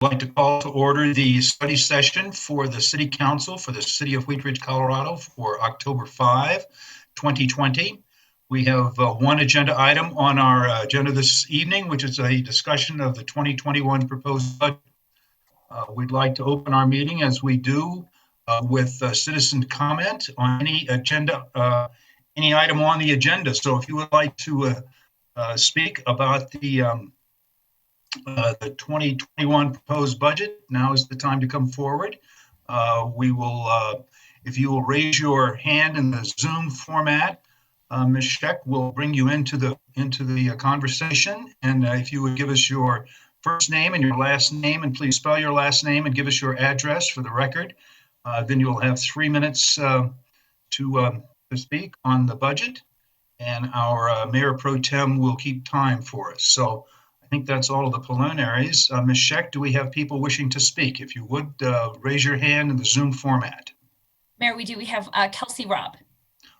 I'd like to call to order the study session for the City Council for the City of Wheat Ridge, Colorado for October 5, 2020. We have one agenda item on our agenda this evening, which is a discussion of the 2021 proposed budget. We'd like to open our meeting as we do with citizen comment on any agenda, any item on the agenda. So if you would like to speak about the 2021 proposed budget, now is the time to come forward. We will, if you will raise your hand in the Zoom format, Ms. Scheck will bring you into the conversation. And if you would give us your first name and your last name, and please spell your last name and give us your address for the record, then you'll have 3 minutes to speak on the budget, and our Mayor Pro Tem will keep time for us. So I think that's all of the preliminaries. Ms. Scheck, do we have people wishing to speak? If you would, raise your hand in the Zoom format. Mayor, we do. We have Kelsey Robb.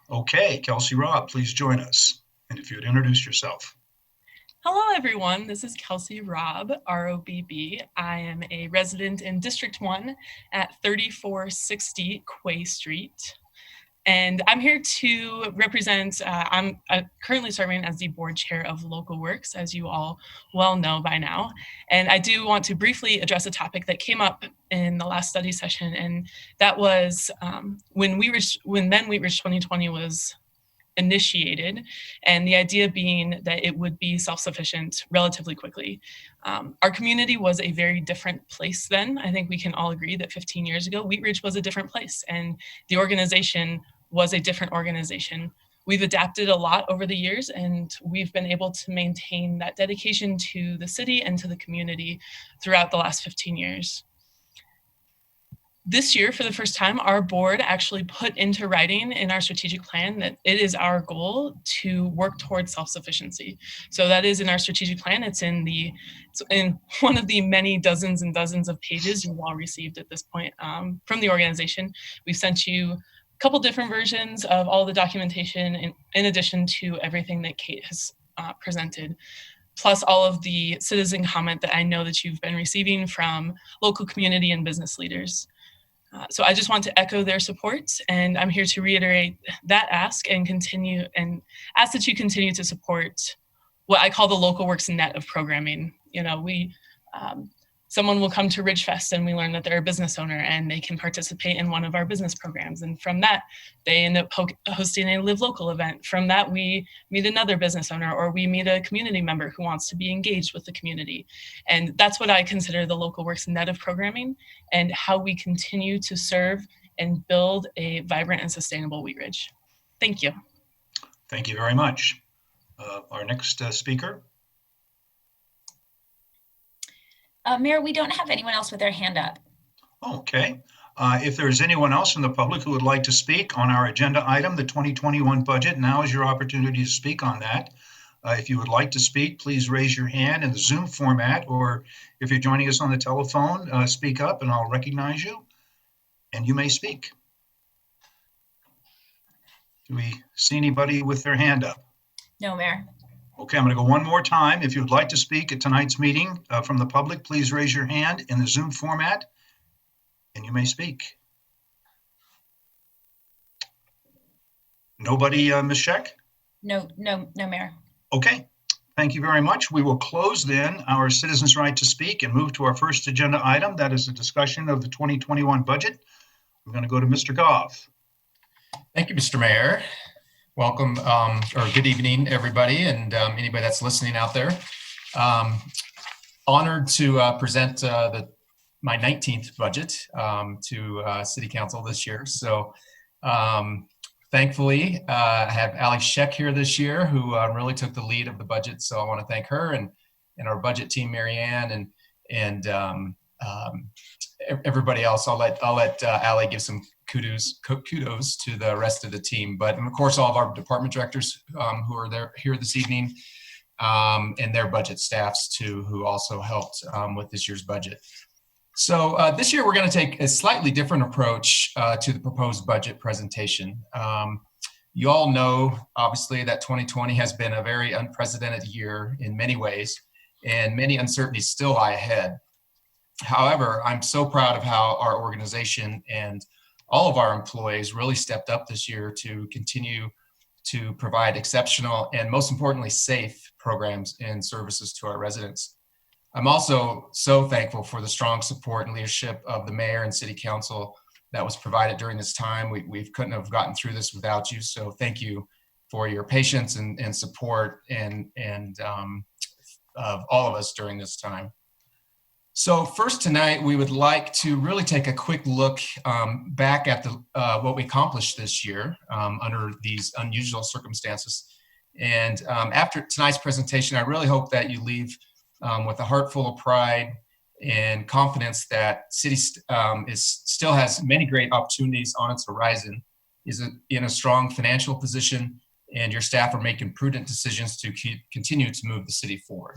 Okay, Kelsey Robb, please join us. And if you would introduce yourself. Hello, everyone. This is Kelsey Robb, R-O-B-B. I am a resident in District 1 at 3460 Quay Street. And I'm here to represent, I'm currently serving as the board chair of Local Works, as you all well know by now. And I do want to briefly address a topic that came up in the last study session, and that was when Then Wheat Ridge 2020 was initiated, and the idea being that it would be self-sufficient relatively quickly. Our community was a very different place then. I think we can all agree that 15 years ago, Wheat Ridge was a different place, and the organization was a different organization. We've adapted a lot over the years, and we've been able to maintain that dedication to the city and to the community throughout the last 15 years. This year, for the first time, our board actually put into writing in our strategic plan that it is our goal to work towards self-sufficiency. So that is in our strategic plan. It's in one of the many dozens and dozens of pages you've all received at this point from the organization. We've sent you a couple different versions of all the documentation in addition to everything that Kate has presented, plus all of the citizen comment that I know that you've been receiving from local community and business leaders. So I just want to echo their support, and I'm here to reiterate that ask and ask that you continue to support what I call the Local Works net of programming. You know, someone will come to Ridgefest and we learn that they're a business owner and they can participate in one of our business programs. And from that, they end up hosting a Live Local event. From that, we meet another business owner, or we meet a community member who wants to be engaged with the community. And that's what I consider the Local Works net of programming, and how we continue to serve and build a vibrant and sustainable Wheat Ridge. Thank you. Thank you very much. Our next speaker. Mayor, we don't have anyone else with their hand up. Okay. If there's anyone else in the public who would like to speak on our agenda item, the 2021 budget, now is your opportunity to speak on that. If you would like to speak, please raise your hand in the Zoom format, or if you're joining us on the telephone, speak up and I'll recognize you and you may speak. Do we see anybody with their hand up? No, Mayor. Okay, I'm going to go one more time. If you would like to speak at tonight's meeting from the public, please raise your hand in the Zoom format and you may speak. Nobody, Ms. Scheck? No, Mayor. Okay, thank you very much. We will close then our citizens' right to speak and move to our first agenda item. That is a discussion of the 2021 budget. I'm going to go to Mr. Goff. Thank you, Mr. Mayor. Welcome, or good evening, everybody, and anybody that's listening out there. Honored to present my 19th budget to City Council this year. So thankfully, I have Alex Scheck here this year, who really took the lead of the budget. So I want to thank her and our budget team, Marianne, and everybody else. I'll let Ali give some kudos to the rest of the team, but of course all of our department directors who are here this evening, and their budget staffs too, who also helped with this year's budget. So this year we're going to take a slightly different approach to the proposed budget presentation. You all know, obviously, that 2020 has been a very unprecedented year in many ways, and many uncertainties still lie ahead. However, I'm so proud of how our organization and all of our employees really stepped up this year to continue to provide exceptional and, most importantly, safe programs and services to our residents. I'm also so thankful for the strong support and leadership of the mayor and city council that was provided during this time. We couldn't have gotten through this without you. So thank you for your patience and support and of all of us during this time. So first tonight, we would like to really take a quick look back at what we accomplished this year under these unusual circumstances. And after tonight's presentation, I really hope that you leave with a heart full of pride and confidence that city still has many great opportunities on its horizon, is in a strong financial position, and your staff are making prudent decisions to continue to move the city forward.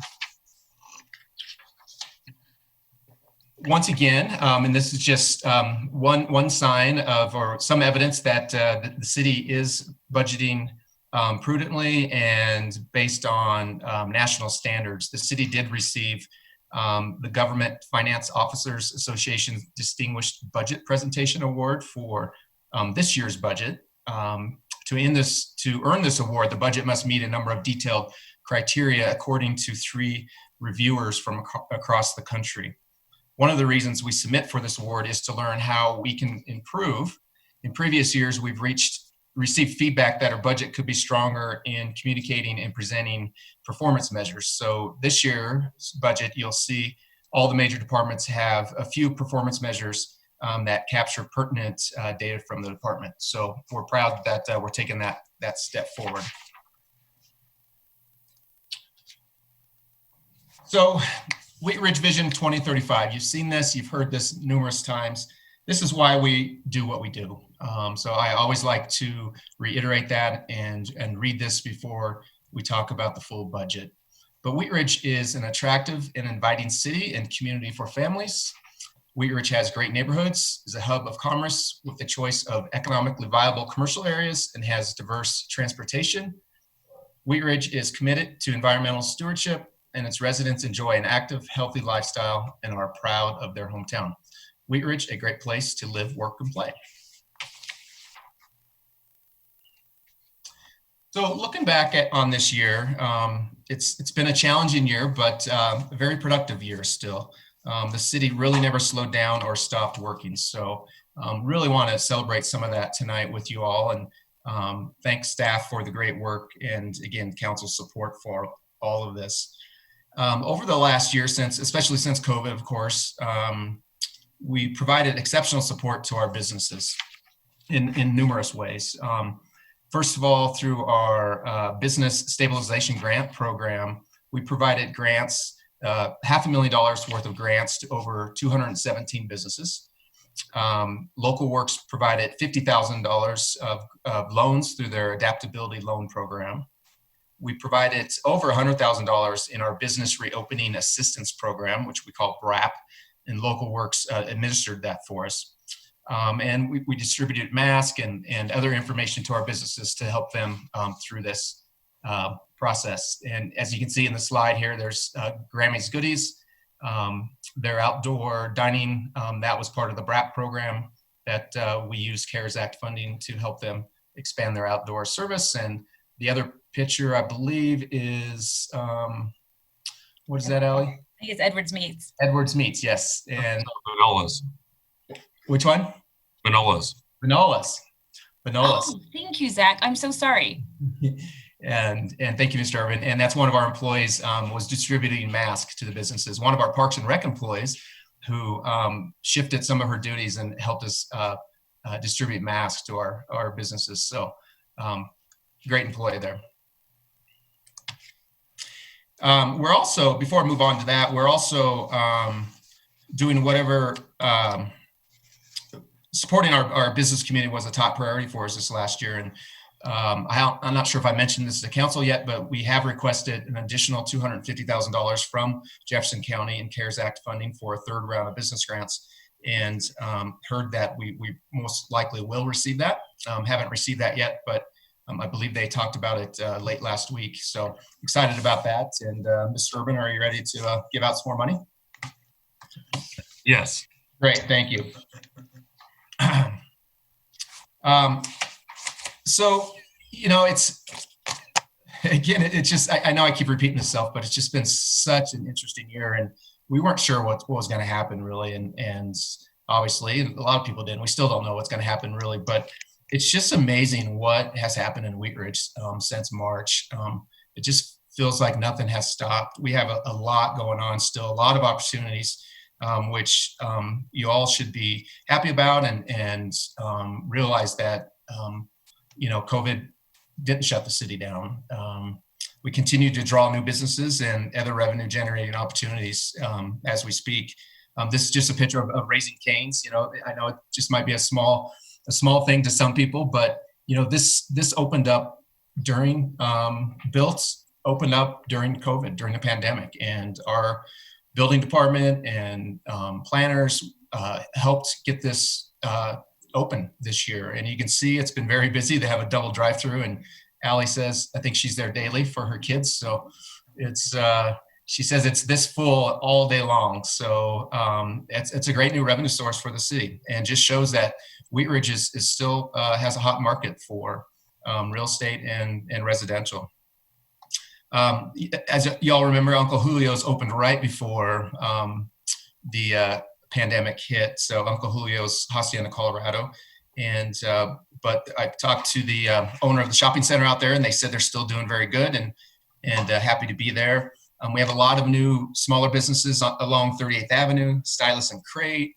Once again, and this is just one sign of, or some evidence that the city is budgeting prudently and based on national standards. The city did receive the Government Finance Officers Association's Distinguished Budget Presentation Award for this year's budget. To earn this award, the budget must meet a number of detailed criteria according to 3 reviewers from across the country. One of the reasons we submit for this award is to learn how we can improve. In previous years, we've received feedback that our budget could be stronger in communicating and presenting performance measures. So this year's budget, you'll see all the major departments have a few performance measures that capture pertinent data from the department. So we're proud that we're taking that step forward. So Wheat Ridge Vision 2035, you've seen this, you've heard this numerous times. This is why we do what we do. So I always like to reiterate that and read this before we talk about the full budget. But Wheat Ridge is an attractive and inviting city and community for families. Wheat Ridge has great neighborhoods, is a hub of commerce with the choice of economically viable commercial areas, and has diverse transportation. Wheat Ridge is committed to environmental stewardship, and its residents enjoy an active, healthy lifestyle and are proud of their hometown. Wheat Ridge, a great place to live, work, and play. So looking back on this year, it's been a challenging year, but a very productive year still. The city really never slowed down or stopped working. So really want to celebrate some of that tonight with you all, and thank staff for the great work, and again, council support for all of this. Over the last year, especially since COVID, of course, we provided exceptional support to our businesses in numerous ways. First of all, through our business stabilization grant program, we provided grants, $500,000 worth of grants to over 217 businesses. Local Works provided $50,000 of loans through their adaptability loan program. We provided over $100,000 in our business reopening assistance program, which we call BRAP, and Local Works administered that for us. And we distributed masks and other information to our businesses to help them through this process. And as you can see in the slide here, there's Grammy's Goodies, their outdoor dining. That was part of the BRAP program that we used CARES Act funding to help them expand their outdoor service. And the other picture, I believe, is, what is that, Allie? I think it's Edwards Meats. Edwards Meats, yes. And Manolas. which one? Manolas. Manolas. Manolas. Oh, thank you, Zach. I'm so sorry. And thank you, Mr. Irvin. And that's one of our employees was distributing masks to the businesses. One of our Parks and Rec employees who shifted some of her duties and helped us distribute masks to our businesses. So great employee there. We're also, before I move on to that, we're also doing whatever, supporting our business community was a top priority for us this last year. And I'm not sure if I mentioned this to council yet, but we have requested an additional $250,000 from Jefferson County and CARES Act funding for a third round of business grants, and heard that we most likely will receive that. Haven't received that yet, but I believe they talked about it late last week. So excited about that. And Mr. Urban, are you ready to give out some more money? Yes. Great, thank you. So, it's, again, it's just, I know I keep repeating myself, but it's just been such an interesting year, and we weren't sure what was going to happen really. And obviously a lot of people didn't. We still don't know what's going to happen really, but it's just amazing what has happened in Wheat Ridge since March. It just feels like nothing has stopped. We have a lot going on still, a lot of opportunities, which you all should be happy about and realize that, COVID didn't shut the city down. We continue to draw new businesses and other revenue generating opportunities as we speak. This is just a picture of Raising Cane's. I know it just might be a small thing to some people, but this opened up during opened up during COVID, during the pandemic, and our building department and planners helped get this open this year. And you can see it's been very busy. They have a double drive-through, and Allie says, I think she's there daily for her kids. So it's, she says it's this full all day long. So it's a great new revenue source for the city, and just shows that Wheat Ridge is still has a hot market for real estate and residential. As y'all remember, Uncle Julio's opened right before the pandemic hit. So Uncle Julio's Hacienda, Colorado. And but I talked to the owner of the shopping center out there, and they said they're still doing very good and happy to be there. We have a lot of new smaller businesses along 38th Avenue, Stylus and Crate,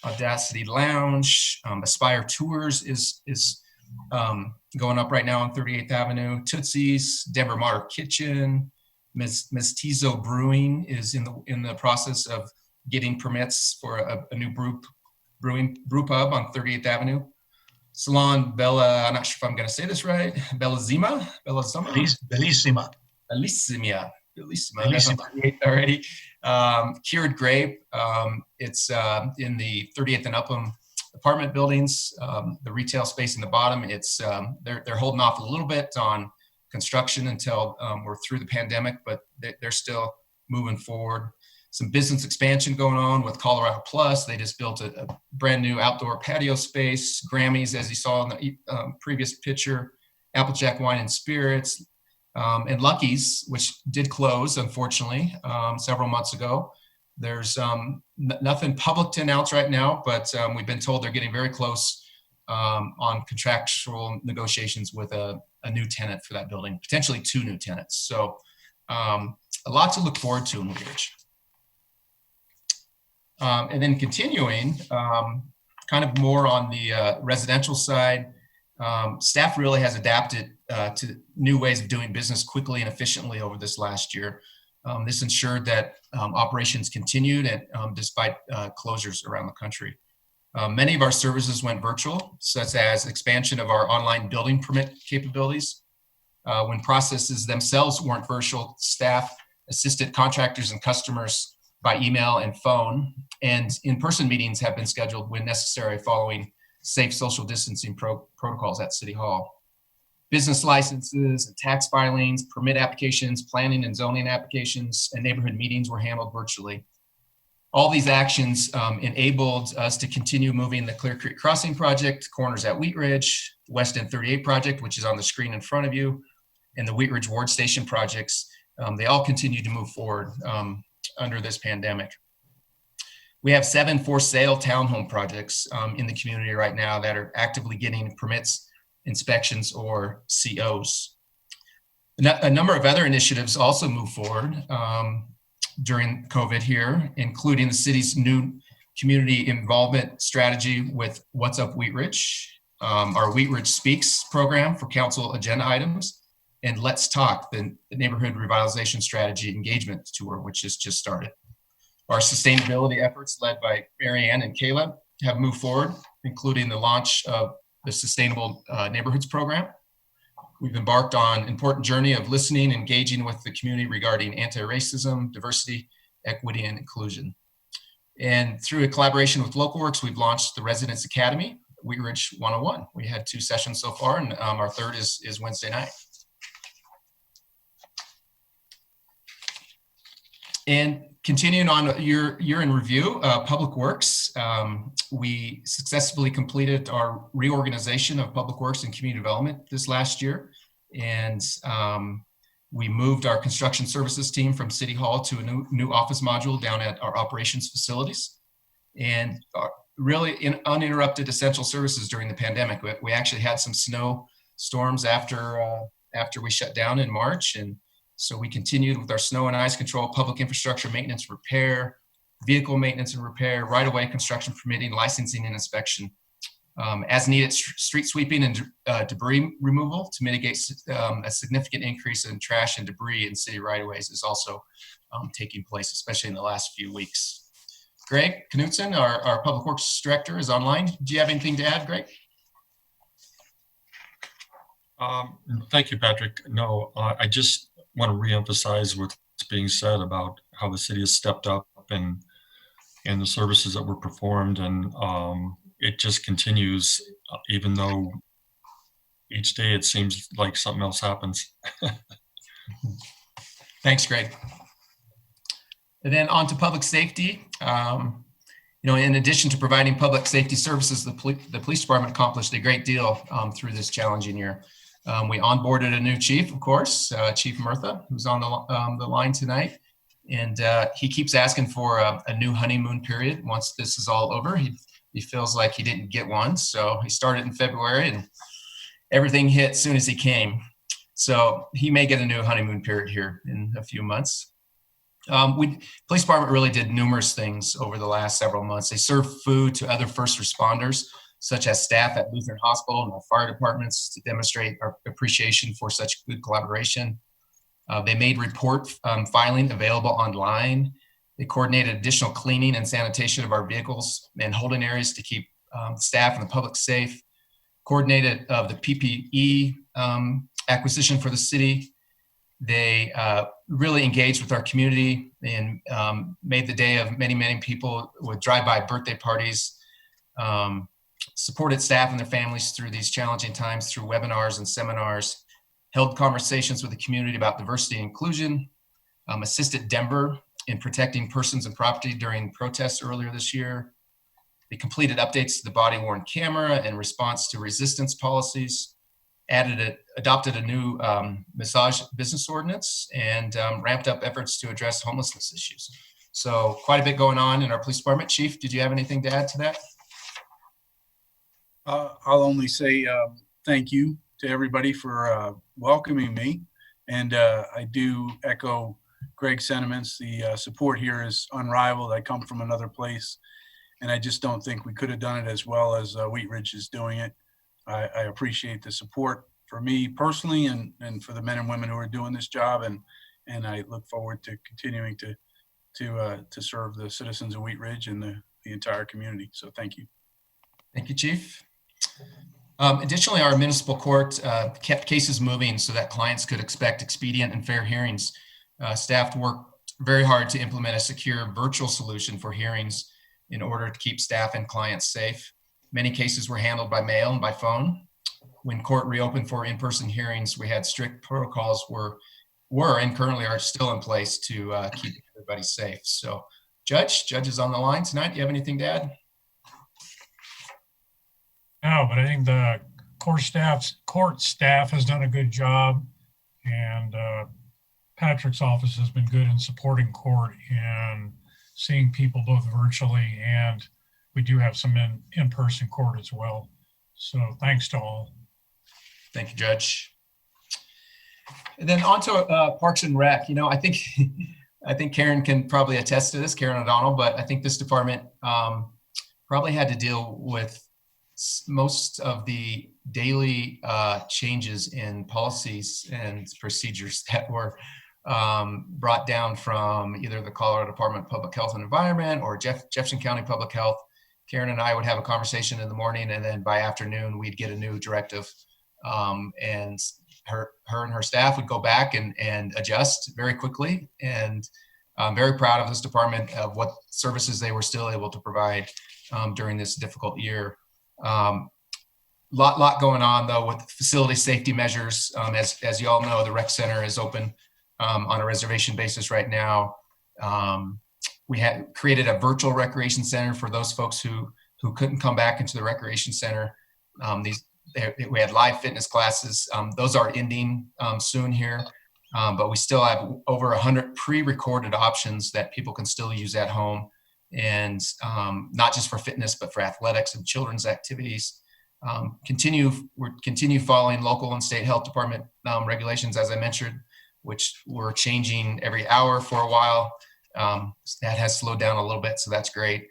Audacity Lounge, Aspire Tours is going up right now on 38th Avenue, Tootsie's, Denver Martyr Kitchen, Mestizo Brewing is in the process of getting permits for a new brew pub on 38th Avenue. Salon Bella, I'm not sure if I'm going to say this right, Bellissima. Already. Cured Grape. It's in the 30th and Upham apartment buildings. The retail space in the bottom. It's they're holding off a little bit on construction until we're through the pandemic, but they're still moving forward. Some business expansion going on with Colorado Plus. They just built a brand new outdoor patio space. Grammys, as you saw in the previous picture. Applejack Wine and Spirits. And Lucky's, which did close, unfortunately, several months ago. There's nothing public to announce right now, but we've been told they're getting very close on contractual negotiations with a new tenant for that building, potentially 2 new tenants. So a lot to look forward to in Wheat Ridge. And then continuing, kind of more on the residential side, staff really has adapted to new ways of doing business quickly and efficiently over this last year. This ensured that operations continued and despite closures around the country. Many of our services went virtual, such as expansion of our online building permit capabilities. When processes themselves weren't virtual, staff assisted contractors and customers by email and phone, and in-person meetings have been scheduled when necessary following safe social distancing protocols at City Hall. Business licenses and tax filings, permit applications, planning and zoning applications, and neighborhood meetings were handled virtually. All these actions enabled us to continue moving the Clear Creek Crossing project, corners at Wheat Ridge, West End 38 project, which is on the screen in front of you, and the Wheat Ridge Ward Station projects. They all continue to move forward under this pandemic. We have 7 for-sale townhome projects in the community right now that are actively getting permits, inspections, or COs. A number of other initiatives also move forward during COVID here, including the city's new community involvement strategy with What's Up Wheat Ridge, our Wheat Ridge Speaks program for council agenda items, and Let's Talk, the neighborhood revitalization strategy engagement tour, which has just started. Our sustainability efforts, led by Marianne and Caleb, have moved forward, including the launch of the Sustainable Neighborhoods Program. We've embarked on an important journey of listening, engaging with the community regarding anti-racism, diversity, equity, and inclusion. And through a collaboration with LocalWorks, we've launched the Residents Academy, Wheat Ridge 101. We had 2 sessions so far, and our third is Wednesday night. And Continuing on year in review, Public Works, we successfully completed our reorganization of Public Works and Community Development this last year. And we moved our construction services team from City Hall to a new office module down at our operations facilities. And really uninterrupted essential services during the pandemic. We actually had some snow storms after we shut down in March. And so we continued with our snow and ice control, public infrastructure maintenance, repair, vehicle maintenance and repair, right-of-way construction permitting, licensing and inspection. As needed, street sweeping and debris removal to mitigate a significant increase in trash and debris in city right-of-ways is also taking place, especially in the last few weeks. Greg Knutson, our Public Works Director, is online. Do you have anything to add, Greg? Thank you, Patrick. No, I just want to reemphasize what's being said about how the city has stepped up and the services that were performed, and it just continues, even though each day it seems like something else happens. Thanks, Greg. And then on to public safety. In addition to providing public safety services, the police department accomplished a great deal through this challenging year. We onboarded a new chief, of course, Chief Murtha, who's on the line tonight. And he keeps asking for a new honeymoon period once this is all over. He feels like he didn't get one. So he started in February and everything hit as soon as he came. So he may get a new honeymoon period here in a few months. Police department really did numerous things over the last several months. They served food to other first responders, such as staff at Lutheran Hospital and our fire departments, to demonstrate our appreciation for such good collaboration. They made report filing available online. They coordinated additional cleaning and sanitation of our vehicles and holding areas to keep staff and the public safe. Coordinated the PPE acquisition for the city. They really engaged with our community and made the day of many, many people with drive-by birthday parties, supported staff and their families through these challenging times through webinars and seminars, held conversations with the community about diversity and inclusion, assisted Denver in protecting persons and property during protests earlier this year. They completed updates to the body-worn camera in response to resistance policies, adopted a new massage business ordinance, and ramped up efforts to address homelessness issues. So quite a bit going on in our police department. Chief, did you have anything to add to that? I'll only say thank you to everybody for welcoming me. And I do echo Greg's sentiments. The support here is unrivaled. I come from another place, and I just don't think we could have done it as well as Wheat Ridge is doing it. I appreciate the support for me personally and for the men and women who are doing this job. And I look forward to continuing to serve the citizens of Wheat Ridge and the entire community. So thank you. Thank you, Chief. Additionally, our municipal court kept cases moving so that clients could expect expedient and fair hearings. Staff worked very hard to implement a secure virtual solution for hearings in order to keep staff and clients safe. Many cases were handled by mail and by phone. When court reopened for in-person hearings, we had strict protocols were and currently are still in place to keep everybody safe. So Judge is on the line tonight. Do you have anything to add? No, but I think the court staff has done a good job, and Patrick's office has been good in supporting court and seeing people both virtually, and we do have some in-person court as well. So thanks to all. Thank you, Judge. And then on to Parks and Rec. I think Karen can probably attest to this, Karen O'Donnell, but I think this department probably had to deal with most of the daily changes in policies and procedures that were brought down from either the Colorado Department of Public Health and Environment or Jefferson County Public Health. Karen and I would have a conversation in the morning, and then by afternoon we'd get a new directive, and her and her staff would go back and adjust very quickly. And I'm very proud of this department of what services they were still able to provide during this difficult year. Lot going on though with facility safety measures. As you all know, the rec center is open on a reservation basis right now. we had created a virtual recreation center for those folks who couldn't come back into the recreation center. We had live fitness classes. Those are ending soon here, but we still have over 100 pre-recorded options that people can still use at home, and not just for fitness, but for athletics and children's activities. Continue following local and state health department regulations, as I mentioned, which we're changing every hour for a while. That has slowed down a little bit, so that's great.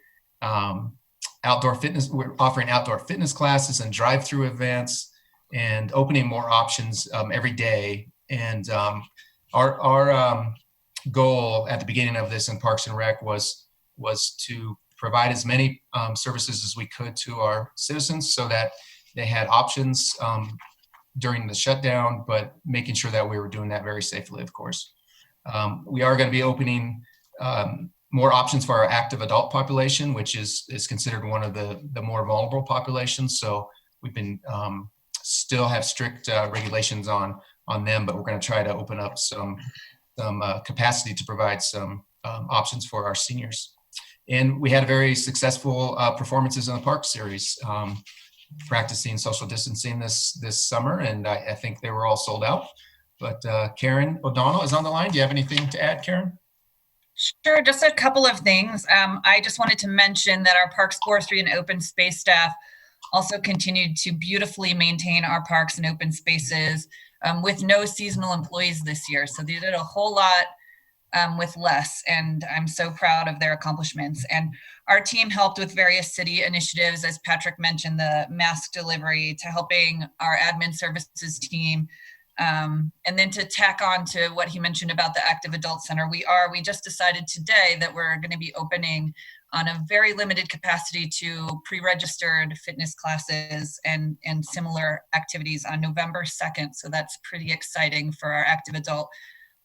Outdoor fitness, we're offering outdoor fitness classes and drive-through events, and opening more options every day. And our goal at the beginning of this in Parks and Rec was to provide as many services as we could to our citizens, so that they had options during the shutdown, but making sure that we were doing that very safely, of course. We are going to be opening more options for our active adult population, which is considered one of the more vulnerable populations. So we've been still have strict regulations on them, but we're going to try to open up some capacity to provide some options for our seniors. And we had very successful performances in the park series, practicing social distancing this summer, and I think they were all sold out. But Karen O'Donnell is on the line. Do you have anything to add, Karen? Sure, just a couple of things. I just wanted to mention that our parks forestry and open space staff also continued to beautifully maintain our parks and open spaces with no seasonal employees this year. So they did a whole lot with less, and I'm so proud of their accomplishments. And our team helped with various city initiatives, as Patrick mentioned, the mask delivery, to helping our admin services team. And then to tack on to what he mentioned about the Active Adult Center, we just decided today that we're going to be opening on a very limited capacity to pre-registered fitness classes and similar activities on November 2nd. So that's pretty exciting for our active adult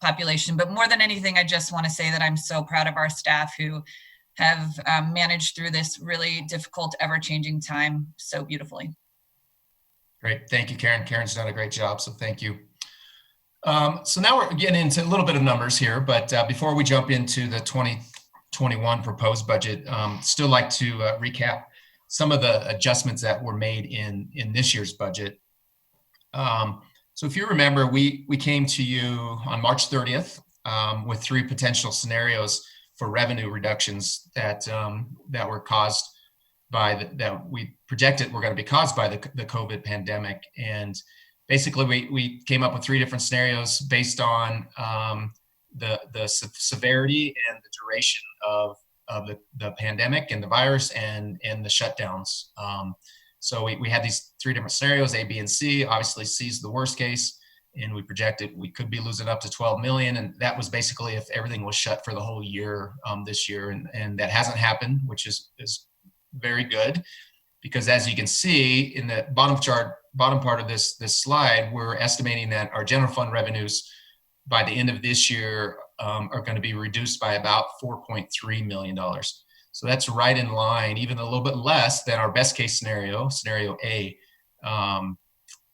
population. But more than anything, I just want to say that I'm so proud of our staff who have managed through this really difficult, ever-changing time so beautifully. Great. Thank you, Karen. Karen's done a great job, so thank you. So now we're getting into a little bit of numbers here, but before we jump into the 2021 proposed budget, still like to recap some of the adjustments that were made in this year's budget. So if you remember, we came to you on March 30th with 3 potential scenarios for revenue reductions that were caused by that we projected were going to be caused by the COVID pandemic. And basically we came up with 3 different scenarios based on the severity and the duration of the pandemic and the virus and the shutdowns. So we had these 3 different scenarios, A, B, and C. Obviously C is the worst case, and we projected we could be losing up to 12 million. And that was basically if everything was shut for the whole year this year. And that hasn't happened, which is very good, because as you can see in the bottom part of this slide, we're estimating that our general fund revenues by the end of this year are going to be reduced by about $4.3 million. So that's right in line, even a little bit less than our best case scenario, scenario A.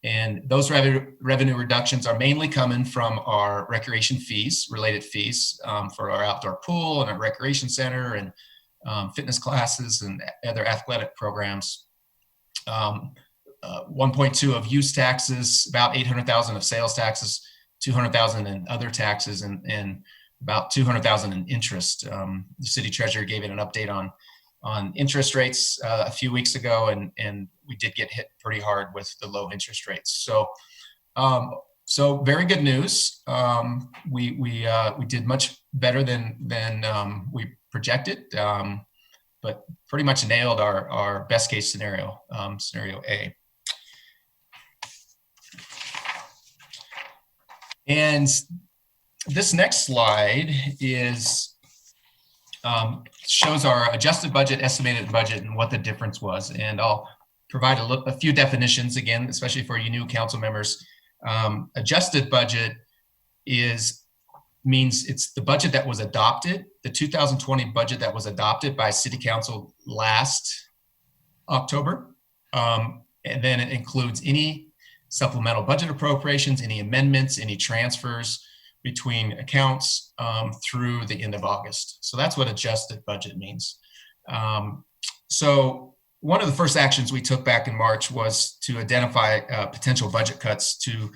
And those revenue reductions are mainly coming from our recreation fees, related fees for our outdoor pool and our recreation center and fitness classes and other athletic programs. 1.2 of use taxes, about 800,000 of sales taxes, 200,000 in other taxes, and about 200,000 in interest. The city treasurer gave it an update on interest rates a few weeks ago, and we did get hit pretty hard with the low interest rates. So very good news. We did much better than we projected, but pretty much nailed our best case scenario, scenario A. And this next slide shows our adjusted budget, estimated budget, and what the difference was. And I'll provide a few definitions again, especially for you new council members. Adjusted budget means it's the budget that was adopted, the 2020 budget that was adopted by City Council last October. And then it includes any supplemental budget appropriations, any amendments, any transfers, between accounts through the end of August. So that's what adjusted budget means. So one of the first actions we took back in March was to identify potential budget cuts to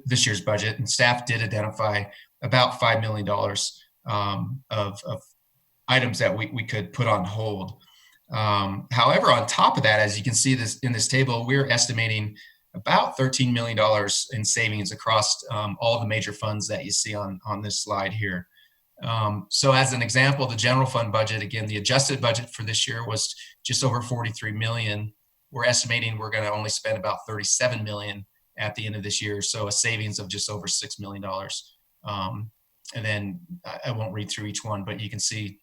this year's budget, and staff did identify about $5 million of items that we could put on hold. However, on top of that, as you can see this in this table, we're estimating about $13 million in savings across all the major funds that you see on this slide here. So as an example, the general fund budget, again, the adjusted budget for this year was just over 43 million. We're estimating we're going to only spend about 37 million at the end of this year. So a savings of just over $6 million. And then I won't read through each one, but you can see,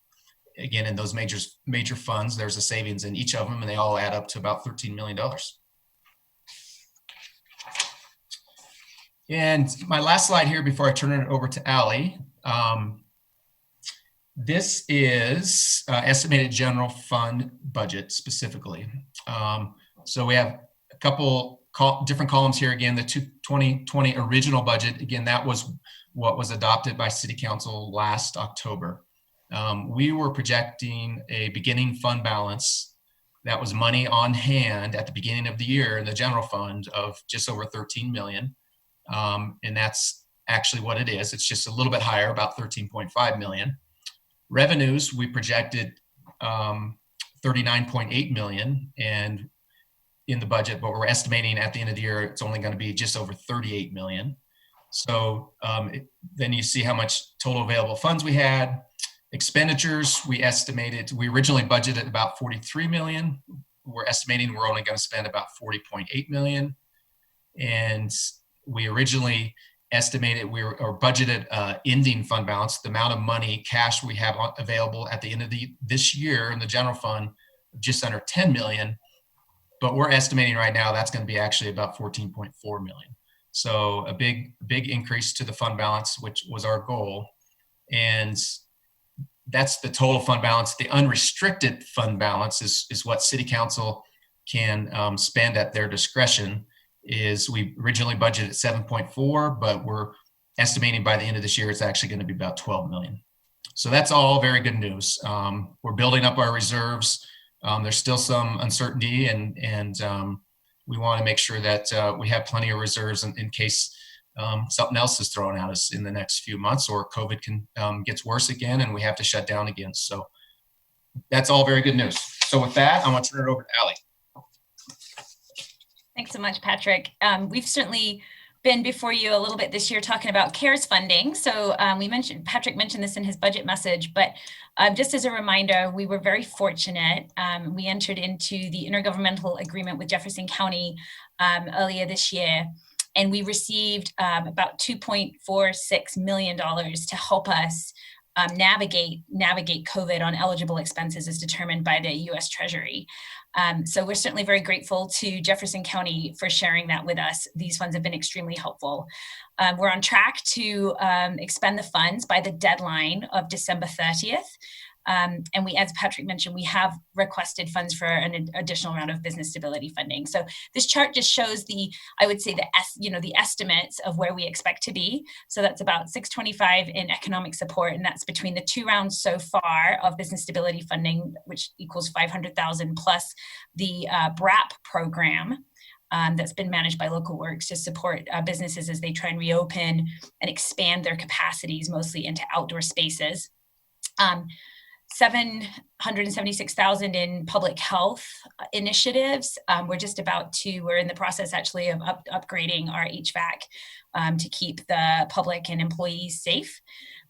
again, in those major funds, there's a savings in each of them, and they all add up to about $13 million. And my last slide here before I turn it over to Allie. This is estimated general fund budget specifically. So we have a couple different columns here. Again, the 2020 original budget, again, that was what was adopted by City Council last October. We were projecting a beginning fund balance that was money on hand at the beginning of the year in the general fund of just over 13 million. And that's actually what it is. It's just a little bit higher, about 13.5 million. Revenues, we projected 39.8 million and in the budget, but we're estimating at the end of the year, it's only going to be just over 38 million. So then you see how much total available funds we had. Expenditures, we originally budgeted about 43 million. We're estimating we're only going to spend about 40.8 million. And we originally estimated or budgeted ending fund balance, the amount of money, cash we have available at the end of this year in the general fund, just under 10 million. But we're estimating right now that's going to be actually about 14.4 million. So a big increase to the fund balance, which was our goal. And that's the total fund balance. The unrestricted fund balance is what City Council can spend at their discretion. We originally budgeted 7.4, but we're estimating by the end of this year, it's actually going to be about 12 million. So that's all very good news. We're building up our reserves. There's still some uncertainty, and we want to make sure that we have plenty of reserves in case something else is thrown at us in the next few months, or COVID gets worse again and we have to shut down again. So that's all very good news. So with that, I'm going to turn it over to Allie. Thanks so much, Patrick. We've certainly been before you a little bit this year talking about CARES funding. So Patrick mentioned this in his budget message, but just as a reminder, we were very fortunate. We entered into the intergovernmental agreement with Jefferson County earlier this year, and we received about $2.46 million to help us navigate COVID on eligible expenses as determined by the U.S. Treasury. So we're certainly very grateful to Jefferson County for sharing that with us. These funds have been extremely helpful. We're on track to expend the funds by the deadline of December 30th. And as Patrick mentioned, we have requested funds for an additional round of business stability funding. So this chart just shows the estimates of where we expect to be. So that's about 625 in economic support, and that's between the 2 rounds so far of business stability funding, which equals 500,000 plus the BRAP program that's been managed by Local Works to support businesses as they try and reopen and expand their capacities, mostly into outdoor spaces. 776,000 in public health initiatives. We're in the process actually of upgrading our HVAC to keep the public and employees safe.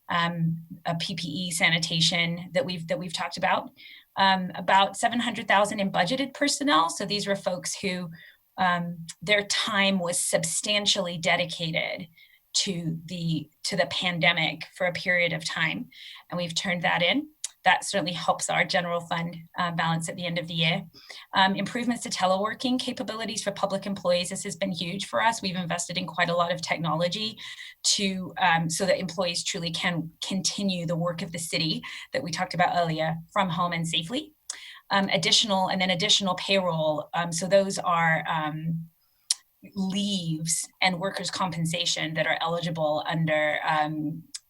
A PPE sanitation that we've talked about. About 700,000 in budgeted personnel. So these were folks who their time was substantially dedicated to the pandemic for a period of time, and we've turned that in. That certainly helps our general fund balance at the end of the year. Improvements to teleworking capabilities for public employees. This has been huge for us. We've invested in quite a lot of technology so that employees truly can continue the work of the city that we talked about earlier from home and safely. Additional payroll. So those are leaves and workers' compensation that are eligible under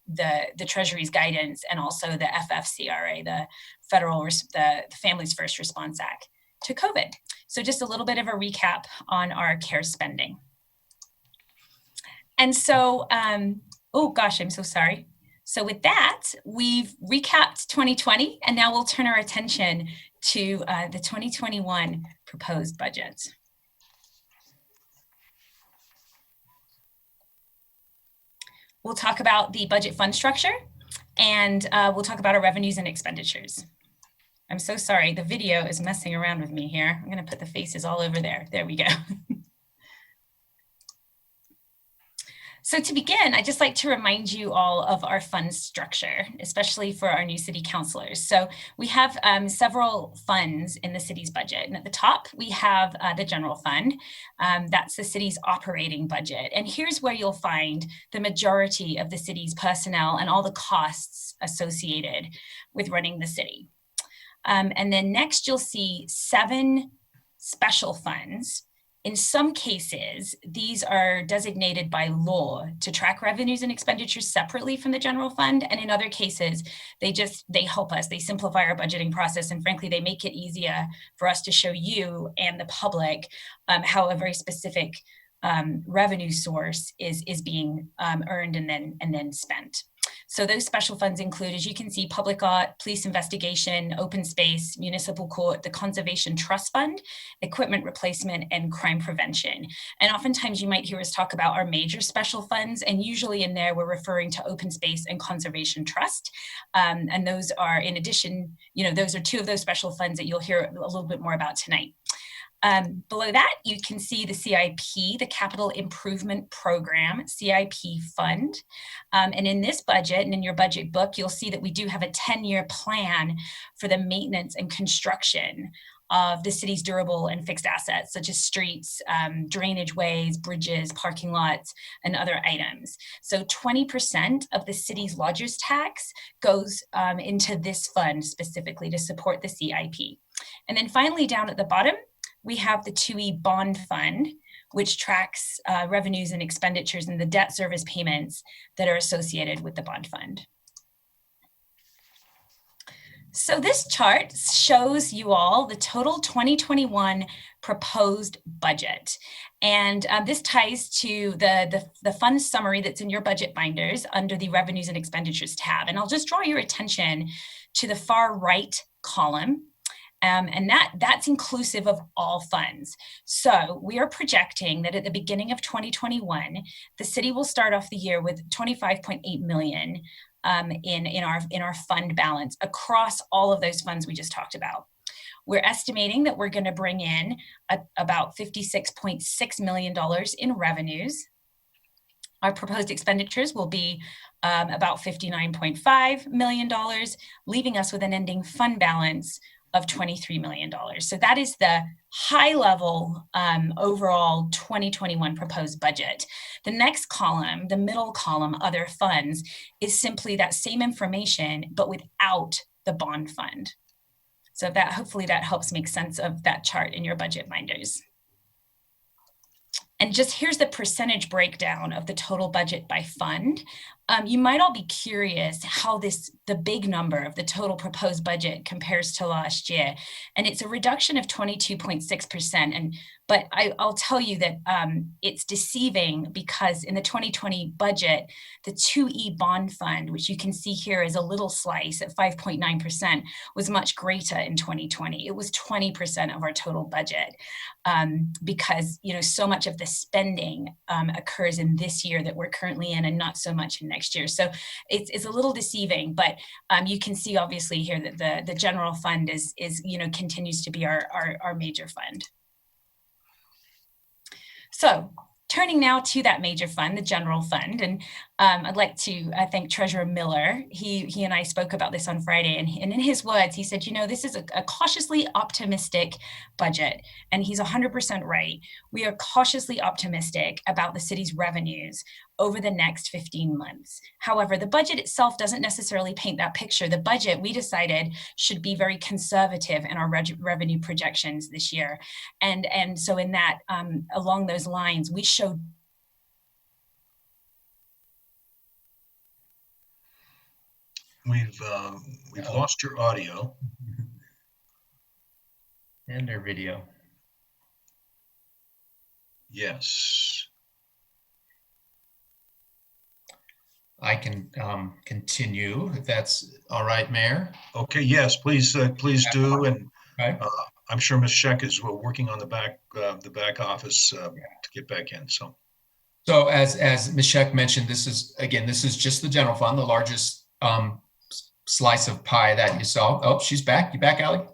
the Treasury's guidance, and also the FFCRA, the the Families First Response Act, to COVID. So just a little bit of a recap on our care spending. And so, oh gosh, I'm so sorry. So with that, we've recapped 2020, and now we'll turn our attention to the 2021 proposed budget. We'll talk about the budget fund structure, and we'll talk about our revenues and expenditures. I'm so sorry, the video is messing around with me here. I'm going to put the faces all over there. There we go. So to begin, I'd just like to remind you all of our fund structure, especially for our new city councilors. So we have several funds in the city's budget. And at the top, we have the general fund. That's the city's operating budget. And here's where you'll find the majority of the city's personnel and all the costs associated with running the city. And then next, you'll see 7 special funds. In some cases, these are designated by law to track revenues and expenditures separately from the general fund. And in other cases, they help us, they simplify our budgeting process. And frankly, they make it easier for us to show you and the public how a very specific revenue source is being earned and then spent. So those special funds include, as you can see, public art, police investigation, open space, municipal court, the conservation trust fund, equipment replacement, and crime prevention. And oftentimes you might hear us talk about our major special funds, and usually in there we're referring to open space and conservation trust. And those are, in addition, those are 2 of those special funds that you'll hear a little bit more about tonight. Below that, you can see the CIP, the Capital Improvement Program, CIP Fund. And in this budget and in your budget book, you'll see that we do have a 10-year plan for the maintenance and construction of the city's durable and fixed assets, such as streets, drainage ways, bridges, parking lots, and other items. So 20% of the city's lodger's tax goes into this fund specifically to support the CIP. And then finally, down at the bottom, we have the 2E bond fund, which tracks revenues and expenditures and the debt service payments that are associated with the bond fund. So this chart shows you all the total 2021 proposed budget. And this ties to the fund summary that's in your budget binders under the revenues and expenditures tab. And I'll just draw your attention to the far right column. And that's inclusive of all funds. So we are projecting that at the beginning of 2021, the city will start off the year with 25.8 million in our fund balance across all of those funds we just talked about. We're estimating that we're going to bring in about $56.6 million in revenues. Our proposed expenditures will be about $59.5 million, leaving us with an ending fund balance of $23 million. So that is the high level overall 2021 proposed budget. The next column, the middle column, other funds, is simply that same information, but without the bond fund. So that hopefully that helps make sense of that chart in your budget binders. And just here's the percentage breakdown of the total budget by fund. You might all be curious how the big number of the total proposed budget compares to last year. And it's a reduction of 22.6%. But I'll tell you that it's deceiving because in the 2020 budget, the 2E bond fund, which you can see here is a little slice at 5.9%, was much greater in 2020. It was 20% of our total budget because so much of the spending occurs in this year that we're currently in and not so much in next year. So it's a little deceiving, but you can see obviously here that the general fund is continues to be our major fund. So turning now to that major fund, the general fund, and I'd like to thank Treasurer Miller. He and I spoke about this on Friday, and in his words, he said, this is a cautiously optimistic budget, and he's 100% right. We are cautiously optimistic about the city's revenues over the next 15 months. However, the budget itself doesn't necessarily paint that picture. The budget, we decided, should be very conservative in our revenue projections this year. And so in that, along those lines, we showed We've lost your audio. And their video. Yes. I can continue if that's all right, Mayor. Okay, yes, please do. And Right. I'm sure Ms. Scheck is working on the back office to get back in. So as Ms. Scheck mentioned, this is just the general fund, the largest slice of pie that you saw. Oh, she's back. You back, Allie?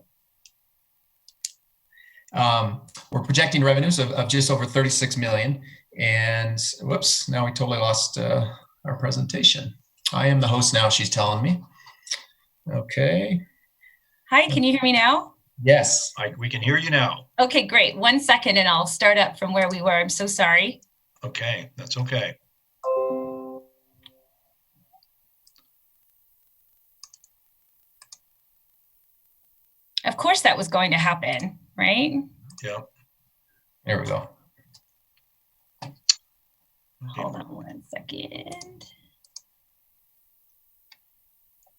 We're projecting revenues of just over 36 million. And whoops, now we totally lost our presentation. I am the host now, she's telling me. Okay. Hi, can you hear me now? Yes. we can hear you now. Okay, great. 1 second and I'll start up from where we were. I'm so sorry. Okay, that's okay. Of course that was going to happen, right? Yeah. There we go. Hold on 1 second.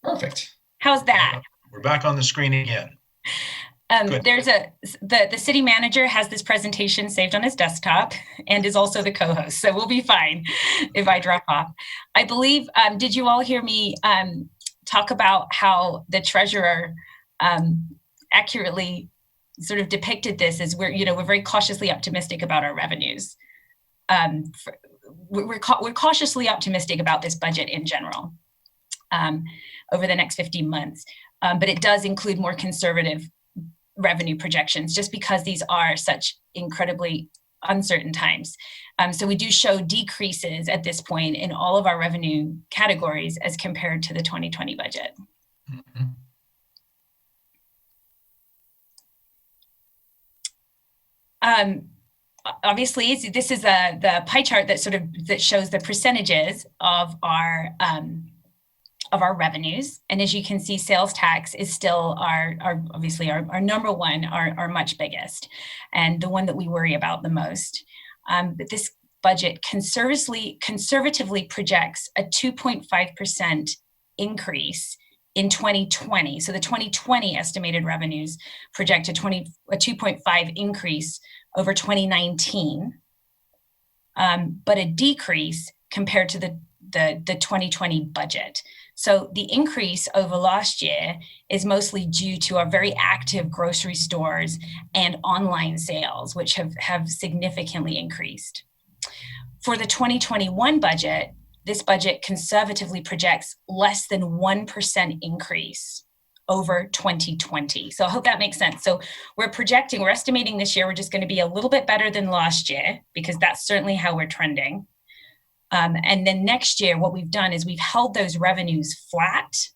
Perfect. How's that? We're back on the screen again. Good. There's the city manager has this presentation saved on his desktop and is also the co-host, so we'll be fine if I drop off. I believe, did you all hear me talk about how the treasurer accurately sort of depicted this as we're very cautiously optimistic about our revenues. We're cautiously optimistic about this budget in general over the next 15 months, but it does include more conservative revenue projections just because these are such incredibly uncertain times. So we do show decreases at this point in all of our revenue categories as compared to the 2020 budget. Mm-hmm. Obviously, this is the pie chart that shows the percentages of our revenues, and as you can see, sales tax is still obviously our number one, our much biggest, and the one that we worry about the most. But this budget conservatively projects a 2.5% increase in 2020. So the 2020 estimated revenues project a 2.5 increase over 2019, but a decrease compared to the 2020 budget. So the increase over last year is mostly due to our very active grocery stores and online sales, which have significantly increased. For the 2021 budget, this budget conservatively projects less than 1% increase over 2020. So I hope that makes sense. So we're estimating this year, we're just going to be a little bit better than last year because that's certainly how we're trending. And then next year, what we've done is we've held those revenues flat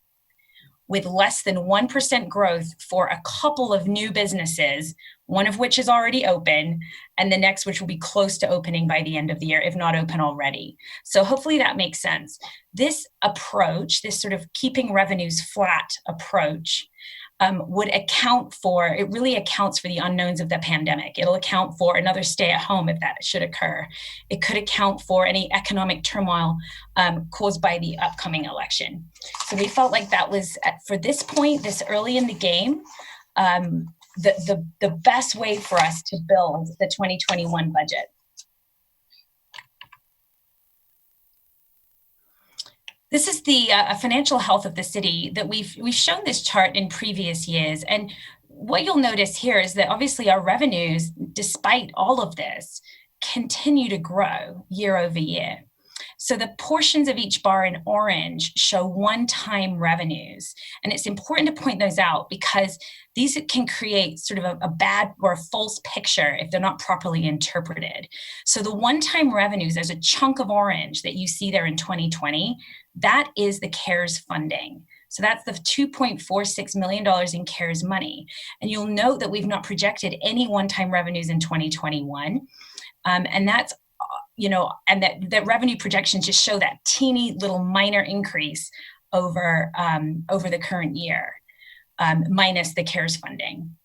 with less than 1% growth for a couple of new businesses, one of which is already open, and the next which will be close to opening by the end of the year, if not open already. So hopefully that makes sense. This approach, this sort of keeping revenues flat approach, it really accounts for the unknowns of the pandemic. It'll account for another stay at home if that should occur. It could account for any economic turmoil caused by the upcoming election. So we felt like that was, for this point, this early in the game, the best way for us to build the 2021 budget. This is the financial health of the city that we've shown this chart in previous years. And what you'll notice here is that obviously our revenues, despite all of this, continue to grow year over year. So the portions of each bar in orange show one-time revenues. And it's important to point those out because these can create sort of a bad or a false picture if they're not properly interpreted. So the one-time revenues, there's a chunk of orange that you see there in 2020, that is the CARES funding. So that's the $2.46 million in CARES money. And you'll note that we've not projected any one-time revenues in 2021. And that's and that revenue projections just show that teeny little minor increase over the current year, minus the CARES funding.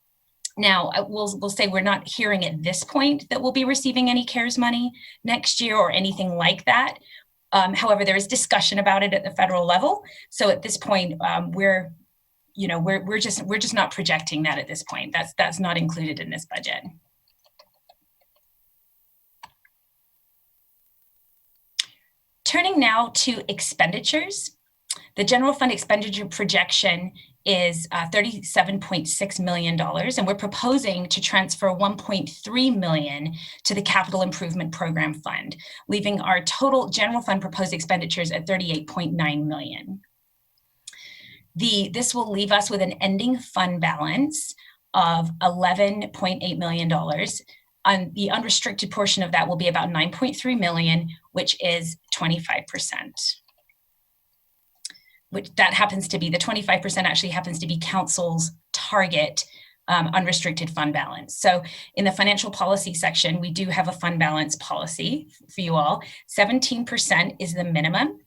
Now, we'll say we're not hearing at this point that we'll be receiving any CARES money next year or anything like that. However, there is discussion about it at the federal level. So at this point, we're just not projecting that at this point. That's not included in this budget. Turning now to expenditures, the general fund expenditure projection is $37.6 million, and we're proposing to transfer $1.3 million to the Capital Improvement Program Fund, leaving our total general fund proposed expenditures at $38.9 million. This will leave us with an ending fund balance of $11.8 million. On the unrestricted portion of that will be about $9.3 million, which is 25%. Which that happens to be, the 25% actually happens to be council's target unrestricted fund balance. So in the financial policy section, we do have a fund balance policy for you all. 17% is the minimum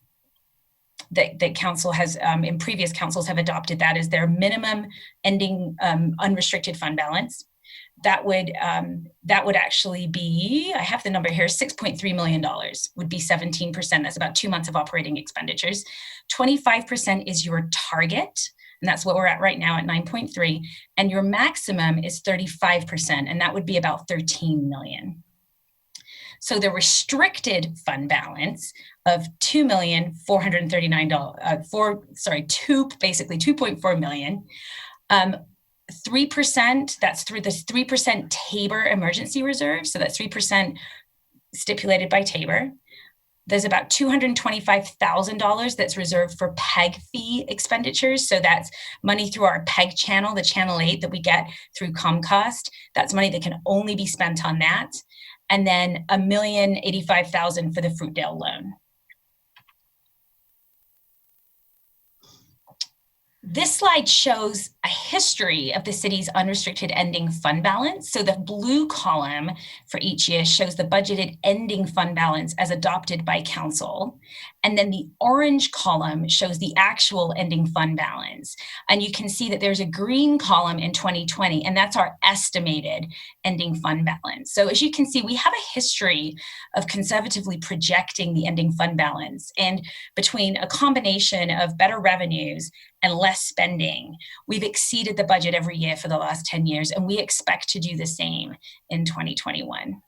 that council has, in previous councils have adopted that as their minimum ending unrestricted fund balance. That would actually be, I have the number here, $6.3 million would be 17%. That's about 2 months of operating expenditures. 25% is your target, and that's what we're at right now at 9.3. And your maximum is 35%, and that would be about 13 million. So the restricted fund balance of $2.439 million. 3%, that's through this 3% TABOR emergency reserve. So that's 3% stipulated by TABOR. There's about $225,000 that's reserved for PEG fee expenditures. So that's money through our PEG channel, the channel 8 that we get through Comcast. That's money that can only be spent on that. And then $1,085,000 for the Fruitdale loan. This slide shows a history of the city's unrestricted ending fund balance. So the blue column for each year shows the budgeted ending fund balance as adopted by council. And then the orange column shows the actual ending fund balance. And you can see that there's a green column in 2020, and that's our estimated ending fund balance. So as you can see, we have a history of conservatively projecting the ending fund balance. And between a combination of better revenues and less spending, we've exceeded the budget every year for the last 10 years, and we expect to do the same in 2021.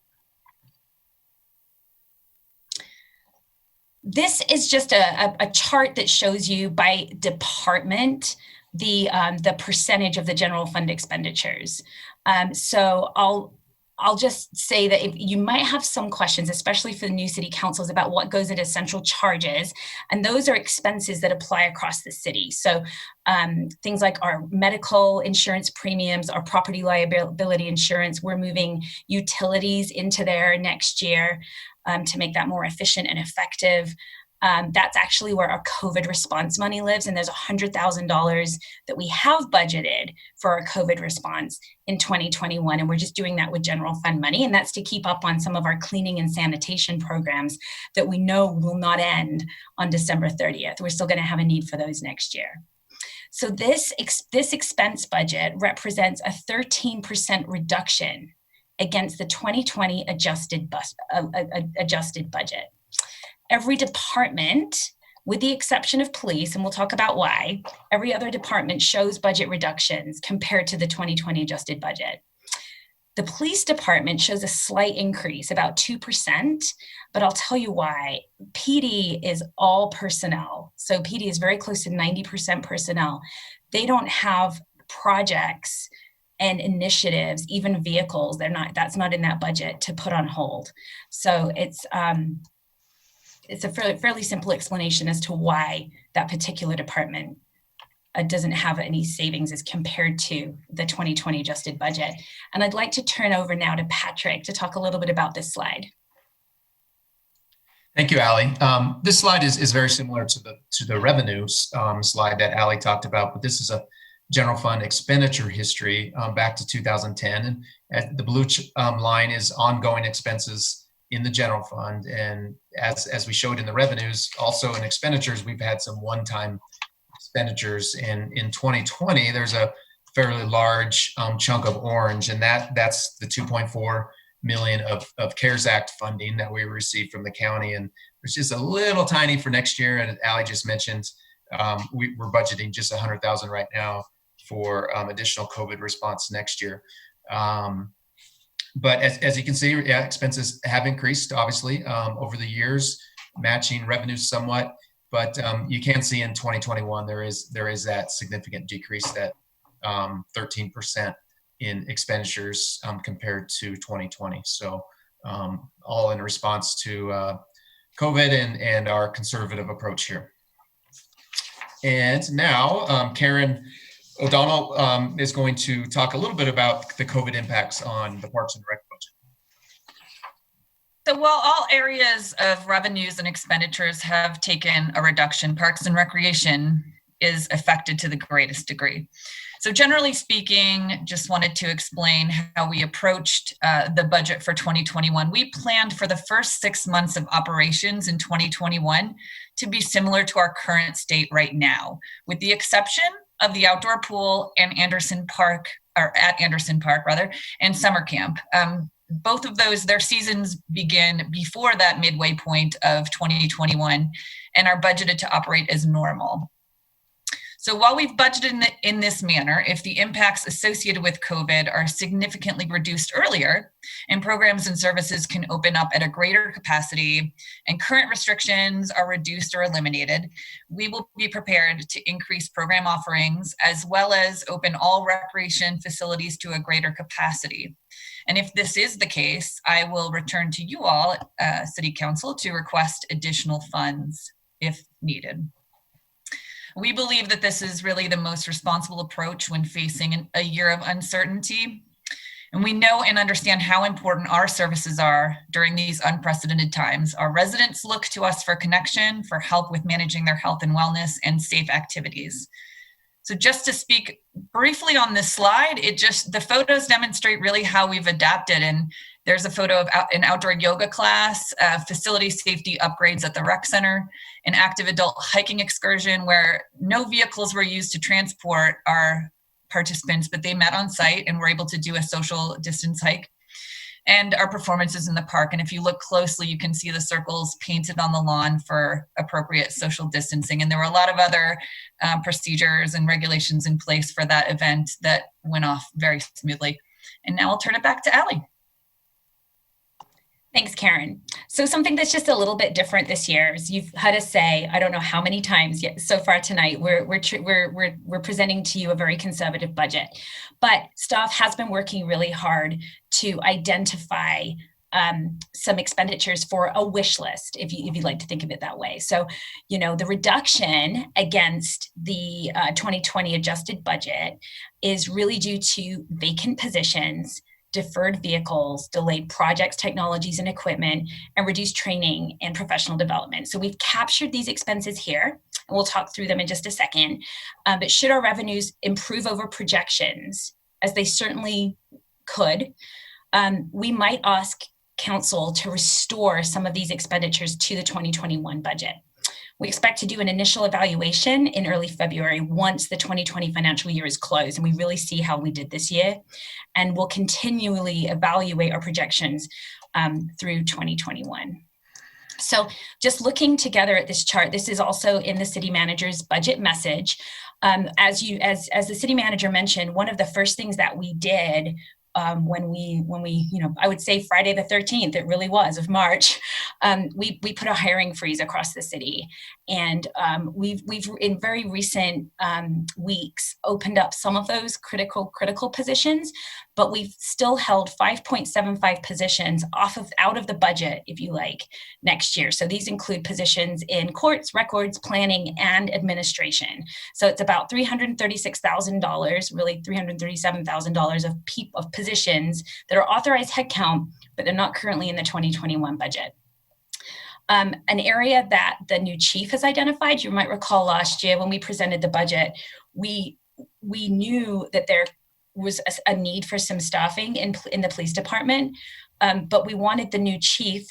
This is just a chart that shows you by department the percentage of the general fund expenditures. So I'll just say that if you might have some questions, especially for the new city councils, about what goes into central charges, and those are expenses that apply across the city. So things like our medical insurance premiums, our property liability insurance, we're moving utilities into there next year to make that more efficient and effective. That's actually where our COVID response money lives. And there's $100,000 that we have budgeted for our COVID response in 2021. And we're just doing that with general fund money. And that's to keep up on some of our cleaning and sanitation programs that we know will not end on December 30th. We're still going to have a need for those next year. So this expense budget represents a 13% reduction against the 2020 adjusted budget. Every department, with the exception of police, and we'll talk about why, every other department shows budget reductions compared to the 2020 adjusted budget. The police department shows a slight increase, about 2%, but I'll tell you why. PD is all personnel. So PD is very close to 90% personnel. They don't have projects and initiatives, even vehicles. That's not in that budget to put on hold. So it's a fairly simple explanation as to why that particular department doesn't have any savings as compared to the 2020 adjusted budget. And I'd like to turn over now to Patrick to talk a little bit about this slide. Thank you, Allie. This slide is very similar to the revenue slide that Allie talked about, but this is a general fund expenditure history back to 2010. And the blue line is ongoing expenses in the general fund. And as we showed in the revenues, also in expenditures, we've had some one-time expenditures. In 2020, there's a fairly large chunk of orange, and that's the 2.4 million of CARES Act funding that we received from the county. And there's just a little tiny for next year. And Allie just mentioned, we're budgeting just 100,000 right now for additional COVID response next year. But as you can see, yeah, expenses have increased, obviously, over the years, matching revenues somewhat. But you can see in 2021, there is that significant decrease, that 13% in expenditures compared to 2020. So all in response to COVID and our conservative approach here. And now Karen O'Donnell is going to talk a little bit about the COVID impacts on the Parks and Rec budget. So while all areas of revenues and expenditures have taken a reduction, Parks and Recreation is affected to the greatest degree. So generally speaking, just wanted to explain how we approached the budget for 2021. We planned for the first 6 months of operations in 2021 to be similar to our current state right now, with the exception of the outdoor pool and at Anderson Park and summer camp. Both of those, their seasons begin before that midway point of 2021 and are budgeted to operate as normal. So while we've budgeted in this manner, if the impacts associated with COVID are significantly reduced earlier and programs and services can open up at a greater capacity and current restrictions are reduced or eliminated, we will be prepared to increase program offerings as well as open all recreation facilities to a greater capacity. And if this is the case, I will return to you all, City Council, to request additional funds if needed. We believe that this is really the most responsible approach when facing a year of uncertainty. And we know and understand how important our services are during these unprecedented times. Our residents look to us for connection, for help with managing their health and wellness and safe activities. So just to speak briefly on this slide, the photos demonstrate really how we've adapted. And there's a photo of an outdoor yoga class, facility safety upgrades at the rec center, an active adult hiking excursion where no vehicles were used to transport our participants, but they met on site and were able to do a social distance hike, and our performances in the park. And if you look closely, you can see the circles painted on the lawn for appropriate social distancing. And there were a lot of other procedures and regulations in place for that event that went off very smoothly. And now I'll turn it back to Allie. Thanks, Karen. So something that's just a little bit different this year is you've heard us say, I don't know how many times yet so far tonight, we're presenting to you a very conservative budget, but staff has been working really hard to identify some expenditures for a wish list, if you'd like to think of it that way. So, the reduction against the 2020 adjusted budget is really due to vacant positions, deferred vehicles, delayed projects, technologies, and equipment, and reduced training and professional development. So we've captured these expenses here, and we'll talk through them in just a second. But should our revenues improve over projections, as they certainly could, we might ask Council to restore some of these expenditures to the 2021 budget. We expect to do an initial evaluation in early February once the 2020 financial year is closed and we really see how we did this year. And we'll continually evaluate our projections through 2021. So just looking together at this chart, this is also in the city manager's budget message. As the city manager mentioned, one of the first things that we did when we, I would say Friday the 13th, it really was, of March, we put a hiring freeze across the city. And we've in very recent weeks opened up some of those critical positions, but we've still held 5.75 positions out of the budget, if you like, next year. So these include positions in courts, records, planning, and administration. So it's about $336,000, really $337,000 of positions that are authorized headcount, but they're not currently in the 2021 budget. An area that the new chief has identified, you might recall last year when we presented the budget, we knew that there was a need for some staffing in the police department. But we wanted the new chief,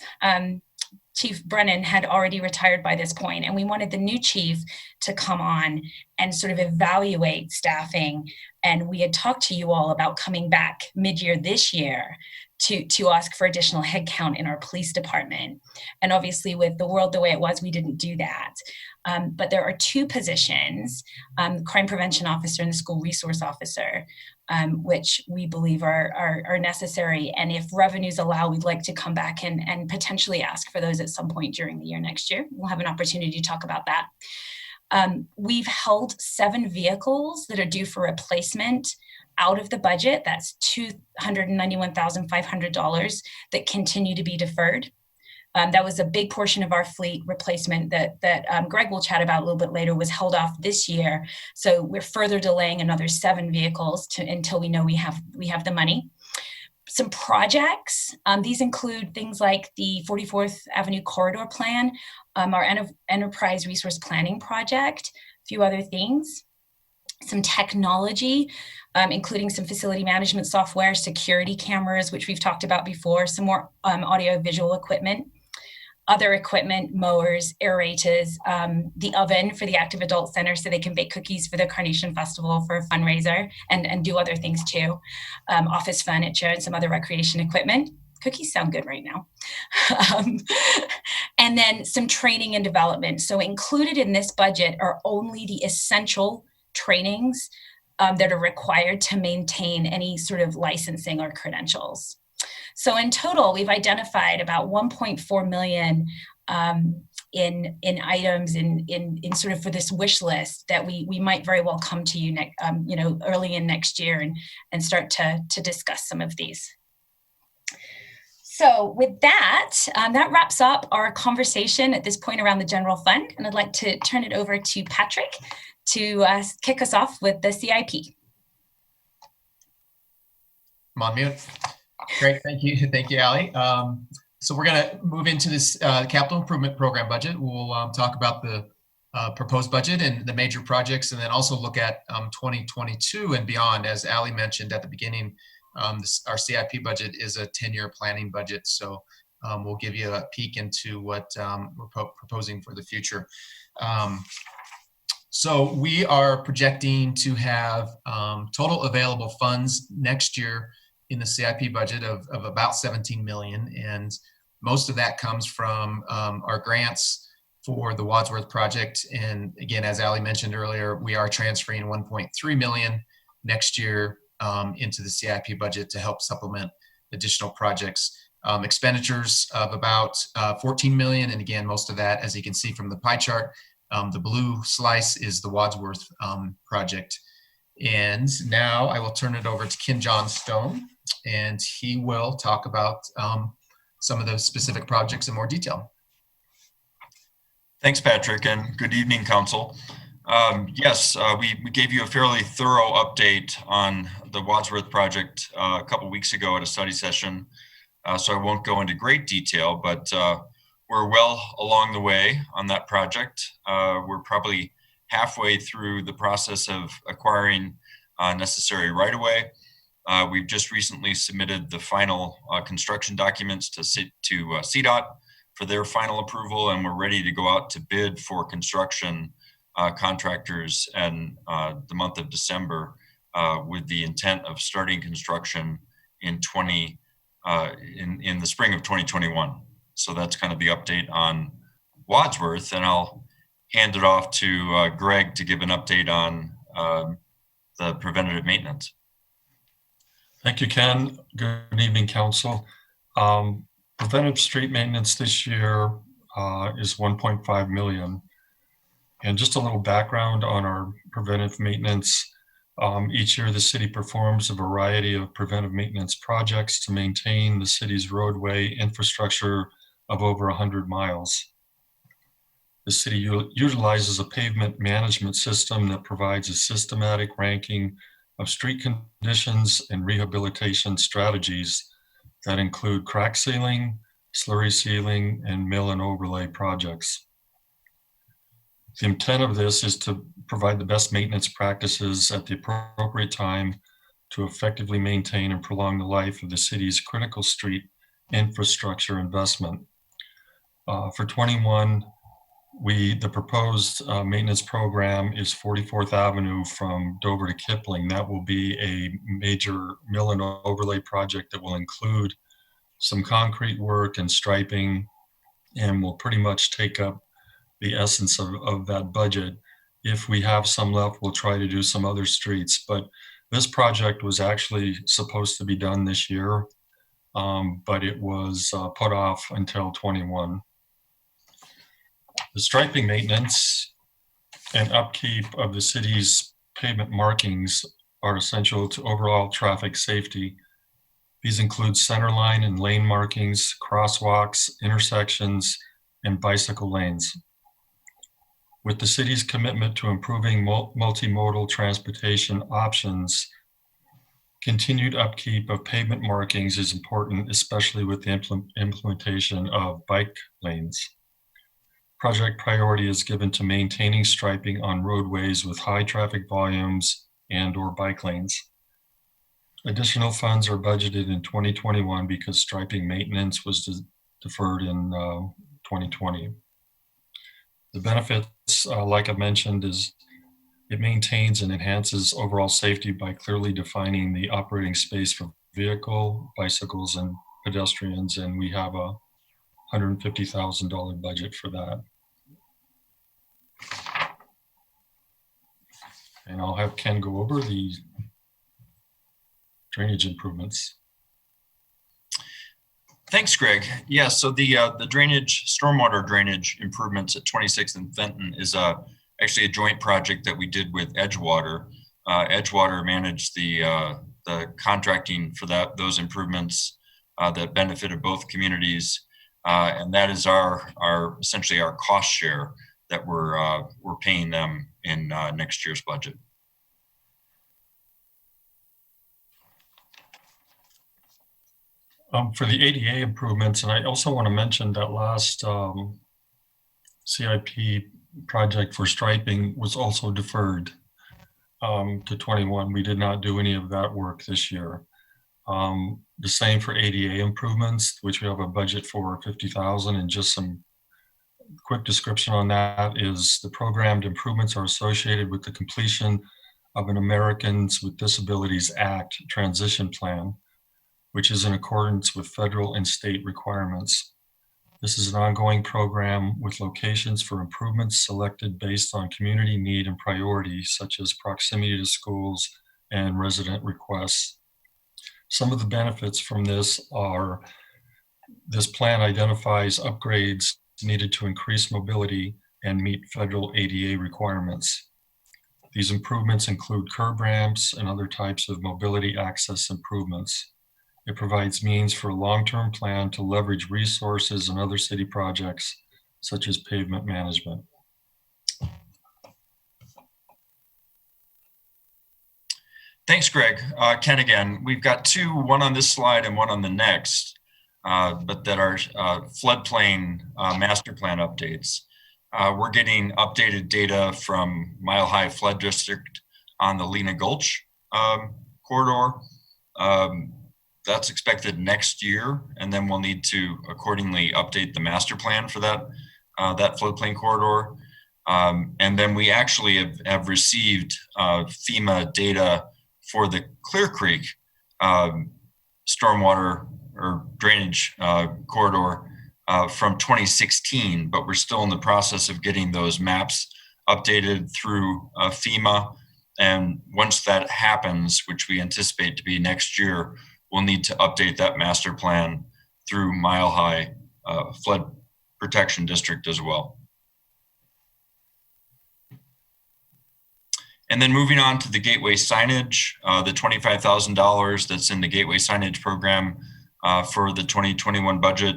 Chief Brennan had already retired by this point, and we wanted the new chief to come on and sort of evaluate staffing. And we had talked to you all about coming back mid-year this year to ask for additional headcount in our police department. And obviously with the world the way it was, we didn't do that. But there are two positions, crime prevention officer and the school resource officer, which we believe are necessary. And if revenues allow, we'd like to come back and potentially ask for those at some point during the year next year. We'll have an opportunity to talk about that. We've held 7 vehicles that are due for replacement out of the budget. That's $291,500 that continue to be deferred. That was a big portion of our fleet replacement that Greg will chat about a little bit later, was held off this year. So we're further delaying another 7 vehicles until we know we have the money. Some projects, these include things like the 44th Avenue Corridor Plan, our Enterprise Resource Planning Project, a few other things. Some technology, including some facility management software, security cameras, which we've talked about before, some more audio-visual equipment, other equipment, mowers, aerators, the oven for the Active Adult Center so they can bake cookies for the Carnation Festival for a fundraiser and do other things too, office furniture and some other recreation equipment. Cookies sound good right now. And then some training and development. So included in this budget are only the essential trainings that are required to maintain any sort of licensing or credentials. So in total, we've identified about 1.4 million in items in sort of for this wish list that we might very well come to you early in next year and start to discuss some of these. So with that, that wraps up our conversation at this point around the general fund, and I'd like to turn it over to Patrick to kick us off with the CIP. I'm on mute. Great, thank you, Allie. So we're going to move into this capital improvement program budget. We'll talk about the proposed budget and the major projects, and then also look at 2022 and beyond. As Allie mentioned at the beginning, our CIP budget is a 10-year planning budget, so we'll give you a peek into what we're proposing for the future. So we are projecting to have total available funds next year in the CIP budget of about 17 million. And most of that comes from our grants for the Wadsworth project. And again, as Allie mentioned earlier, we are transferring 1.3 million next year into the CIP budget to help supplement additional projects. Expenditures of about 14 million. And again, most of that, as you can see from the pie chart, the blue slice is the Wadsworth project. And now I will turn it over to Ken Johnstone, and he will talk about some of those specific projects in more detail. Thanks, Patrick, and good evening, Council. Yes, we gave you a fairly thorough update on the Wadsworth project a couple weeks ago at a study session, so I won't go into great detail, but we're well along the way on that project. We're probably halfway through the process of acquiring necessary right-of-way. We've just recently submitted the final construction documents to CDOT for their final approval, and we're ready to go out to bid for construction contractors in the month of December with the intent of starting construction in the spring of 2021. So that's kind of the update on Wadsworth, and I'll hand it off to Greg to give an update on the preventative maintenance. Thank you, Ken. Good evening, Council. Preventive street maintenance this year is 1.5 million. And just a little background on our preventive maintenance. Each year, the city performs a variety of preventive maintenance projects to maintain the city's roadway infrastructure of over 100 miles. The city utilizes a pavement management system that provides a systematic ranking of street conditions and rehabilitation strategies that include crack sealing, slurry sealing, and mill and overlay projects. The intent of this is to provide the best maintenance practices at the appropriate time to effectively maintain and prolong the life of the city's critical street infrastructure investment. For 21, the proposed maintenance program is 44th Avenue from Dover to Kipling. That will be a major mill and overlay project that will include some concrete work and striping, and will pretty much take up the essence of that budget. If we have some left, we'll try to do some other streets, but this project was actually supposed to be done this year, but it was put off until 21. The striping maintenance and upkeep of the city's pavement markings are essential to overall traffic safety. These include center line and lane markings, crosswalks, intersections, and bicycle lanes. With the city's commitment to improving multimodal transportation options, continued upkeep of pavement markings is important, especially with the implementation of bike lanes. Project priority is given to maintaining striping on roadways with high traffic volumes and/or bike lanes. Additional funds are budgeted in 2021 because striping maintenance was deferred in 2020. The benefits, like I mentioned, is it maintains and enhances overall safety by clearly defining the operating space for vehicle, bicycles, and pedestrians, and we have a $150,000 budget for that. And I'll have Ken go over the drainage improvements. Thanks, Greg. Yeah, so the drainage, stormwater drainage improvements at 26th and Fenton is actually a joint project that we did with Edgewater. Edgewater managed the contracting for those improvements that benefited both communities, and that is our essentially our cost share that we're paying them in next year's budget. For the ADA improvements, and I also want to mention that last CIP project for striping was also deferred to 21. We did not do any of that work this year. The same for ADA improvements, which we have a budget for 50,000, and just some quick description on that is the programmed improvements are associated with the completion of an Americans with Disabilities Act transition plan, which is in accordance with federal and state requirements. This is an ongoing program with locations for improvements selected based on community need and priority, such as proximity to schools and resident requests. Some of the benefits from this are, this plan identifies upgrades needed to increase mobility and meet federal ADA requirements. These improvements include curb ramps and other types of mobility access improvements. It provides means for a long-term plan to leverage resources and other city projects, such as pavement management. Thanks, Greg. Ken again. We've got two, one on this slide and one on the next, but that are floodplain master plan updates. We're getting updated data from Mile High Flood District on the Lena Gulch corridor. That's expected next year, and then we'll need to accordingly update the master plan for that floodplain corridor. And then we actually have received FEMA data for the Clear Creek stormwater or drainage corridor from 2016, but we're still in the process of getting those maps updated through FEMA. And once that happens, which we anticipate to be next year, we'll need to update that master plan through Mile High Flood Protection District as well. And then moving on to the gateway signage, the $25,000 that's in the gateway signage program for the 2021 budget,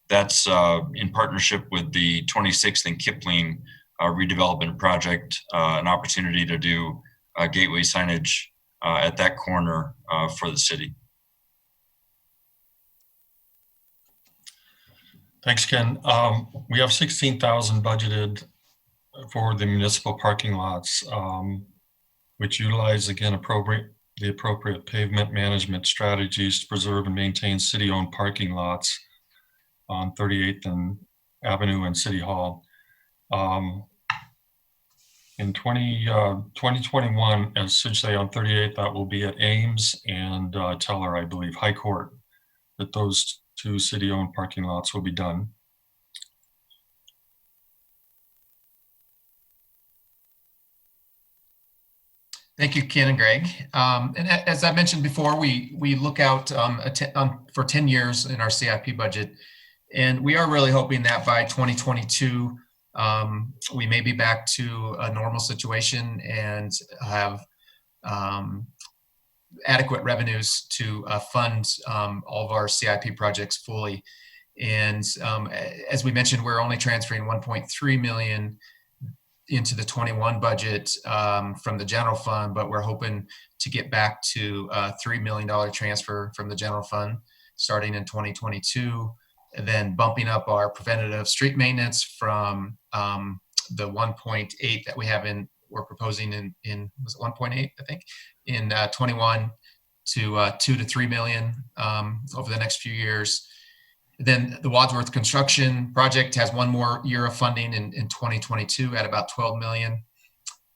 that's in partnership with the 26th and Kipling redevelopment project, an opportunity to do gateway signage at that corner for the city. Thanks, Ken. We have 16,000 budgeted for the municipal parking lots, which utilize, again, the the appropriate pavement management strategies to preserve and maintain city-owned parking lots on 38th and Avenue and City Hall. In 2021, as should say on 38th, that will be at Ames and Teller, I believe, High Court, that those two city-owned parking lots will be done. Thank you, Ken and Greg. And as I mentioned before, we look out for 10 years in our CIP budget, and we are really hoping that by 2022, we may be back to a normal situation and have adequate revenues to fund all of our CIP projects fully. And as we mentioned, we're only transferring 1.3 million into the 21 budget from the general fund, but we're hoping to get back to a $3 million transfer from the general fund starting in 2022, and then bumping up our preventative street maintenance from the 1.8 that we have we're proposing in was it 1.8, I think, in 21 to 2 to 3 million over the next few years. Then the Wadsworth construction project has one more year of funding in 2022 at about 12 million.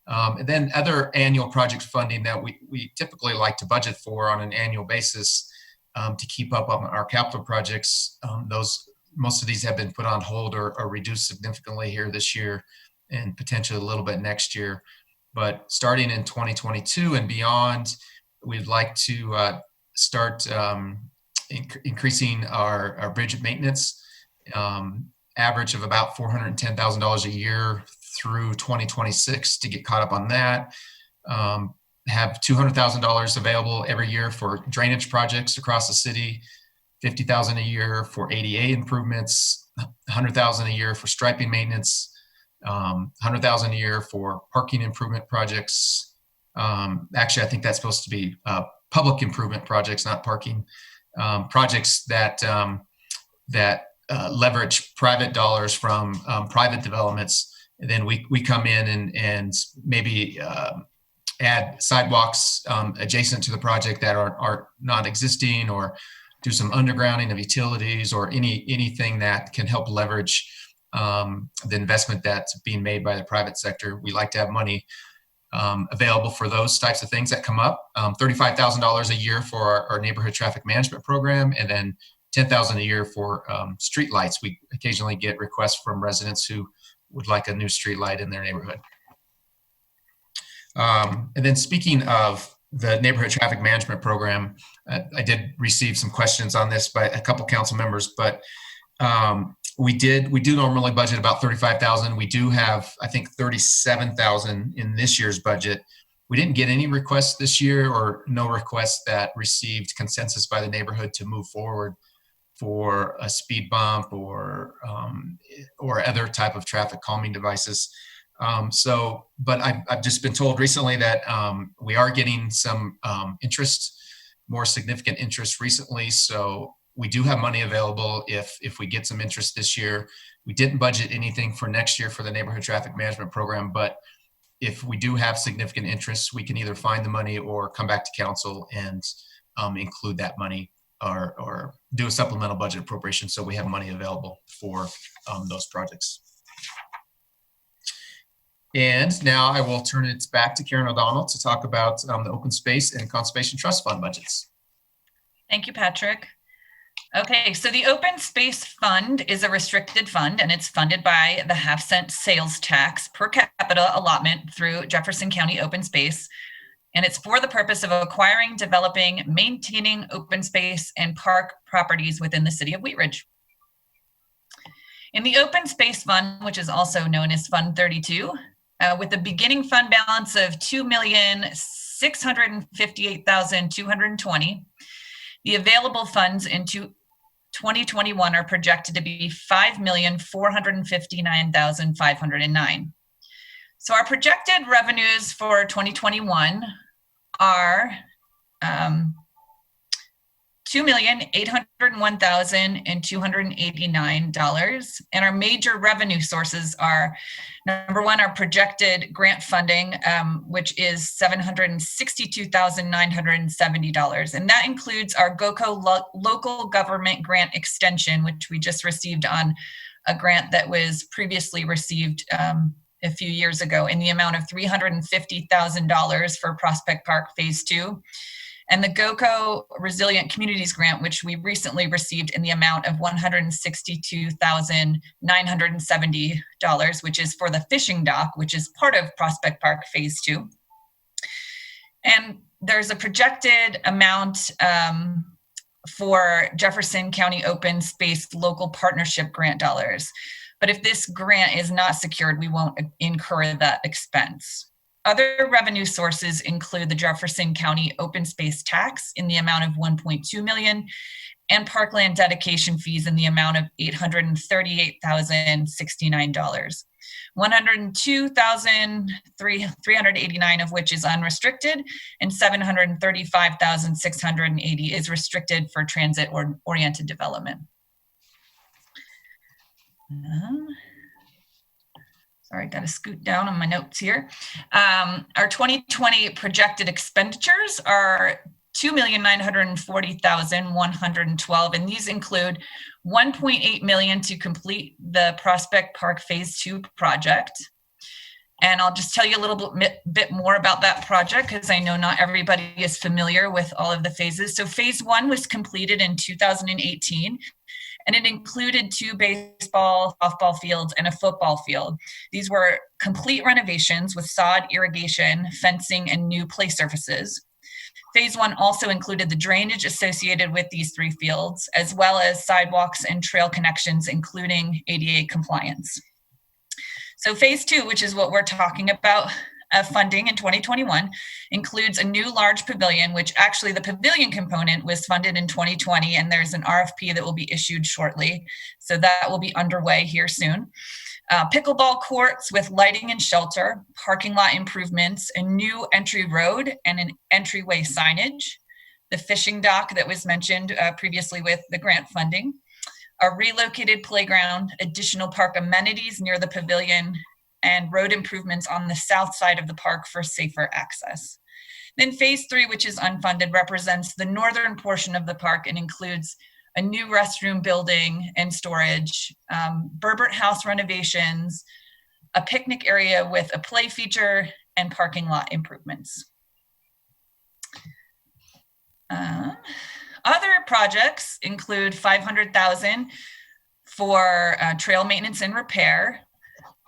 And then other annual project funding that we typically like to budget for on an annual basis to keep up on our capital projects. Most of these have been put on hold or reduced significantly here this year and potentially a little bit next year. But starting in 2022 and beyond, we'd like to start increasing our bridge maintenance, average of about $410,000 a year through 2026 to get caught up on that. Have $200,000 available every year for drainage projects across the city, $50,000 a year for ADA improvements, $100,000 a year for striping maintenance, $100,000 a year for parking improvement projects. Actually, I think that's supposed to be public improvement projects, not parking. Projects that leverage private dollars from private developments. And then we come in and maybe add sidewalks adjacent to the project that are not existing, or do some undergrounding of utilities, or anything that can help leverage the investment that's being made by the private sector. We like to have money available for those types of things that come up. $35,000 a year for our neighborhood traffic management program, and then $10,000 a year for street lights. We occasionally get requests from residents who would like a new street light in their neighborhood. And then speaking of the neighborhood traffic management program, I did receive some questions on this by a couple council members, but we do normally budget about $35,000. We do have, I think, $37,000 in this year's budget. We didn't get any requests this year, or no requests that received consensus by the neighborhood to move forward for a speed bump or other type of traffic calming devices. But I've just been told recently that we are getting some interest, more significant interest recently. So we do have money available if we get some interest this year. We didn't budget anything for next year for the neighborhood traffic management program, but if we do have significant interest, we can either find the money or come back to council and include that money, or do a supplemental budget appropriation so we have money available for those projects. And now I will turn it back to Karen O'Donnell to talk about the Open Space and Conservation Trust Fund budgets. Thank you, Patrick. Okay, so the Open Space Fund is a restricted fund, and it's funded by the half-cent sales tax per capita allotment through Jefferson County Open Space. And it's for the purpose of acquiring, developing, maintaining open space and park properties within the city of Wheat Ridge. In the Open Space Fund, which is also known as Fund 32, with a beginning fund balance of $2,658,220, the available funds into 2021 are projected to be $5,459,509. So our projected revenues for 2021 are $2,801,289. And our major revenue sources are, number one, our projected grant funding, which is $762,970. And that includes our GOCO local government grant extension, which we just received on a grant that was previously received a few years ago in the amount of $350,000 for Prospect Park Phase 2. And the GOCO Resilient Communities Grant, which we recently received in the amount of $162,970, which is for the fishing dock, which is part of Prospect Park Phase 2. And there's a projected amount for Jefferson County Open Space Local Partnership Grant dollars. But if this grant is not secured, we won't incur that expense. Other revenue sources include the Jefferson County Open Space Tax in the amount of $1.2 million and parkland dedication fees in the amount of $838,069. $102,389 of which is unrestricted, and $735,680 is restricted for transit-oriented development. Sorry, got to scoot down on my notes here. Our 2020 projected expenditures are $2,940,112, and these include $1.8 million to complete the Prospect Park Phase 2 project. And I'll just tell you a little bit more about that project because I know not everybody is familiar with all of the phases. So Phase 1 was completed in 2018. And it included 2 baseball, softball fields, and a football field. These were complete renovations with sod, irrigation, fencing, and new play surfaces. Phase 1 also included the drainage associated with these 3 fields, as well as sidewalks and trail connections, including ADA compliance. So Phase 2, which is what we're talking about, funding in 2021, includes a new large pavilion, which actually the pavilion component was funded in 2020, and there's an RFP that will be issued shortly. So that will be underway here soon. Pickleball courts with lighting and shelter, parking lot improvements, a new entry road and an entryway signage, the fishing dock that was mentioned previously with the grant funding, a relocated playground, additional park amenities near the pavilion, and road improvements on the south side of the park for safer access. Then Phase 3, which is unfunded, represents the northern portion of the park and includes a new restroom building and storage, Burbert House renovations, a picnic area with a play feature, and parking lot improvements. Other projects include $500,000 for trail maintenance and repair.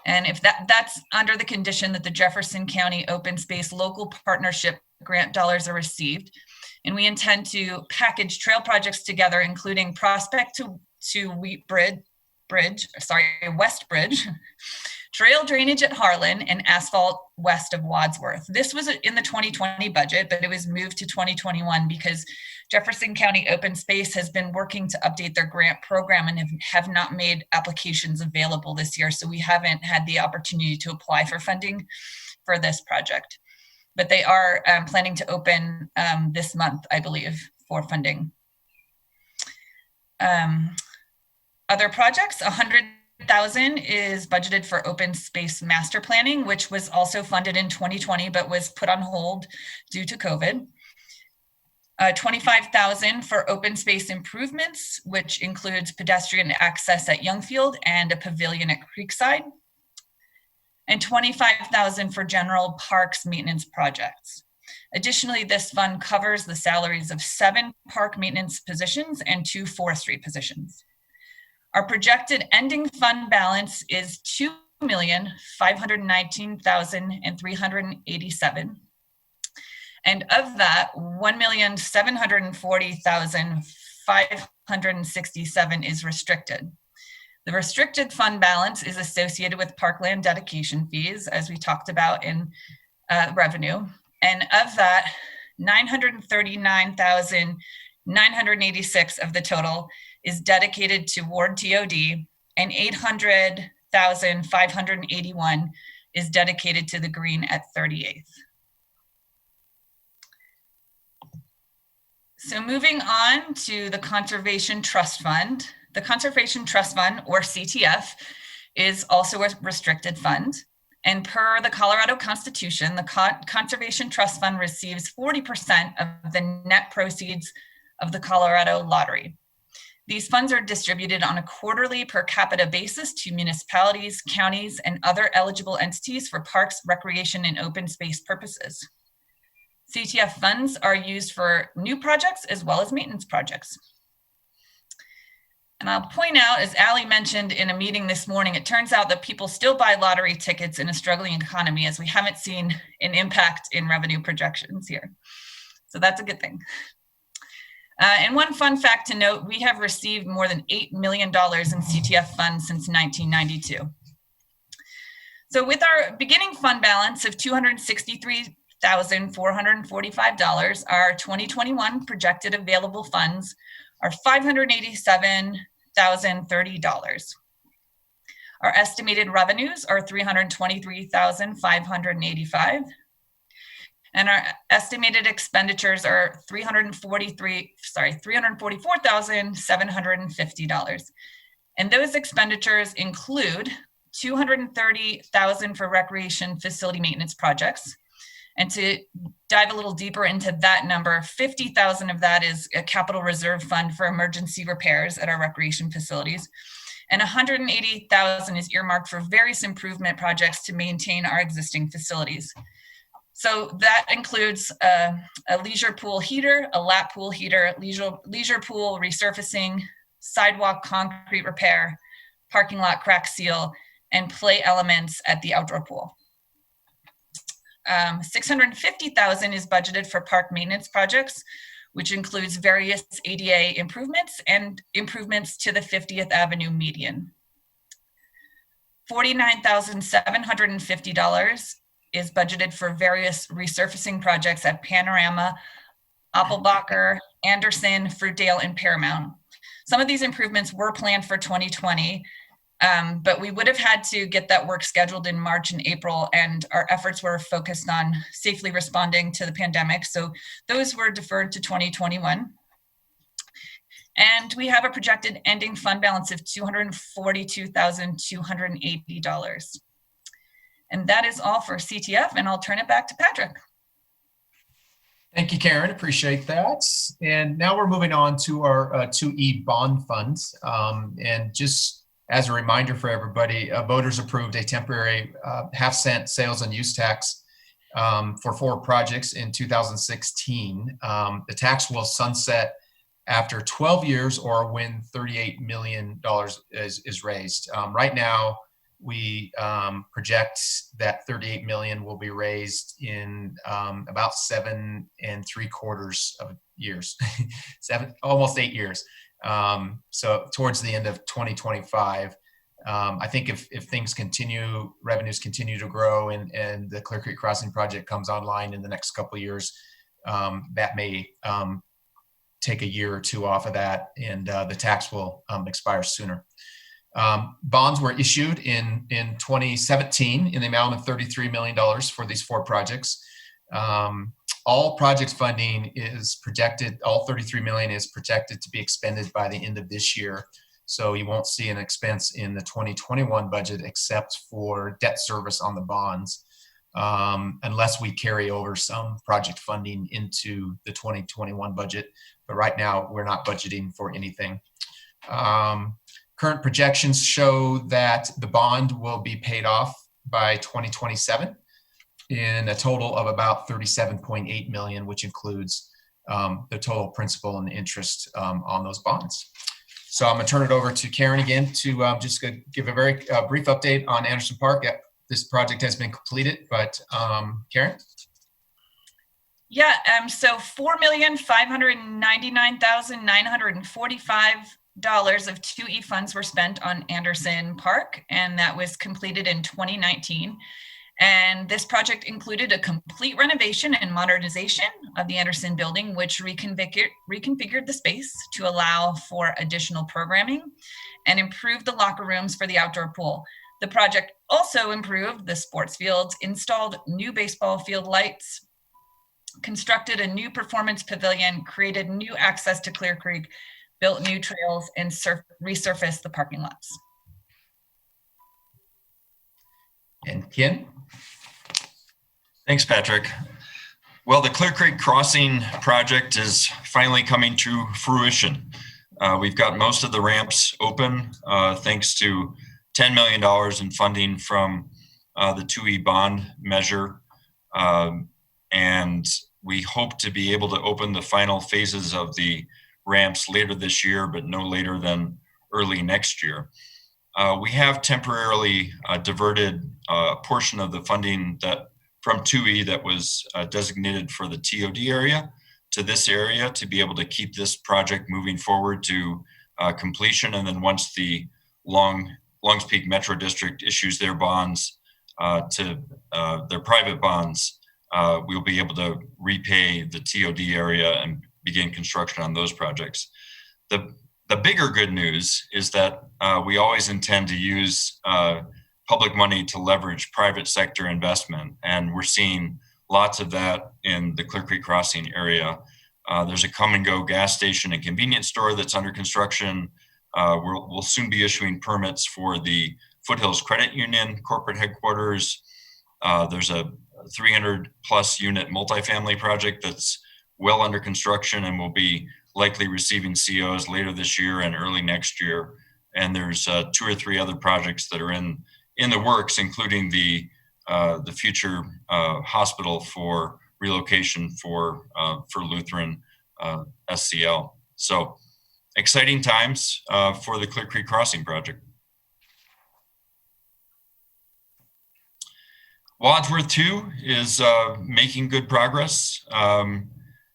And if that's under the condition that the Jefferson County Open Space Local Partnership grant dollars are received. And we intend to package trail projects together, including Prospect to West Bridge, trail drainage at Harlan, and asphalt west of Wadsworth. This was in the 2020 budget, but it was moved to 2021 because Jefferson County Open Space has been working to update their grant program and have not made applications available this year. So we haven't had the opportunity to apply for funding for this project. But they are planning to open this month, I believe, for funding. Other projects, $100,000 is budgeted for open space master planning, which was also funded in 2020, but was put on hold due to COVID. $25,000 for open space improvements, which includes pedestrian access at Youngfield and a pavilion at Creekside. And $25,000 for general parks maintenance projects. Additionally, this fund covers the salaries of 7 park maintenance positions and 2 forestry positions. Our projected ending fund balance is $2,519,387. And of that, $1,740,567 is restricted. The restricted fund balance is associated with parkland dedication fees, as we talked about in revenue. And of that, $939,986 of the total is dedicated toward TOD, and $800,581 is dedicated to the green at 38th. So moving on to the Conservation Trust Fund. The Conservation Trust Fund, or CTF, is also a restricted fund. And per the Colorado Constitution, the Conservation Trust Fund receives 40% of the net proceeds of the Colorado lottery. These funds are distributed on a quarterly per capita basis to municipalities, counties, and other eligible entities for parks, recreation, and open space purposes. CTF funds are used for new projects as well as maintenance projects. And I'll point out, as Ali mentioned in a meeting this morning, it turns out that people still buy lottery tickets in a struggling economy, as we haven't seen an impact in revenue projections here. So that's a good thing. And one fun fact to note, we have received more than $8 million in CTF funds since 1992. So with our beginning fund balance of $263,445, our 2021 projected available funds are $587,030. Our estimated revenues are $323,585. And our estimated expenditures are $344,750. And those expenditures include $230,000 for recreation facility maintenance projects. And to dive a little deeper into that number, $50,000 of that is a capital reserve fund for emergency repairs at our recreation facilities. And $180,000 is earmarked for various improvement projects to maintain our existing facilities. So that includes a leisure pool heater, a lap pool heater, leisure pool resurfacing, sidewalk concrete repair, parking lot crack seal, and play elements at the outdoor pool. $650,000 is budgeted for park maintenance projects, which includes various ADA improvements and improvements to the 50th Avenue median. $49,750 is budgeted for various resurfacing projects at Panorama, Applebacher, Anderson, Fruitdale, and Paramount. Some of these improvements were planned for 2020, but we would have had to get that work scheduled in March and April, and our efforts were focused on safely responding to the pandemic. So those were deferred to 2021. And we have a projected ending fund balance of $242,280. And that is all for CTF, and I'll turn it back to Patrick. Thank you, Karen. Appreciate that. And now we're moving on to our 2E bond funds. And just as a reminder for everybody, voters approved a temporary half-cent sales and use tax for 4 projects in 2016. The tax will sunset after 12 years or when $38 million is raised. Right now, we project that 38 million will be raised in about 7 3/4 of years, almost 8 years. So towards the end of 2025, I think if things continue, revenues continue to grow, and the Clear Creek Crossing project comes online in the next couple of years, that may take a year or 2 off of that, and the tax will expire sooner. Bonds were issued in 2017 in the amount of $33 million for these 4 projects. All projects funding is projected, all 33 million is projected to be expended by the end of this year. So you won't see an expense in the 2021 budget except for debt service on the bonds, unless we carry over some project funding into the 2021 budget. But right now, we're not budgeting for anything. Current projections show that the bond will be paid off by 2027 in a total of about 37.8 million, which includes the total principal and interest on those bonds. So I'm gonna turn it over to Karen again to just give a very brief update on Anderson Park. This project has been completed, but Karen? Yeah, so $4,599,945 of 2E funds were spent on Anderson Park, and that was completed in 2019. And this project included a complete renovation and modernization of the Anderson building, which reconfigured the space to allow for additional programming and improved the locker rooms for the outdoor pool. The project also improved the sports fields, installed new baseball field lights, constructed a new performance pavilion, created new access to Clear Creek, built new trails, and resurfaced the parking lots. And Ken? Thanks, Patrick. Well, the Clear Creek Crossing project is finally coming to fruition. We've got most of the ramps open thanks to $10 million in funding from the 2E bond measure. And we hope to be able to open the final phases of the ramps later this year, but no later than early next year. We have temporarily diverted a portion of the funding that from 2E that was designated for the TOD area to this area to be able to keep this project moving forward to completion. And then once the Longs Peak Metro District issues their bonds to their private bonds, we'll be able to repay the TOD area and begin construction on those projects. The bigger good news is that we always intend to use public money to leverage private sector investment, and we're seeing lots of that in the Clear Creek Crossing area. There's a come and go gas station and convenience store that's under construction. We'll soon be issuing permits for the Foothills Credit Union corporate headquarters. There's a 300 plus unit multifamily project that's well under construction and will be likely receiving COs later this year and early next year. And there's 2 or 3 other projects that are in the works, including the future hospital for relocation for Lutheran SCL. So exciting times for the Clear Creek Crossing project. Wadsworth 2 is making good progress.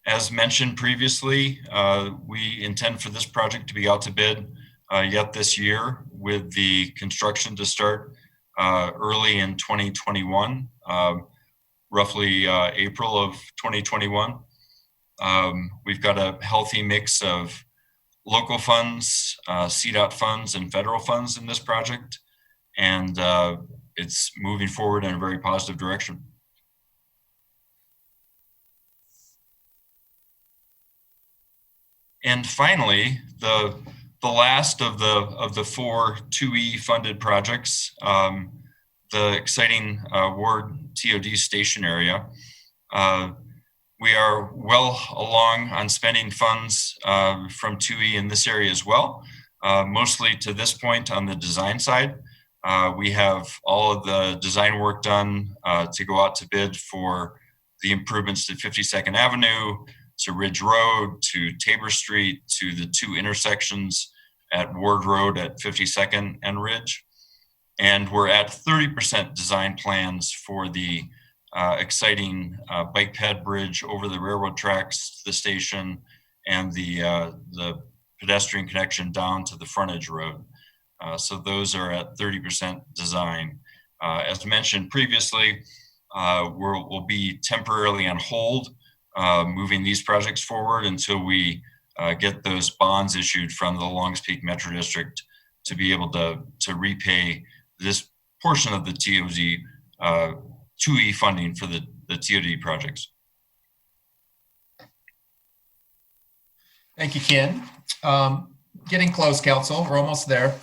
As mentioned previously, we intend for this project to be out to bid yet this year, with the construction to start early in 2021, roughly April of 2021. We've got a healthy mix of local funds, CDOT funds, and federal funds in this project, and it's moving forward in a very positive direction. And finally, the last of the 4 2E funded projects, the exciting Ward TOD station area. We are well along on spending funds from 2E in this area as well, mostly to this point on the design side. We have all of the design work done to go out to bid for the improvements to 52nd Avenue, to Ridge Road, to Tabor Street, to the 2 intersections at Ward Road at 52nd and Ridge. And we're at 30% design plans for the exciting bike ped bridge over the railroad tracks to the station, and the pedestrian connection down to the frontage road. So those are at 30% design. As mentioned previously, we'll be temporarily on hold moving these projects forward until we get those bonds issued from the Longs Peak Metro District to be able to repay this portion of the TOD 2E funding for the TOD projects. Thank you, Ken. Getting close, Council. We're almost there.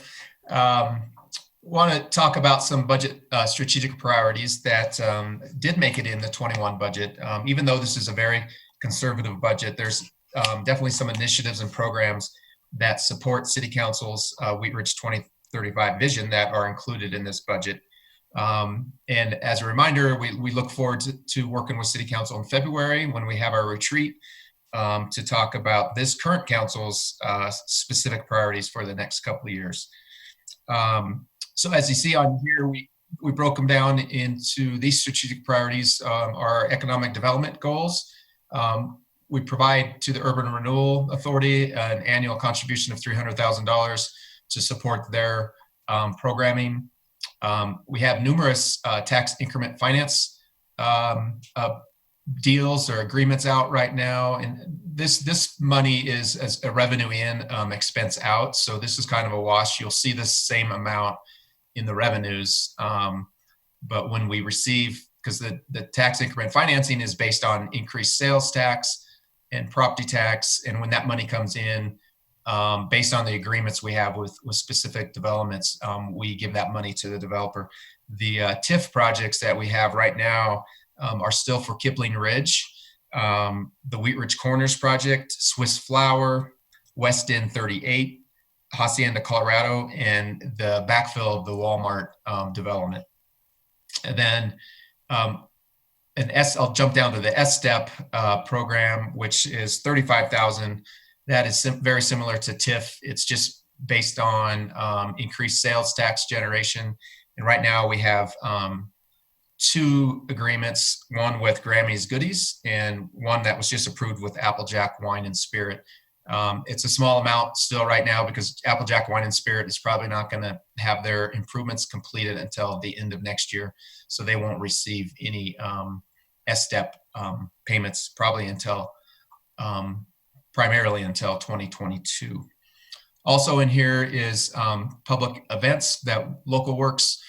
Want to talk about some budget strategic priorities that did make it in the 21 budget. Even though this is a very conservative budget, there's definitely some initiatives and programs that support City Council's Wheat Ridge 2035 vision that are included in this budget. And as a reminder, we look forward to working with City Council in February when we have our retreat to talk about this current council's specific priorities for the next couple of years. So as you see on here, we broke them down into these strategic priorities, our economic development goals. We provide to the Urban Renewal Authority an annual contribution of $300,000 to support their programming. We have numerous tax increment finance deals or agreements out right now, and this money is as a revenue in, expense out. So this is kind of a wash. You'll see the same amount in the revenues, but when we receive because the tax increment financing is based on increased sales tax and property tax. And when that money comes in, based on the agreements we have with specific developments, we give that money to the developer. The TIF projects that we have right now are still for Kipling Ridge, the Wheat Ridge Corners project, Swiss Flower, West End 38, Hacienda, Colorado, and the backfill of the Walmart development. And then I'll jump down to the SSTEP program, which is $35,000. That is very similar to TIF. It's just based on increased sales tax generation. And right now we have 2 agreements, one with Grammy's Goodies and one that was just approved with Applejack Wine and Spirit. It's a small amount still right now because Applejack Wine and Spirit is probably not going to have their improvements completed until the end of next year. So they won't receive any SSTEP payments probably until primarily until 2022. Also in here is public events that Local Works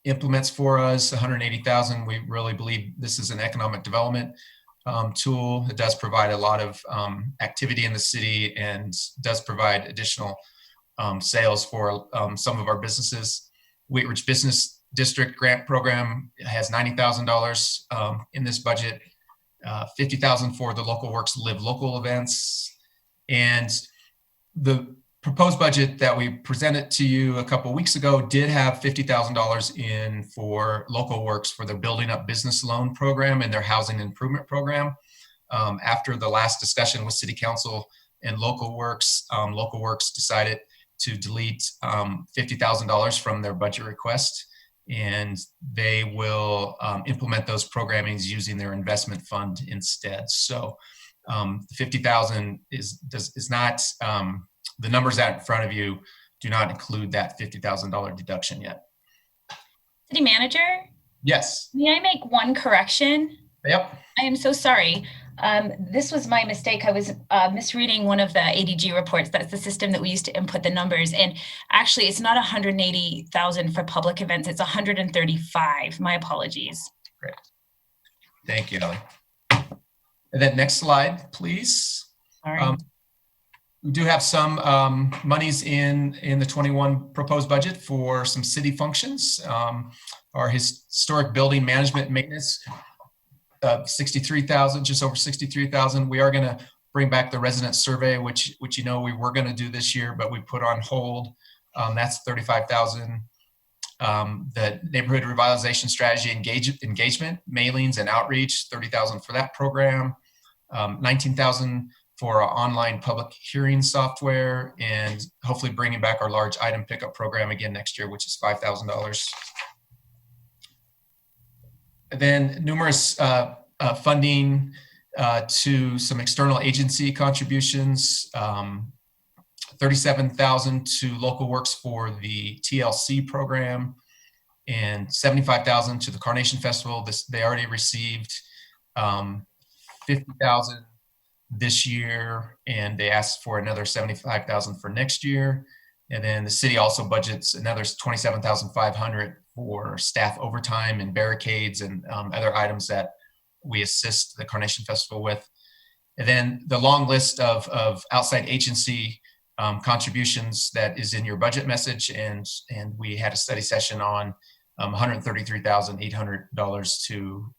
implements for us, $180,000. We really believe this is an economic development tool. It does provide a lot of activity in the city and does provide additional sales for some of our businesses. Wheat Ridge Business District Grant Program has $90,000 in this budget, $50,000 for the Local Works Live Local events. And the proposed budget that we presented to you a couple of weeks ago did have $50,000 in for Local Works for their Building Up Business Loan Program and their Housing Improvement Program. After the last discussion with City Council and Local Works decided to delete $50,000 from their budget request, and they will implement those programmings using their investment fund instead. So the $50,000 is not, the numbers out in front of you do not include that $50,000 deduction yet. City Manager? Yes. May I make one correction? Yep. I am so sorry. This was my mistake. I was misreading one of the ADG reports. That's the system that we use to input the numbers. And actually, it's not 180,000 for public events. It's 135. My apologies. Great. Thank you, Ellie. And then next slide, please. Sorry. We do have some monies in the 21 proposed budget for some city functions. Our historic building management and maintenance, 63,000, just over 63,000. We are going to bring back the resident survey, which you know we were going to do this year, but we put on hold. That's 35,000. The neighborhood revitalization strategy engagement, mailings and outreach, 30,000 for that program. 19,000 for our online public hearing software, and hopefully bringing back our large item pickup program again next year, which is $5,000. And then numerous funding to some external agency contributions, 37,000 to Local Works for the TLC program, and 75,000 to the Carnation Festival. They already received 50,000 this year, and they asked for another 75,000 for next year. And then the city also budgets another 27,500 for staff overtime and barricades and other items that we assist the Carnation Festival with. And then the long list of outside agency contributions that is in your budget message, and we had a study session on $133,800 to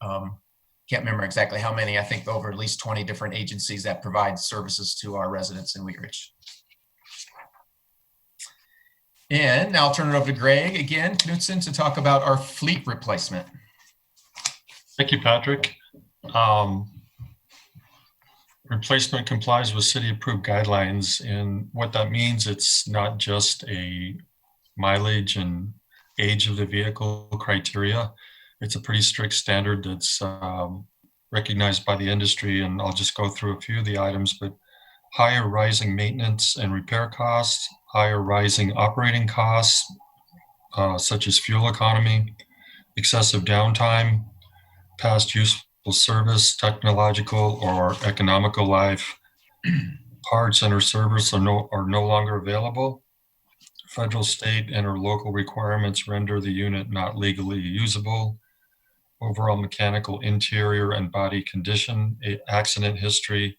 can't remember exactly how many. I think over at least 20 different agencies that provide services to our residents in Wheat Ridge. And now I'll turn it over to Greg again, Knudsen, to talk about our fleet replacement. Thank you, Patrick. Replacement complies with city approved guidelines, and what that means, it's not just a mileage and age of the vehicle criteria. It's a pretty strict standard that's recognized by the industry, and I'll just go through a few of the items, but higher rising maintenance and repair costs, higher rising operating costs, such as fuel economy, excessive downtime, past useful service, technological or economical life, parts and or service are no longer available. Federal, state, and or local requirements render the unit not legally usable, overall mechanical interior and body condition, accident history,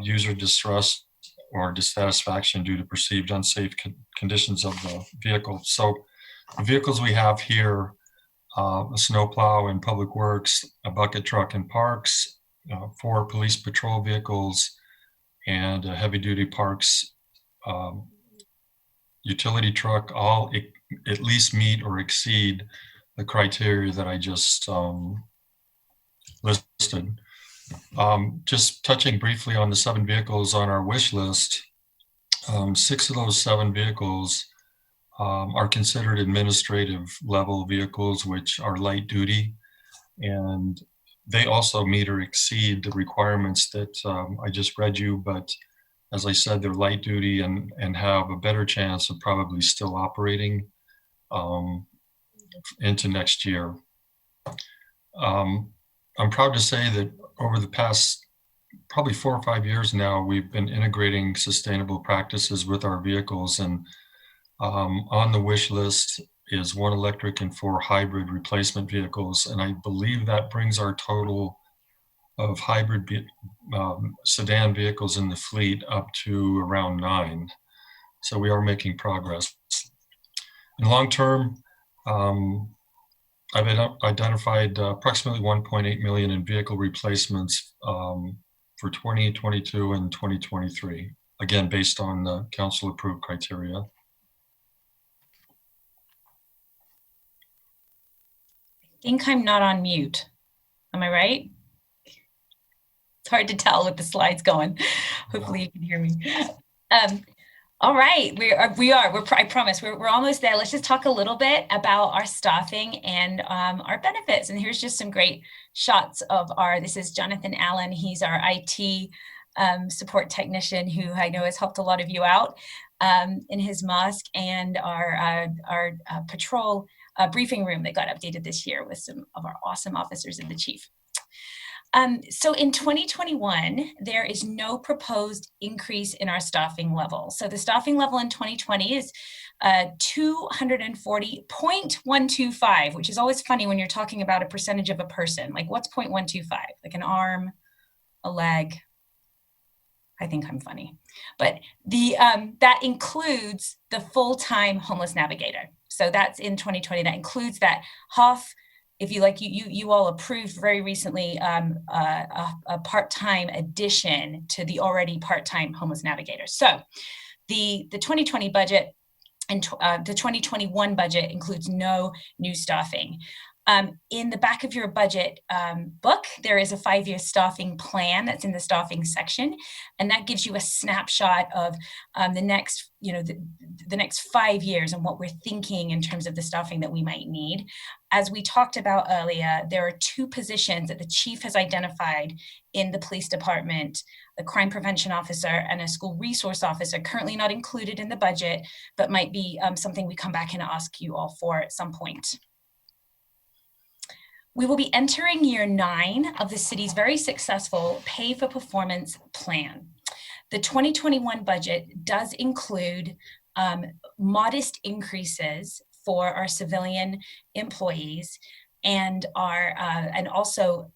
user distrust or dissatisfaction due to perceived unsafe conditions of the vehicle. So the vehicles we have here, a snowplow in public works, a bucket truck in parks, 4 police patrol vehicles, and a heavy duty parks utility truck, all at least meet or exceed the criteria that I just listed. Just touching briefly on the 7 vehicles on our wish list, 6 of those 7 vehicles are considered administrative level vehicles, which are light duty, and they also meet or exceed the requirements that I just read you, but as I said, they're light duty and have a better chance of probably still operating into next year. I'm proud to say that over the past probably 4 or 5 years now, we've been integrating sustainable practices with our vehicles, and on the wish list is 1 electric and 4 hybrid replacement vehicles, and I believe that brings our total of hybrid sedan vehicles in the fleet up to around 9. So we are making progress. In long term, I've identified approximately 1.8 million in vehicle replacements for 2022 and 2023, again, based on the council approved criteria. I think I'm not on mute. Am I right? It's hard to tell with the slides going. Hopefully you can hear me. All right, I promise we're almost there. Let's just talk a little bit about our staffing and our benefits. And here's just some great shots of this is Jonathan Allen. He's our IT support technician who I know has helped a lot of you out in his mosque, and our patrol briefing room that got updated this year with some of our awesome officers and the chief. So in 2021, there is no proposed increase in our staffing level. So the staffing level in 2020 is 240.125, which is always funny when you're talking about a percentage of a person. Like, what's 0.125? Like an arm, a leg? I think I'm funny. But that includes the full-time homeless navigator. So that's in 2020. That includes that half. If you like, you all approved very recently a part-time addition to the already part-time homeless navigator. So the 2020 budget and the 2021 budget includes no new staffing. In the back of your budget book, there is a 5-year staffing plan that's in the staffing section, and that gives you a snapshot of the next, the next 5 years and what we're thinking in terms of the staffing that we might need. As we talked about earlier, there are 2 positions that the chief has identified in the police department: a crime prevention officer and a school resource officer, currently not included in the budget, but might be something we come back and ask you all for at some point. We will be entering year 9 of the city's very successful pay for performance plan. The 2021 budget does include modest increases for our civilian employees and also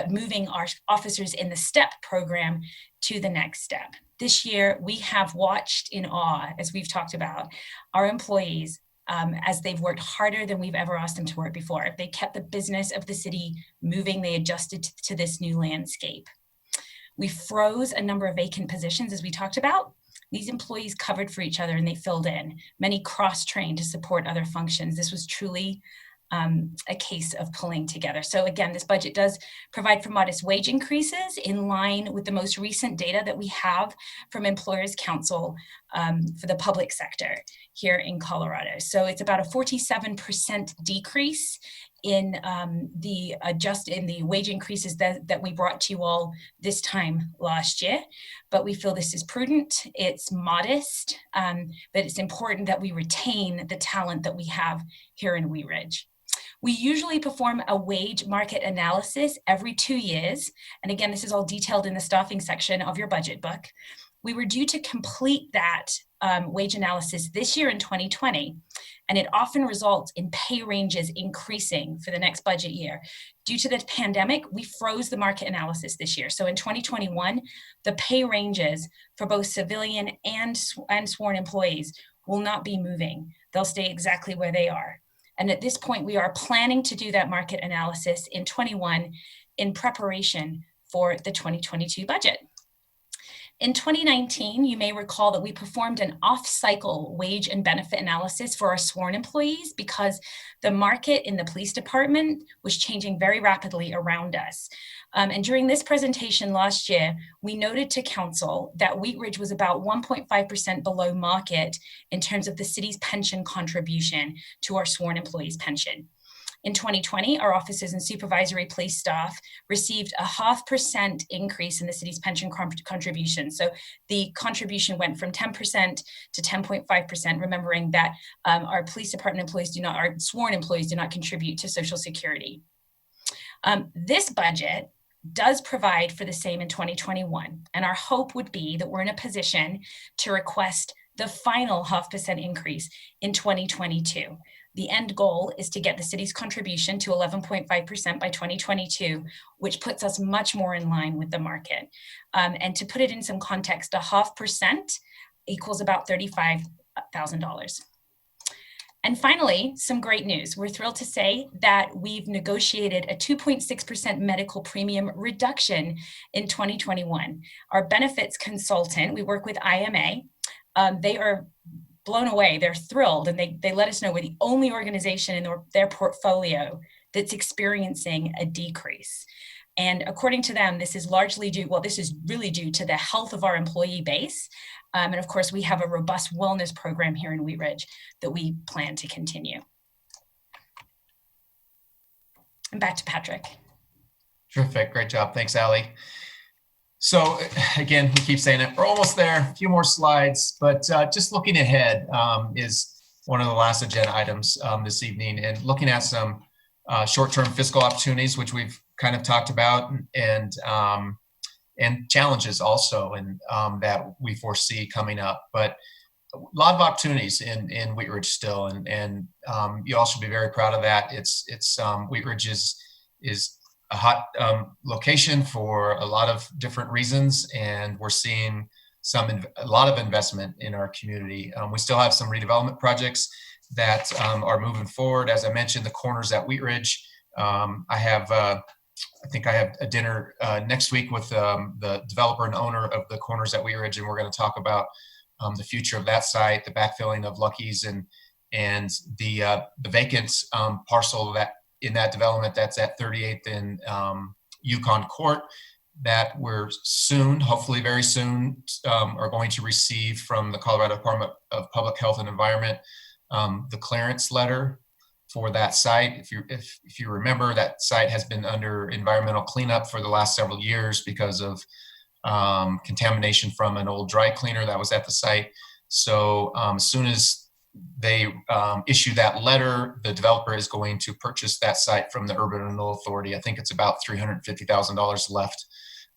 moving our officers in the STEP program to the next step. This year, we have watched in awe, as we've talked about, our employees as they've worked harder than we've ever asked them to work before. They kept the business of the city moving. They adjusted to this new landscape. We froze a number of vacant positions, as we talked about. These employees covered for each other and they filled in. Many cross-trained to support other functions. This was truly a case of pulling together. So again, this budget does provide for modest wage increases in line with the most recent data that we have from Employers Council for the public sector here in Colorado. So it's about a 47% decrease in the wage increases that we brought to you all this time last year. But we feel this is prudent, it's modest, but it's important that we retain the talent that we have here in Wheat Ridge. We usually perform a wage market analysis every 2 years. And again, this is all detailed in the staffing section of your budget book. We were due to complete that wage analysis this year in 2020, and it often results in pay ranges increasing for the next budget year. Due to the pandemic, we froze the market analysis this year. So in 2021, the pay ranges for both civilian and sworn employees will not be moving. They'll stay exactly where they are. And at this point, we are planning to do that market analysis in 21 in preparation for the 2022 budget. In 2019, you may recall that we performed an off-cycle wage and benefit analysis for our sworn employees because the market in the police department was changing very rapidly around us. And during this presentation last year, we noted to council that Wheat Ridge was about 1.5% below market in terms of the city's pension contribution to our sworn employees' pension. In 2020, our officers and supervisory police staff received a 0.5% increase in the city's pension contribution. So the contribution went from 10% to 10.5%, remembering that our police department employees our sworn employees do not contribute to Social Security. This budget does provide for the same in 2021. And our hope would be that we're in a position to request the final 0.5% increase in 2022. The end goal is to get the city's contribution to 11.5% by 2022, which puts us much more in line with the market. And to put it in some context, a 0.5% equals about $35,000. And finally, some great news. We're thrilled to say that we've negotiated a 2.6% medical premium reduction in 2021. Our benefits consultant, we work with IMA, they are blown away. They're thrilled, and they let us know we're the only organization in their portfolio that's experiencing a decrease. And according to them, this is largely due, this is really due to the health of our employee base. And of course, we have a robust wellness program here in Wheat Ridge that we plan to continue. And back to Patrick. Terrific, great job. Thanks, Allie. So again, we keep saying it, we're almost there, a few more slides, but just looking ahead is one of the last agenda items this evening, and looking at some short-term fiscal opportunities, which we've kind of talked about, and challenges also, and that we foresee coming up. But a lot of opportunities in Wheat Ridge still, and you all should be very proud of that. It's Wheat Ridge is a hot location for a lot of different reasons, and we're seeing a lot of investment in our community. We still have some redevelopment projects that are moving forward. As I mentioned, the corners at Wheat Ridge. I think I have a dinner next week with the developer and owner of the corners at Wheat Ridge, and we're going to talk about the future of that site, the backfilling of Lucky's, and the vacant parcel that in that development that's at 38th and Yukon Court, that we're soon, hopefully very soon, are going to receive from the Colorado Department of Public Health and Environment the clearance letter for that site. If you remember, that site has been under environmental cleanup for the last several years because of contamination from an old dry cleaner that was at the site. So as soon as they issue that letter, the developer is going to purchase that site from the Urban Renewal Authority. I think it's about $350,000 left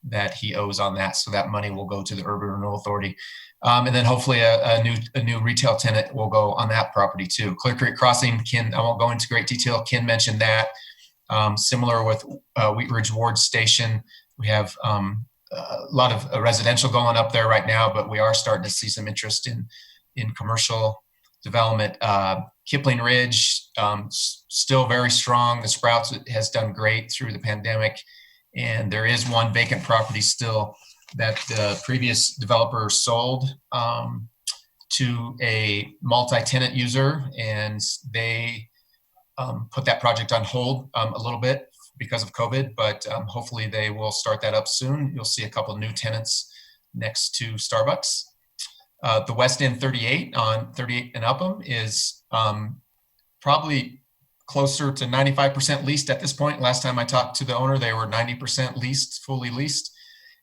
that he owes on that. So that money will go to the Urban Renewal Authority. And then hopefully a new retail tenant will go on that property too. Clear Creek Crossing, I won't go into great detail. Ken mentioned that. Similar with Wheat Ridge Ward Station, we have a lot of residential going up there right now, but we are starting to see some interest in commercial development. Kipling Ridge, still very strong. The Sprouts has done great through the pandemic. And there is one vacant property still that the previous developer sold to a multi-tenant user, and they put that project on hold a little bit because of COVID, but hopefully they will start that up soon. You'll see a couple of new tenants next to Starbucks. The West End 38 on 38 and Upham is probably closer to 95% leased at this point. Last time I talked to the owner, they were 90% leased, fully leased.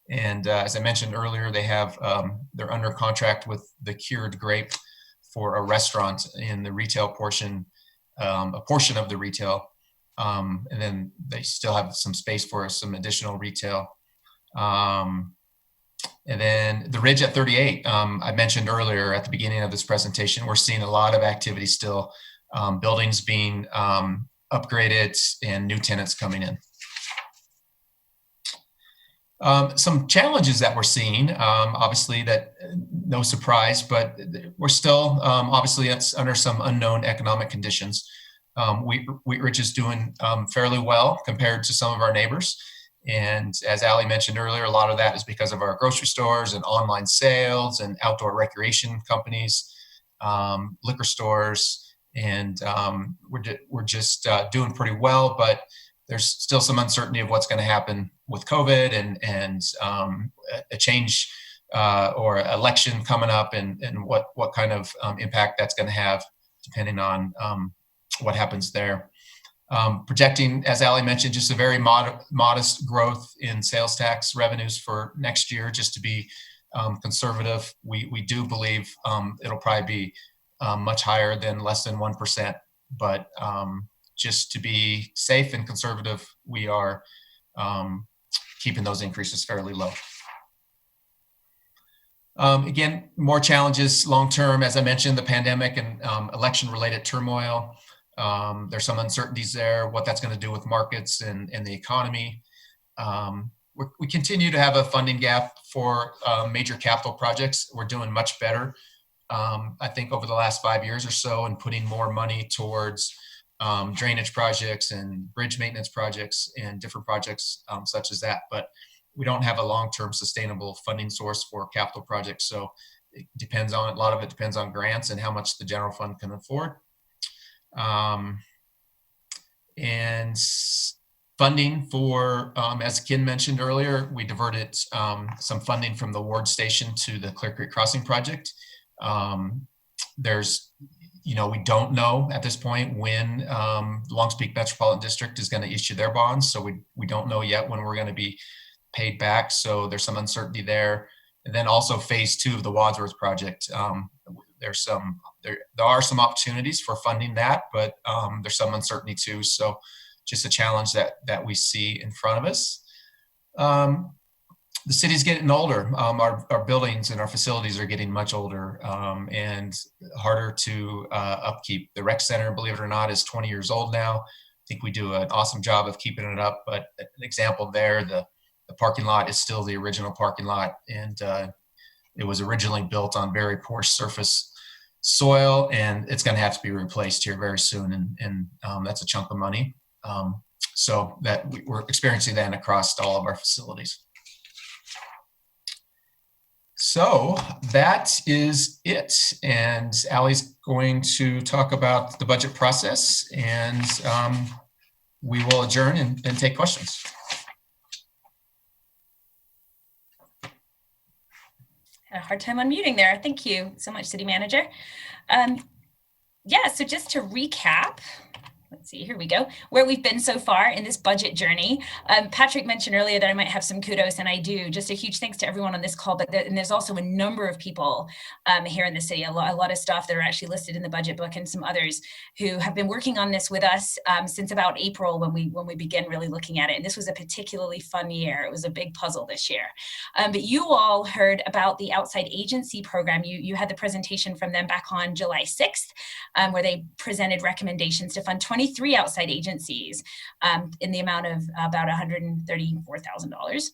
And as I mentioned earlier, they have they're under contract with the Cured Grape for a restaurant in the retail portion, a portion of the retail. And then they still have some space for some additional retail. And then the Ridge at 38, I mentioned earlier at the beginning of this presentation, we're seeing a lot of activity still, buildings being upgraded and new tenants coming in. Some challenges that we're seeing, obviously that no surprise, but we're still obviously it's under some unknown economic conditions. Wheat Ridge is doing fairly well compared to some of our neighbors. And as Ali mentioned earlier, a lot of that is because of our grocery stores and online sales and outdoor recreation companies, liquor stores, and we're just doing pretty well, but there's still some uncertainty of what's going to happen with COVID and a change or election coming up and what kind of impact that's going to have depending on what happens there. Projecting, as Ali mentioned, just a very modest growth in sales tax revenues for next year, just to be conservative. We do believe it'll probably be much higher than less than 1%, but just to be safe and conservative, we are keeping those increases fairly low. Again, more challenges long-term, as I mentioned, the pandemic and election-related turmoil. There's some uncertainties there, what that's going to do with markets and the economy. We continue to have a funding gap for major capital projects. We're doing much better, I think, over the last 5 years or so, and putting more money towards drainage projects and bridge maintenance projects and different projects such as that. But we don't have a long-term sustainable funding source for capital projects. So it depends on, a lot of it depends on grants and how much the general fund can afford. And funding for, as Ken mentioned earlier, we diverted some funding from the Ward Station to the Clear Creek Crossing project. We don't know at this point when Longs Peak Metropolitan District is going to issue their bonds. So we don't know yet when we're going to be paid back. So there's some uncertainty there. And then also phase 2 of the Wadsworth project. There are some opportunities for funding that, but there's some uncertainty too. So just a challenge that we see in front of us. The city's getting older. Our buildings and our facilities are getting much older and harder to upkeep. The rec center, believe it or not, is 20 years old now. I think we do an awesome job of keeping it up, but an example there, the parking lot is still the original parking lot, and it was originally built on very poor surface soil, and it's going to have to be replaced here very soon, and that's a chunk of money. So that we're experiencing that across all of our facilities. So that is it, and Ali's going to talk about the budget process, and we will adjourn and take questions. Had a hard time unmuting there. Thank you so much, City Manager. So just to recap, let's see, here we go, where we've been so far in this budget journey. Patrick mentioned earlier that I might have some kudos, and I do. Just a huge thanks to everyone on this call, but there's also a number of people here in the city, a lot of staff that are actually listed in the budget book, and some others who have been working on this with us since about April when we began really looking at it. And this was a particularly fun year. It was a big puzzle this year. But you all heard about the outside agency program. You had the presentation from them back on July 6th, where they presented recommendations to fund 23 outside agencies in the amount of about $134,000.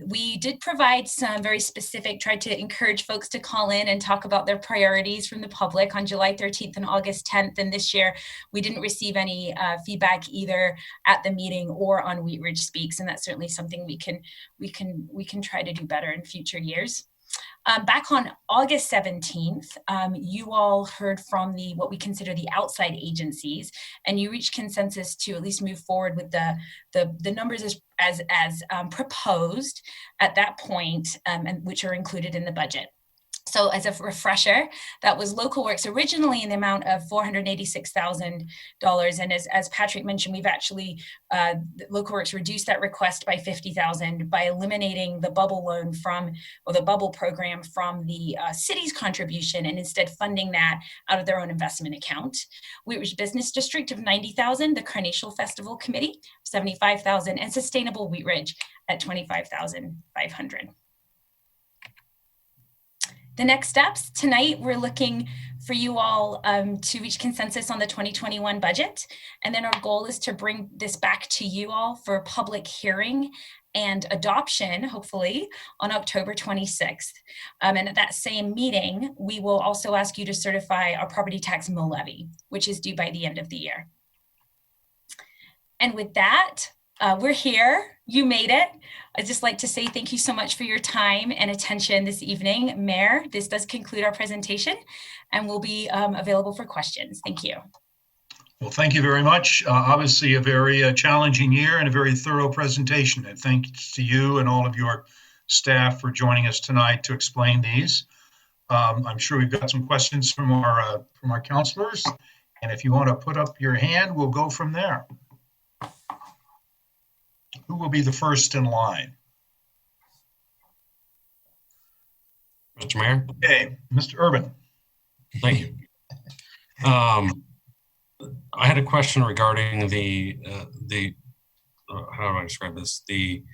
We did provide some very specific, tried to encourage folks to call in and talk about their priorities from the public on July 13th and August 10th. And this year, we didn't receive any feedback either at the meeting or on Wheat Ridge Speaks. And that's certainly something we can try to do better in future years. Back on August 17th, you all heard from what we consider the outside agencies, and you reached consensus to at least move forward with the numbers as proposed at that point, and which are included in the budget. So as a refresher, that was local works originally in the amount of $486,000. And as Patrick mentioned, we've actually, local works reduced that request by $50,000 by eliminating the bubble loan the bubble program from the city's contribution, and instead funding that out of their own investment account. Wheat Ridge Business District of $90,000, the Carnacial Festival Committee $75,000, and Sustainable Wheat Ridge at $25,500. The next steps tonight, we're looking for you all to reach consensus on the 2021 budget. And then our goal is to bring this back to you all for public hearing and adoption, hopefully, on October 26th. And at that same meeting, we will also ask you to certify our property tax mill levy, which is due by the end of the year. And with that, we're here. You made it. I'd just like to say thank you so much for your time and attention this evening. Mayor, this does conclude our presentation and we'll be available for questions. Thank you. Well, thank you very much. Obviously a very challenging year and a very thorough presentation. And thanks to you and all of your staff for joining us tonight to explain these. I'm sure we've got some questions from our counselors. And if you want to put up your hand, we'll go from there. Who will be the first in line? Mr. Mayor? Okay, Mr. Urban. Thank you. I had a question regarding the how do I describe this? The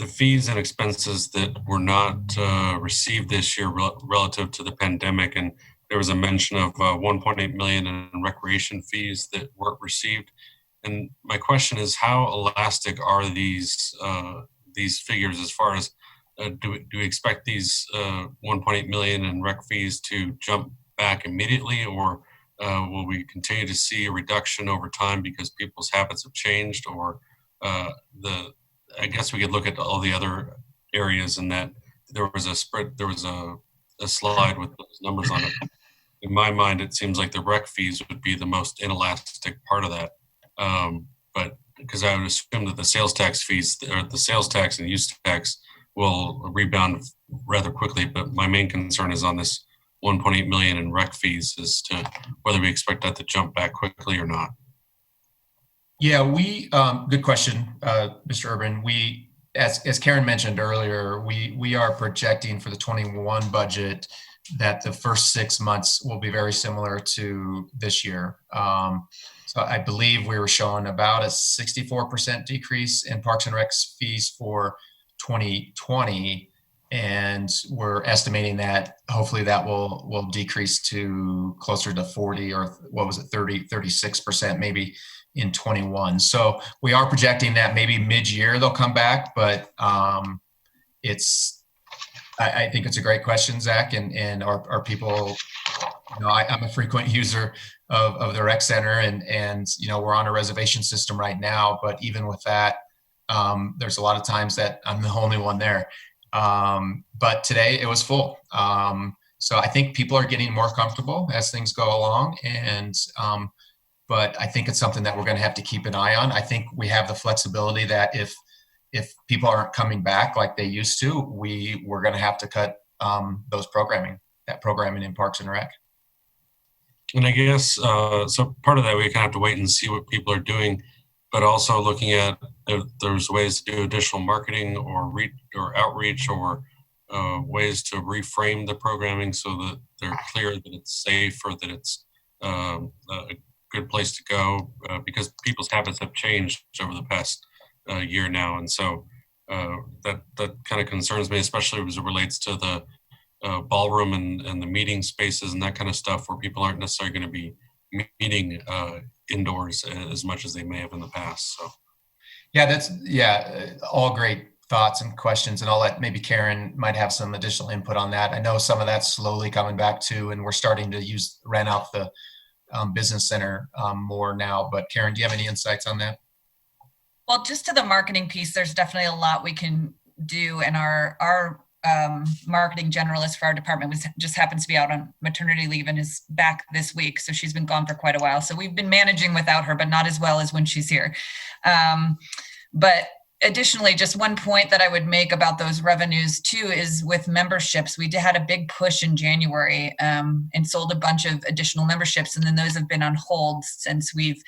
fees and expenses that were not received this year relative to the pandemic, and there was a mention of 1.8 million in recreation fees that weren't received. And my question is, how elastic are these figures as far as do we expect these 1.8 million in rec fees to jump back immediately, or will we continue to see a reduction over time because people's habits have changed? Or I guess we could look at all the other areas in that there was a slide with those numbers on it. In my mind, it seems like the rec fees would be the most inelastic part of that. But because I would assume that the sales tax fees, or the sales tax and use tax, will rebound rather quickly. But my main concern is on this 1.8 million in rec fees as to whether we expect that to jump back quickly or not. Yeah, good question, Mr. Urban. We, as Karen mentioned earlier, we are projecting for the 21 budget that the first 6 months will be very similar to this year. So I believe we were showing about a 64% decrease in Parks and Rec's fees for 2020. And we're estimating that hopefully that will decrease to closer to 40, or what was it, 36% maybe in 21. So we are projecting that maybe mid-year they'll come back, but I think it's a great question, Zach, and our people, I'm a frequent user of the rec center, and we're on a reservation system right now, but even with that, there's a lot of times that I'm the only one there. But today it was full. So I think people are getting more comfortable as things go along, and but I think it's something that we're going to have to keep an eye on. I think we have the flexibility that if people aren't coming back like they used to, we're going to have to cut that programming in Parks and Rec. And I guess, so part of that, we kind of have to wait and see what people are doing, but also looking at if there's ways to do additional marketing or outreach, or ways to reframe the programming so that they're clear that it's safe, or that it's a good place to go, because people's habits have changed over the past year now. And so that kind of concerns me, especially as it relates to the ballroom and the meeting spaces and that kind of stuff, where people aren't necessarily going to be meeting indoors as much as they may have in the past. So all great thoughts and questions, and I'll let maybe Karen might have some additional input on that. I know some of that's slowly coming back too, and we're starting to rent out the business center more now, but Karen, do you have any insights on that? Well, just to the marketing piece, there's definitely a lot we can do, and our marketing generalist for our department just happens to be out on maternity leave and is back this week. So she's been gone for quite a while. So we've been managing without her, but not as well as when she's here. But additionally, just one point that I would make about those revenues too is with memberships. We had a big push in January and sold a bunch of additional memberships, and then those have been on hold since we've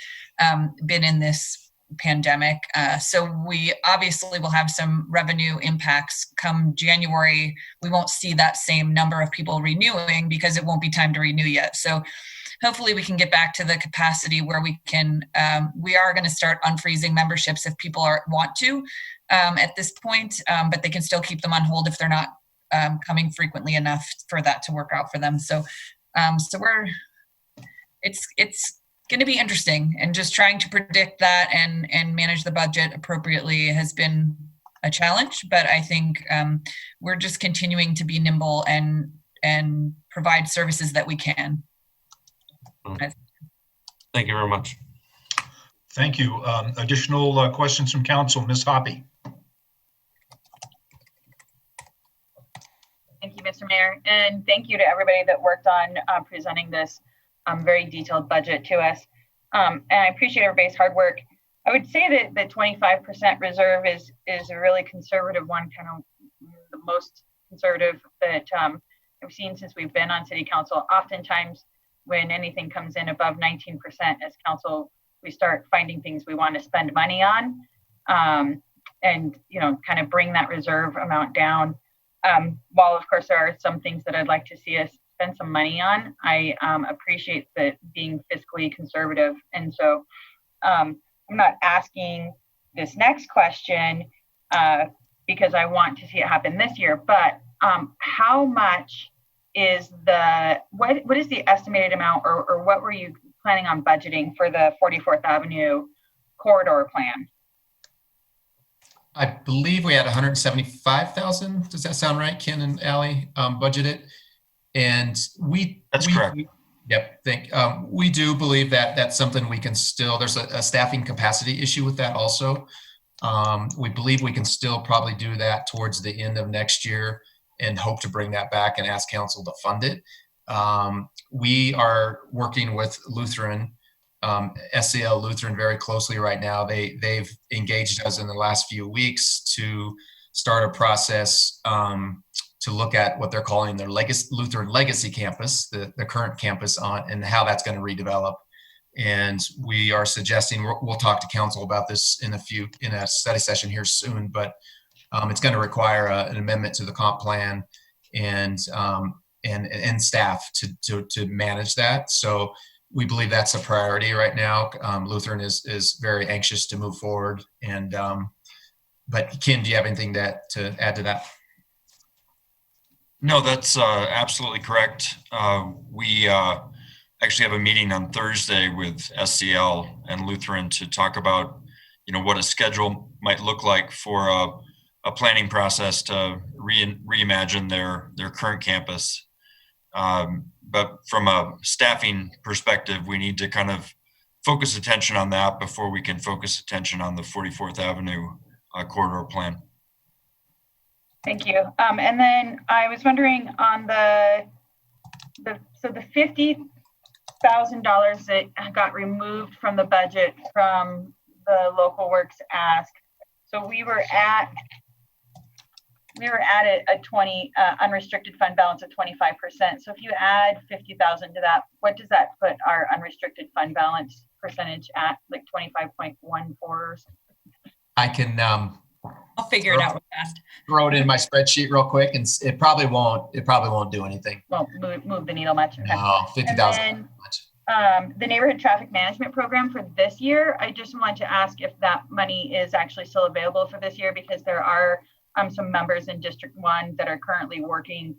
been in this pandemic. So we obviously will have some revenue impacts come January. We won't see that same number of people renewing because it won't be time to renew yet. So hopefully we can get back to the capacity where we are going to start unfreezing memberships if people want to at this point, but they can still keep them on hold if they're not coming frequently enough for that to work out for them. So, it's going to be interesting, and just trying to predict that and manage the budget appropriately has been a challenge. But I think we're just continuing to be nimble and provide services that we can. Thank you very much. Thank you. Additional questions from council, Ms. Hoppy. Thank you, Mr. Mayor, and thank you to everybody that worked on presenting this very detailed budget to us. And I appreciate everybody's hard work. I would say that the 25% reserve is a really conservative one, kind of the most conservative that I've seen since we've been on city council. Oftentimes, when anything comes in above 19% as council, we start finding things we want to spend money on, and kind of bring that reserve amount down. While of course there are some things that I'd like to see us spend some money on, I appreciate that being fiscally conservative. And so I'm not asking this next question because I want to see it happen this year, but how much is what is the estimated amount, or what were you planning on budgeting for the 44th Avenue corridor plan? I believe we had 175,000. Does that sound right, Ken and Allie, budgeted? And That's correct. Yep. We do believe that that's something we can still, there's a staffing capacity issue with that also. We believe we can still probably do that towards the end of next year and hope to bring that back and ask council to fund it. We are working with Lutheran, SCL Lutheran very closely right now. They've engaged us in the last few weeks to start a process to look at what they're calling their Lutheran Legacy Campus, the current campus and how that's going to redevelop. And we are suggesting, we'll talk to council about this in a study session here soon, but it's going to require an amendment to the comp plan and staff to manage that. So we believe that's a priority right now. Lutheran is very anxious to move forward. And but Ken, do you have anything to add to that? No, that's absolutely correct. We actually have a meeting on Thursday with SCL and Lutheran to talk about, what a schedule might look like for a planning process to reimagine their current campus. But from a staffing perspective, we need to kind of focus attention on that before we can focus attention on the 44th Avenue corridor plan. Thank you. And then I was wondering on the $50,000 that got removed from the budget from the local works ask. So we were at a 20 unrestricted fund balance of 25%. So if you add 50,000 to that, what does that put our unrestricted fund balance percentage at, like 25.14 or something? I can I'll figure it out real fast. throw it in my spreadsheet real quick, and it probably won't do anything. Won't move the needle much. Okay. No, 50,000. The neighborhood traffic management program for this year, I just wanted to ask if that money is actually still available for this year, because there are some members in District 1 that are currently working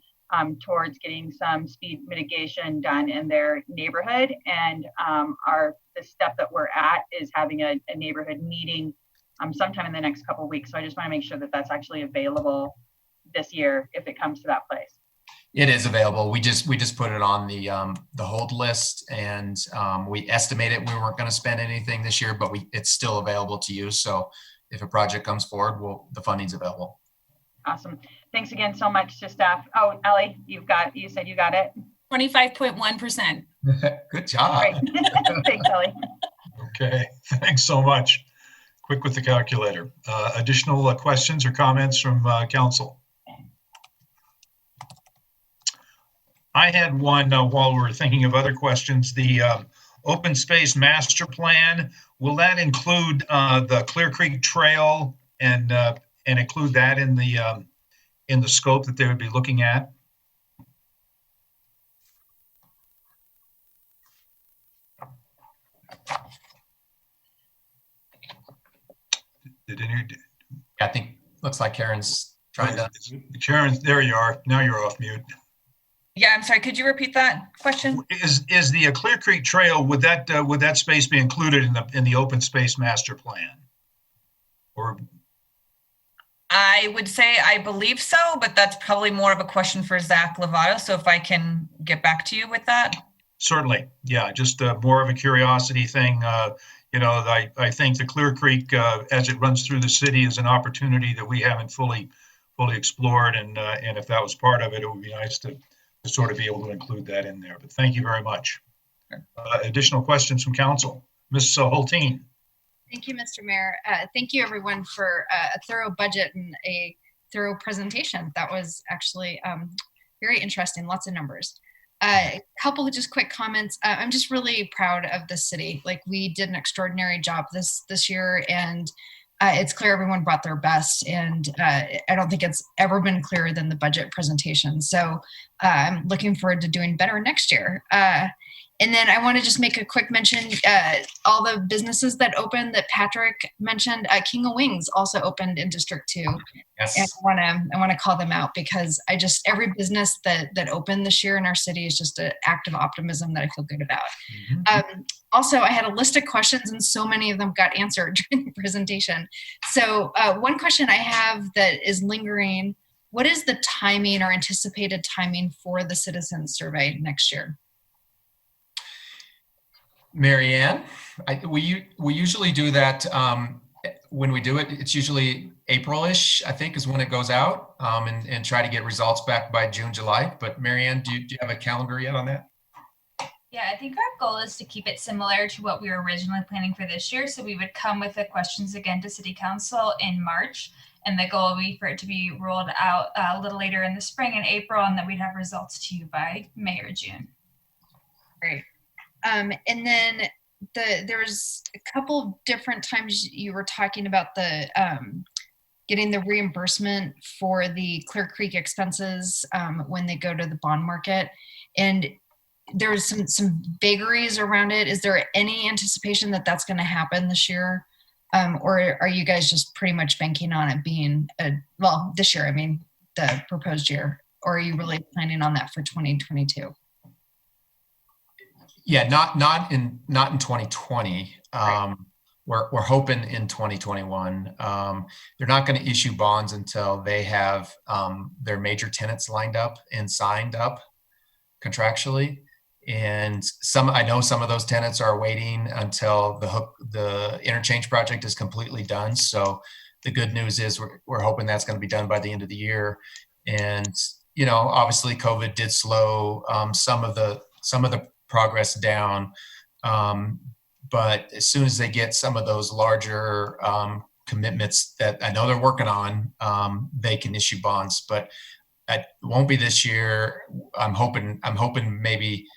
towards getting some speed mitigation done in their neighborhood. And the step that we're at is having a neighborhood meeting sometime in the next couple of weeks. So I just want to make sure that that's actually available this year if it comes to that place. It is available. We just put it on the hold list, and we estimated we weren't going to spend anything this year, but it's still available to use. So if a project comes forward, the funding's available. Awesome. Thanks again so much to staff. Oh, Ellie, you said you got it. 25.1%. Good job. Great. Thanks, Ellie. Okay, thanks so much. Quick with the calculator. Additional questions or comments from council? I had one while we were thinking of other questions. The open space master plan, will that include the Clear Creek Trail and include that in the scope that they would be looking at? I think looks like Karen's Trying to. Sharon, there you are. Now you're off mute. Yeah, I'm sorry. Could you repeat that question? Is the Clear Creek Trail, would that space be included in the open space master plan? Or I would say I believe so, but that's probably more of a question for Zach Lovato. So if I can get back to you with that. certainly, yeah, just more of a curiosity thing. I think the Clear Creek, as it runs through the city, is an opportunity that we haven't fully explored, and if that was part of it, it would be nice to sort of be able to include that in there. But thank you very much. Additional questions from council, Ms. Hulteen. Thank you, Mr. Mayor. Thank you, everyone, for a thorough budget and a thorough presentation. That was actually very interesting, lots of numbers. A couple of just quick comments. I'm just really proud of the city. Like, we did an extraordinary job this year, and it's clear everyone brought their best, and I don't think it's ever been clearer than the budget presentation. So I'm looking forward to doing better next year. And then I want to just make a quick mention, all the businesses that opened that Patrick mentioned. King of Wings also opened in District 2. Yes. And I want to call them out, because every business that opened this year in our city is just an act of optimism that I feel good about. Mm-hmm. Also, I had a list of questions, and so many of them got answered during the presentation. So one question I have that is lingering: what is the timing or anticipated timing for the citizen survey next year? Marianne, we usually do that when we do it. It's usually April-ish, I think, is when it goes out, and try to get results back by June, July. But Marianne, do you have a calendar yet on that? Yeah, I think our goal is to keep it similar to what we were originally planning for this year. So we would come with the questions again to City Council in March, and the goal would be for it to be rolled out a little later in the spring in April, and then we'd have results to you by May or June. Great. And then there was a couple of different times you were talking about the getting the reimbursement for the Clear Creek expenses when they go to the bond market, and there was some vagaries around it. Is there any anticipation that that's going to happen this year, or are you guys just pretty much banking on it being this year? I mean, the proposed year, or are you really planning on that for 2022? Yeah, not in 2020. Right. We're hoping in 2021. They're not going to issue bonds until they have their major tenants lined up and signed up contractually. And I know some of those tenants are waiting until the interchange project is completely done. So the good news is we're hoping that's going to be done by the end of the year. And obviously COVID did slow some of the progress down, but as soon as they get some of those larger commitments that I know they're working on, they can issue bonds. But it won't be this year. I'm hoping maybe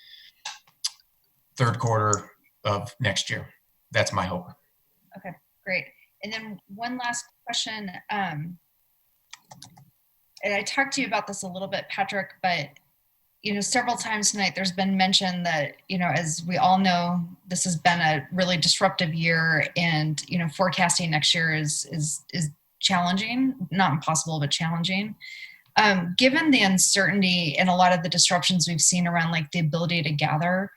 third quarter of next year. That's my hope. Okay, great. And then one last question. And I talked to you about this a little bit, Patrick, but several times tonight, there's been mention that, as we all know, this has been a really disruptive year, and, forecasting next year is challenging, not impossible, but challenging. Given the uncertainty and a lot of the disruptions we've seen around the ability to gather,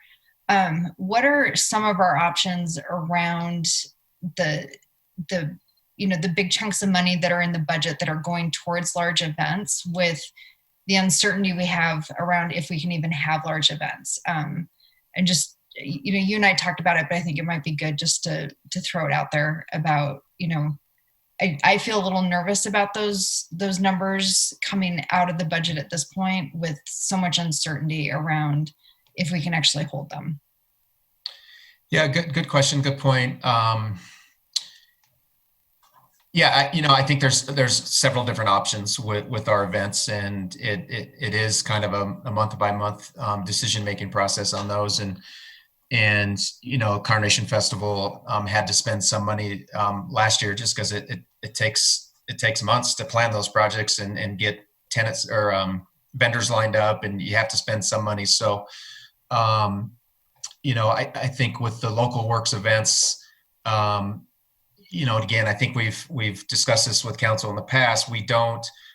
what are some of our options around the big chunks of money that are in the budget that are going towards large events, with the uncertainty we have around if we can even have large events? And just, you and I talked about it, but I think it might be good just to throw it out there about, I feel a little nervous about those numbers coming out of the budget at this point, with so much uncertainty around if we can actually hold them. Yeah, good question, good point. Yeah, I think there's several different options with our events, and it is kind of a month by month decision-making process on those. And Carnation Festival had to spend some money last year, just because it takes months to plan those projects and get tenants or vendors lined up, and you have to spend some money. So I think with the local works events, again, I think we've discussed this with council in the past.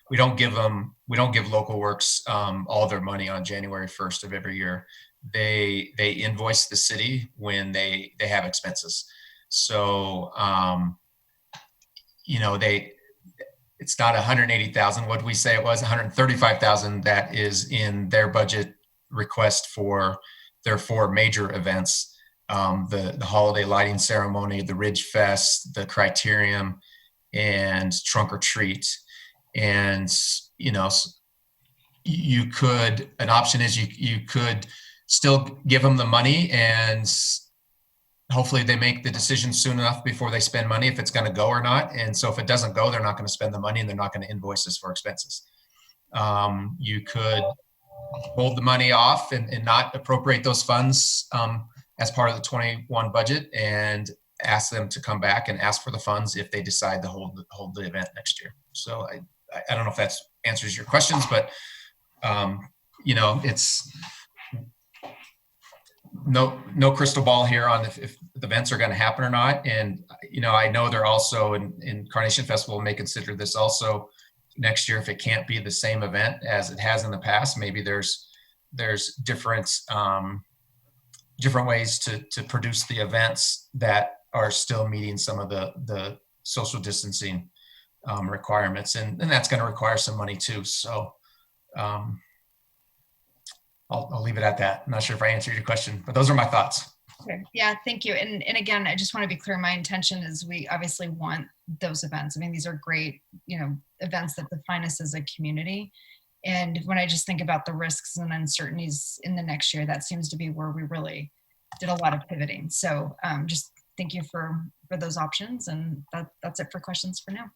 we don't give Local Works all their money on January 1st of every year. They invoice the city when they have expenses. So, it's not 180,000. What we say it was 135,000 that is in their budget request for their 4 major events. The holiday lighting ceremony, the Ridge Fest, the Criterium, and Trunk or Treat. And, an option is you could still give them the money, and hopefully they make the decision soon enough before they spend money if it's going to go or not. And so if it doesn't go, they're not going to spend the money and they're not going to invoice us for expenses. You could hold the money off and not appropriate those funds as part of the 21 budget and ask them to come back and ask for the funds if they decide to hold the event next year. So I don't know if that answers your questions, but it's no crystal ball here on if the events are going to happen or not. And, I know they're also in Carnation Festival may consider this also next year. If it can't be the same event as it has in the past, maybe there's different ways to produce the events that are still meeting some of the social distancing requirements. And that's going to require some money too. So, I'll leave it at that. I'm not sure if I answered your question, but those are my thoughts. Okay. Yeah, thank you. And again, I just want to be clear. My intention is we obviously want those events. I mean, these are great, events that define us as a community. And when I just think about the risks and uncertainties in the next year, that seems to be where we really did a lot of pivoting. So just thank you for those options. And that's it for questions for now.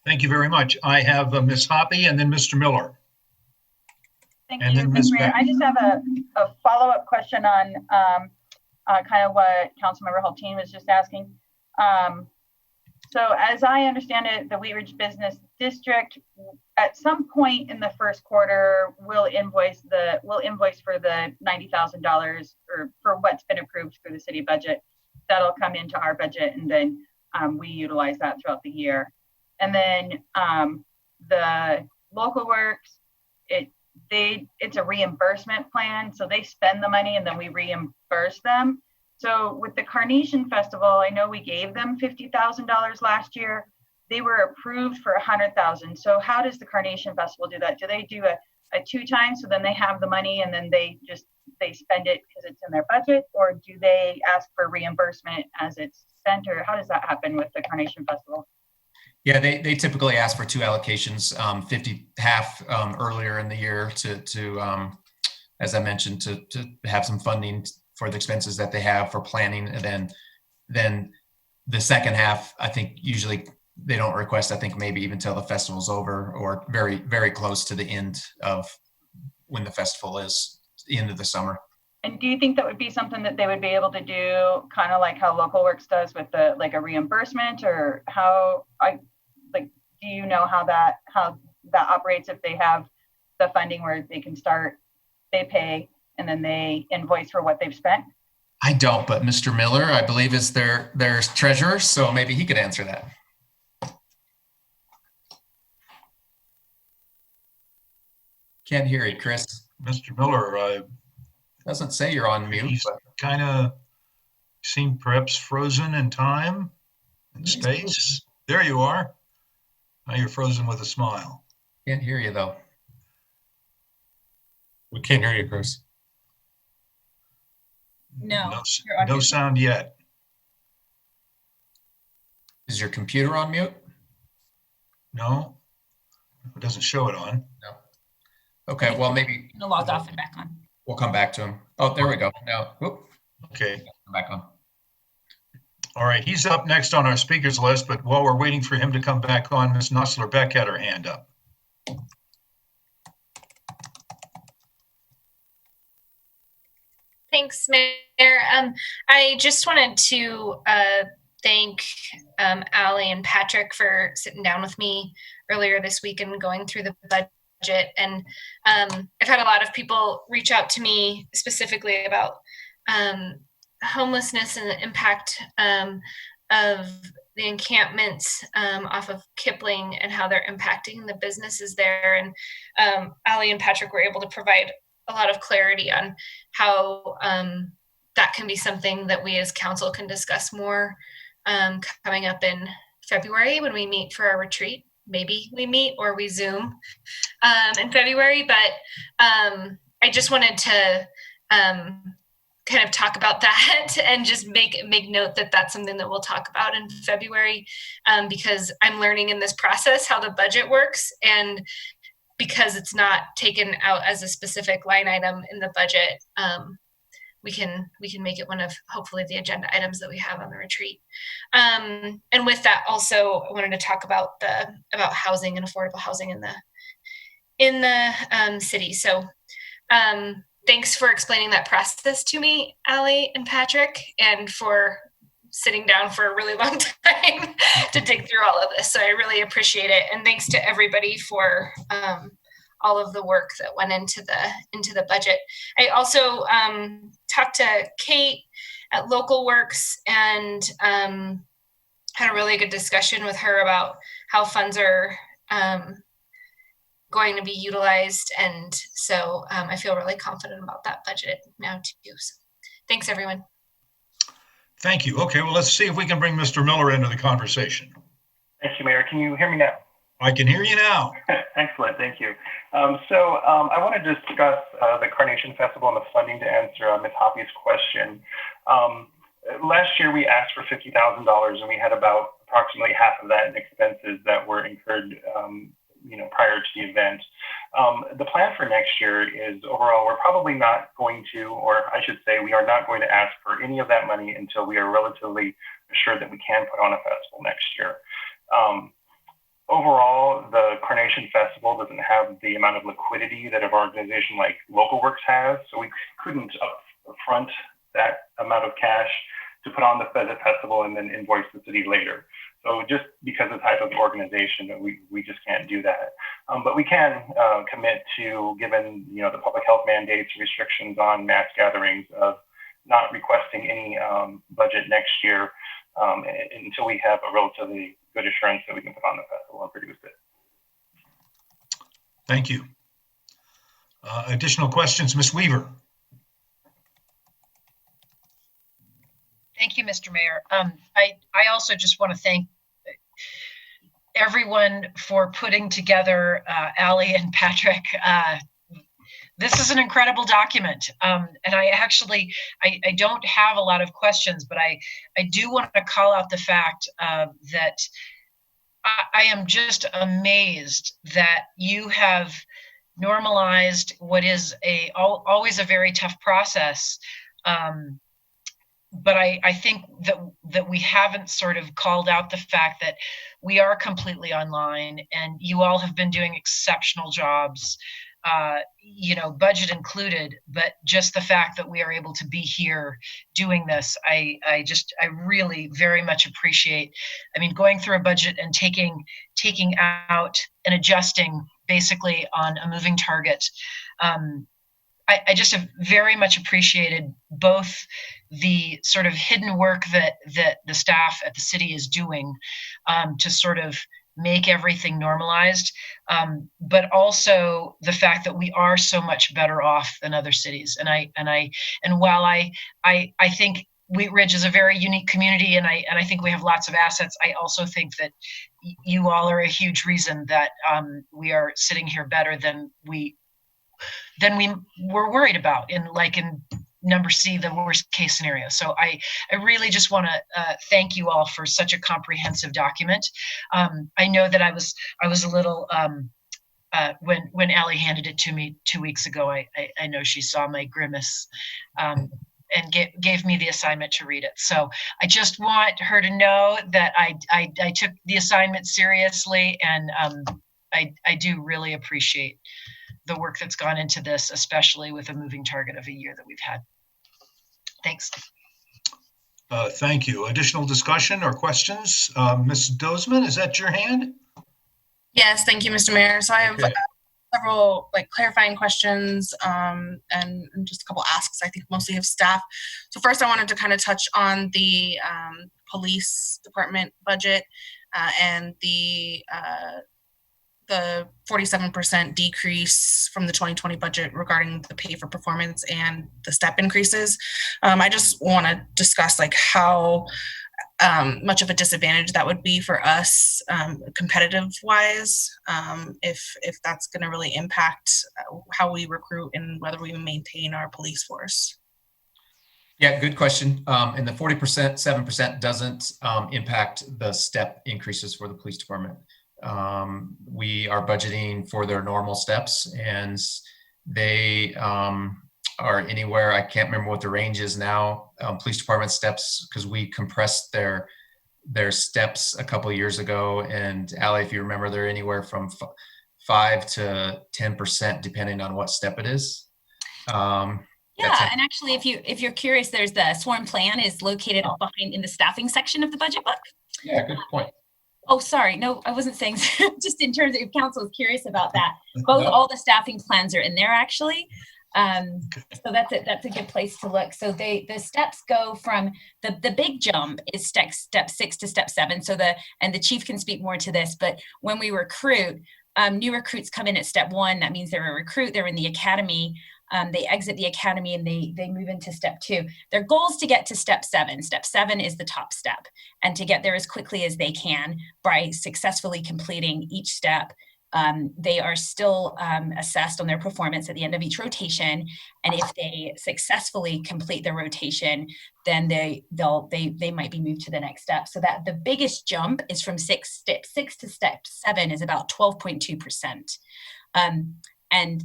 Thank you very much. I have Ms. Hoppy and then Mr. Miller. Thank And you, then Ms. Mayor. Beck. I just have a follow-up question on kind of what Councilmember Hulteen was just asking. So as I understand it, the Wheat Ridge Business District at some point in the first quarter will invoice for the $90,000 or for what's been approved through the city budget. That'll come into our budget, and then we utilize that throughout the year. And then the Local Works, it's a reimbursement plan, so they spend the money and then we reimburse them. So with the Carnation Festival, I know we gave them $50,000 last year. They were approved for $100,000. So how does the Carnation Festival do that? Do they do a 2 times, so then they have the money and then they spend it because it's in their budget, or do they ask for reimbursement as it's spent, or how does that happen with the Carnation Festival? Yeah, they typically ask for 2 allocations, half earlier in the year to as I mentioned, to have some funding for the expenses that they have for planning. And then the second half, I think usually they don't request, I think maybe even till the festival's over or very, very close to the end of when the festival is, the end of the summer. And do you think that would be something that they would be able to do kind of like how Local Works does with like a reimbursement, or do you know how that operates if they have the funding where they can start, they pay, and then they invoice for what they've spent? I don't, but Mr. Miller, I believe, is their treasurer, so maybe he could answer that. Can't hear you, Chris. Mr. Miller, Doesn't say you're on mute. he's kind of seem perhaps frozen in time and space. There you are. Now you're frozen with a smile. Can't hear you though. We can't hear you, Chris. No. you're on No mute. sound yet. Is your computer on mute? No, it doesn't show it on. No. Okay, well, maybe I'm gonna log off and back on. we'll come back to him. Oh, there we go. Now, whoop, Okay. come back on. All right, he's up next on our speakers list, but while we're waiting for him to come back on, Ms. Nussler-Beck had her hand up. Thanks, Mayor. I just wanted to thank Allie and Patrick for sitting down with me earlier this week and going through the budget. And I've had a lot of people reach out to me specifically about homelessness and the impact of the encampments off of Kipling and how they're impacting the businesses there. And Ali and Patrick were able to provide a lot of clarity on how that can be something that we as council can discuss more coming up in February when we meet for our retreat. Maybe we meet or we Zoom in February, but I just wanted to kind of talk about that and just make note that that's something that we'll talk about in February, because I'm learning in this process how the budget works, and because it's not taken out as a specific line item in the budget, we can make it one of hopefully the agenda items that we have on the retreat. And with that, also I wanted to talk about housing and affordable housing in the city. So thanks for explaining that process to me, Ali and Patrick, and for sitting down for a really long time to dig through all of this. So I really appreciate it. And thanks to everybody for all of the work that went into the budget. I also talked to Kate at Local Works and had a really good discussion with her about how funds are going to be utilized. And so I feel really confident about that budget now too. So thanks, everyone. Thank you. Okay, well, let's see if we can bring Mr. Miller into the conversation. Thank you, Mayor. Can you hear me now? I can hear you now. Excellent, thank you. I want to discuss the Carnation Festival and the funding to answer Ms. Hoppy's question. Last year we asked for $50,000 and we had about approximately half of that in expenses that were incurred prior to the event. The plan for next year is overall, we're probably not going to, or I should say, we are not going to ask for any of that money until we are relatively assured that we can put on a festival next year. Overall, the Carnation Festival doesn't have the amount of liquidity that an organization like Local Works has, so we couldn't upfront that amount of cash to put on the festival and then invoice the city later. So just because of the type of organization, we just can't do that. But we can commit to, given the public health mandates, restrictions on mass gatherings, of not requesting any budget next year until we have a relatively good assurance that we can put on the festival and produce it. Thank you. Additional questions, Ms. Weaver? Thank you, Mr. Mayor. I also just want to thank everyone for putting together Ali and Patrick. This is an incredible document. And I don't have a lot of questions, but I do want to call out the fact that I am just amazed that you have normalized what is always a very tough process. But I think that we haven't sort of called out the fact that we are completely online and you all have been doing exceptional jobs, budget included, but just the fact that we are able to be here doing this, I really very much appreciate. I mean, going through a budget and taking out and adjusting basically on a moving target. I just have very much appreciated both the sort of hidden work that the staff at the city is doing to sort of make everything normalized, but also the fact that we are so much better off than other cities. And while I think Wheat Ridge is a very unique community, and I think we have lots of assets, I also think that you all are a huge reason that we are sitting here better than we were worried about in number C, the worst case scenario. So I really just want to thank you all for such a comprehensive document. I know that I was a little when Ali handed it to me 2 weeks ago. I know she saw my grimace and gave me the assignment to read it. So I just want her to know that I took the assignment seriously, and I do really appreciate the work that's gone into this, especially with a moving target of a year that we've had. Thanks. Thank you. Additional discussion or questions? Ms. Dozman, is that your hand? Yes, thank you, Mr. Mayor. So I have several clarifying questions and just a couple asks, I think mostly of staff. So first I wanted to kind of touch on the police department budget and the 47% decrease from the 2020 budget regarding the pay for performance and the step increases. I just want to discuss like how much of a disadvantage that would be for us competitive wise, if that's going to really impact how we recruit and whether we maintain our police force. Yeah, good question. And the 40%, 7% doesn't impact the step increases for the police department. We are budgeting for their normal steps, and they are anywhere, I can't remember what the range is now, police department steps, because we compressed their steps a couple of years ago. And Allie, if you remember, they're anywhere from 5 to 10% depending on what step it is. Yeah, and actually, if you're curious, there's the sworn plan is located behind in the staffing section of the budget book. Yeah, good point. Oh, sorry. No, I wasn't saying, just in terms of if council is curious about that. Both, all the staffing plans are in there actually. So that's a good place to look. So the steps go from the big jump is step 6 to step 7. So the chief can speak more to this, but when we recruit, new recruits come in at step 1. That means they're a recruit, they're in the academy. They exit the academy and they move into step 2. Their goal is to get to step 7. Step 7 is the top step, and to get there as quickly as they can by successfully completing each step. They are still assessed on their performance at the end of each rotation, and if they successfully complete the rotation, then they might be moved to the next step. So that the biggest jump is from step 6 to step 7 is about 12.2%. And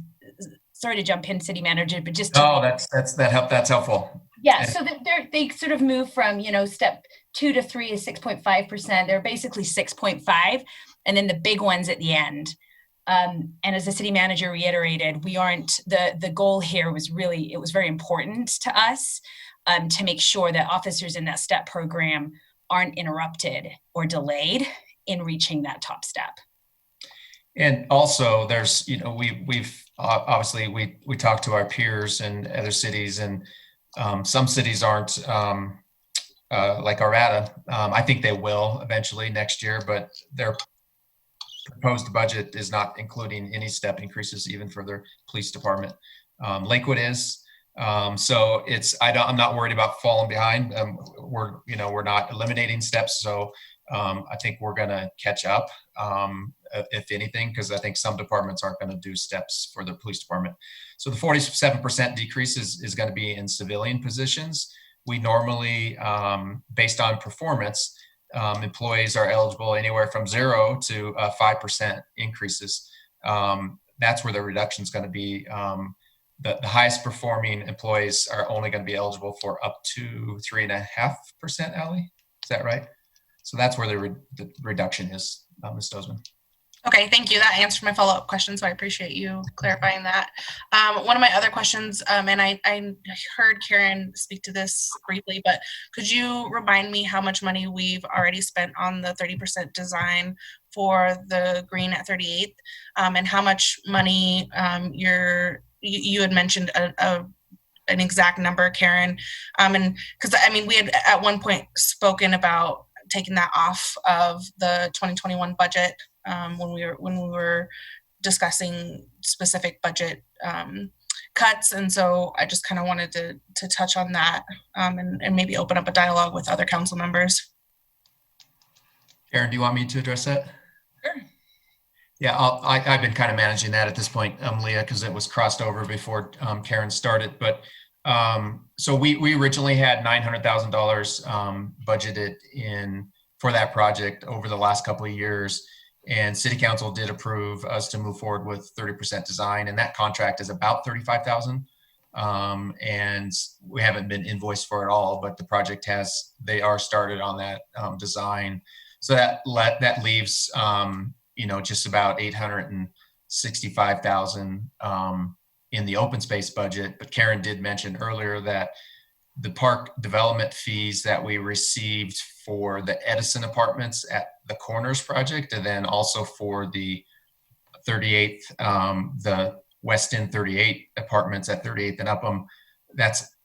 sorry to jump in, city manager, but just that's helpful. Yeah, so they sort of move from, step 2 to 3 is 6.5%. They're basically 6.5, and then the big ones at the end. And as the city manager reiterated, we aren't, the goal here was really, it was very important to us to make sure that officers in that step program aren't interrupted or delayed in reaching that top step. And also there's, we've obviously we talk to our peers in other cities, and some cities aren't like Arvada. I think they will eventually next year, but their proposed budget is not including any step increases even for their police department. Lakewood is. So I'm not worried about falling behind. We're not eliminating steps. So I think we're going to catch up, if anything, because I think some departments aren't going to do steps for the police department. So the 47% decrease is going to be in civilian positions. We normally, based on performance, employees are eligible anywhere from 0 to 5% increases. That's where the reduction is going to be. The highest performing employees are only going to be eligible for up to 3.5%, Allie? Is that right? So that's where the reduction is, Ms. Dozman. Okay, thank you. That answered my follow-up question, so I appreciate you clarifying that. One of my other questions, and I heard Karen speak to this briefly, but could you remind me how much money we've already spent on the 30% design for the green at 38th, and how much money you had mentioned an exact number, Karen, and because we had at one point spoken about taking that off of the 2021 budget when we were discussing specific budget cuts, and so I just kind of wanted to touch on that and maybe open up a dialogue with other council members. Karen, do you want me to address that? Sure. Yeah, I've been kind of managing that at this point, Leah, because it was crossed over before Karen started. But so we originally had $900,000 budgeted for that project over the last couple of years, and City Council did approve us to move forward with 30% design, and that contract is about $35,000. And we haven't been invoiced for it all, but the project they are started on that design. So that leaves just about $865,000 in the open space budget. But Karen did mention earlier that the park development fees that we received for the Edison apartments at the Corners project, and then also for the 38th, the West End 38 apartments at 38th and Upham,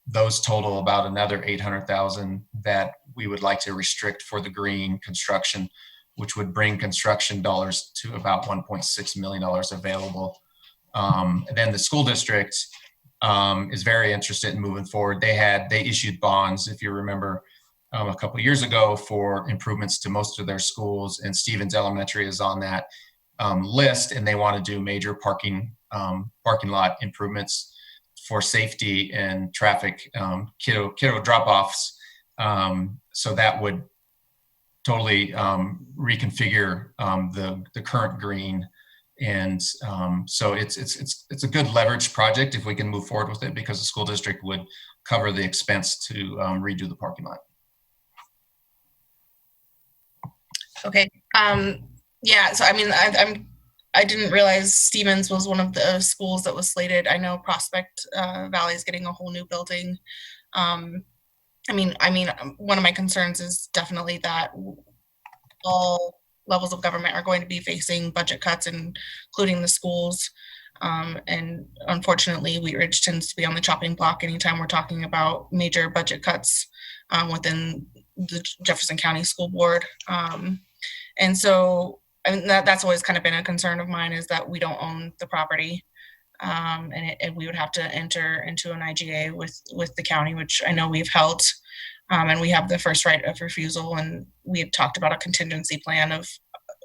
those total about another $800,000 that we would like to restrict for the green construction, which would bring construction dollars to about $1.6 million available. Then the school district is very interested in moving forward. They issued bonds, if you remember, a couple of years ago for improvements to most of their schools, and Stevens Elementary is on that list, and they want to do major parking lot improvements for safety and traffic, kiddo drop-offs. So that would totally reconfigure the current green. And so it's a good leverage project if we can move forward with it, because the school district would cover the expense to redo the parking lot. Okay. Yeah. So I mean, I didn't realize Stevens was one of the schools that was slated. I know Prospect Valley is getting a whole new building. I mean, one of my concerns is definitely that all levels of government are going to be facing budget cuts, including the schools. And unfortunately, Wheat Ridge tends to be on the chopping block anytime we're talking about major budget cuts within the Jefferson County School Board. And so I mean, that's always kind of been a concern of mine, is that we don't own the property. And we would have to enter into an IGA with the county, which I know we've held. And we have the first right of refusal. And we had talked about a contingency plan of,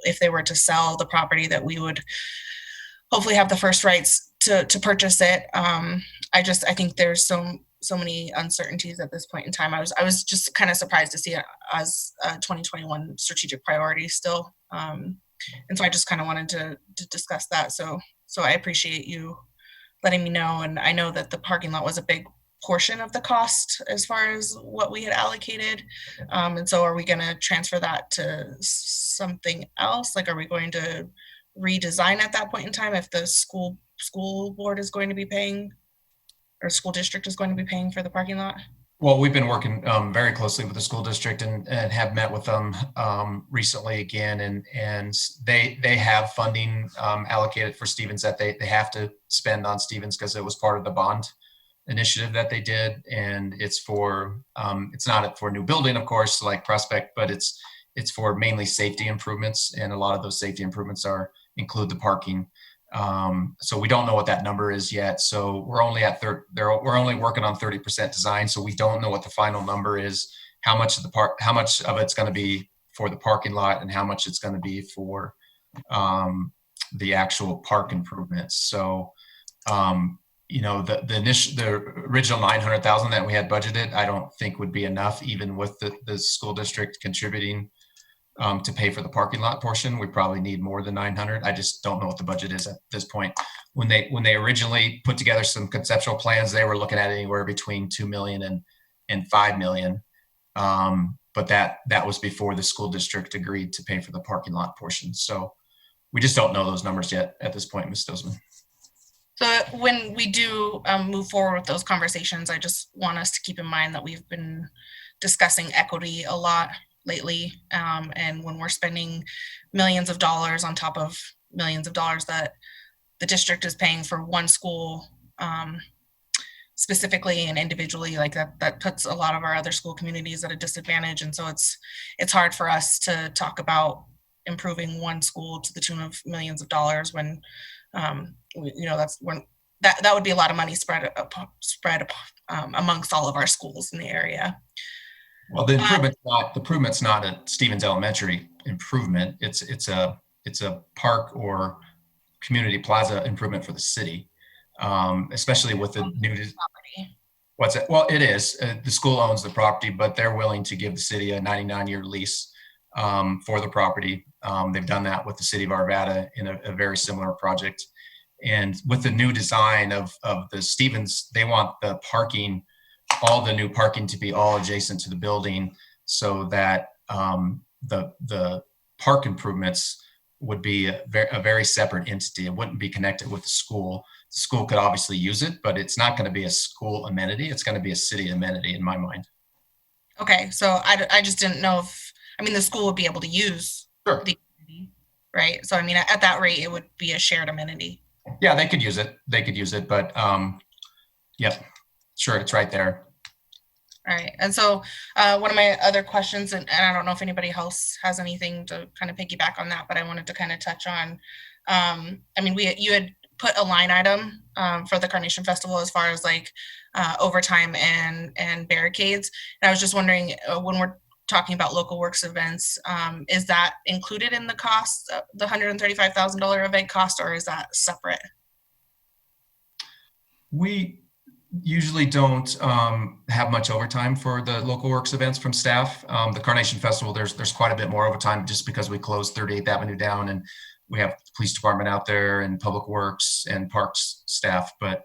if they were to sell the property, that we would hopefully have the first rights to purchase it. I think there's so many uncertainties at this point in time. I was just kind of surprised to see it as a 2021 strategic priority still. And so I just kind of wanted to discuss that. So I appreciate you letting me know. And I know that the parking lot was a big portion of the cost as far as what we had allocated. And so are we going to transfer that to something else? Like, are we going to redesign at that point in time if the school board is going to be paying, or school district is going to be paying for the parking lot? Well, we've been working very closely with the school district and have met with them recently again, and they have funding allocated for Stevens that they have to spend on Stevens, because it was part of the bond initiative that they did, and it's for it's not for new building, of course, like Prospect, but it's for mainly safety improvements, and a lot of those safety improvements include the parking. So we don't know what that number is yet. So we're only we're only working on 30% design. So we don't know what the final number is, how much of it's going to be for the parking lot and how much it's going to be for the actual park improvements. So, the original 900,000 that we had budgeted, I don't think would be enough, even with the school district contributing to pay for the parking lot portion. We probably need more than 900. I just don't know what the budget is at this point. When they originally put together some conceptual plans, they were looking at anywhere between 2 million and 5 million. But that was before the school district agreed to pay for the parking lot portion. So we just don't know those numbers yet at this point, Ms. Stosman. So when we do move forward with those conversations, I just want us to keep in mind that we've been discussing equity a lot lately. And when we're spending millions of dollars on top of millions of dollars that the district is paying for one school specifically and individually, like that puts a lot of our other school communities at a disadvantage. And so it's hard for us to talk about improving one school to the tune of millions of dollars when that would be a lot of money spread amongst all of our schools in the area. Well, the improvement's not a Stevens Elementary improvement. It's a park or community plaza improvement for the city, especially with the new property. What's it? Well, it is. The school owns the property, but they're willing to give the city a 99-year lease for the property. They've done that with the city of Arvada in a very similar project. And with the new design of the Stevens, they want the parking, all the new parking, to be all adjacent to the building, so that the park improvements would be a very separate entity. It wouldn't be connected with the school. The school could obviously use it, but it's not going to be a school amenity. It's going to be a city amenity in my mind. Okay, so I just didn't know if, the school would be able to use the amenity, right? So at that rate, it would be a shared amenity. Yeah, they could use it. But yep, sure, it's right there. All right. And so one of my other questions, and I don't know if anybody else has anything to kind of piggyback on that, but I wanted to kind of touch on, I mean, you had put a line item for the Carnation Festival as far as like overtime and barricades. And I was just wondering, when we're talking about local works events, is that included in the cost, the $135,000 event cost, or is that separate? We usually don't have much overtime for the local works events from staff. The Carnation Festival, there's quite a bit more overtime just because we closed 38th Avenue down and we have the police department out there and public works and parks staff. But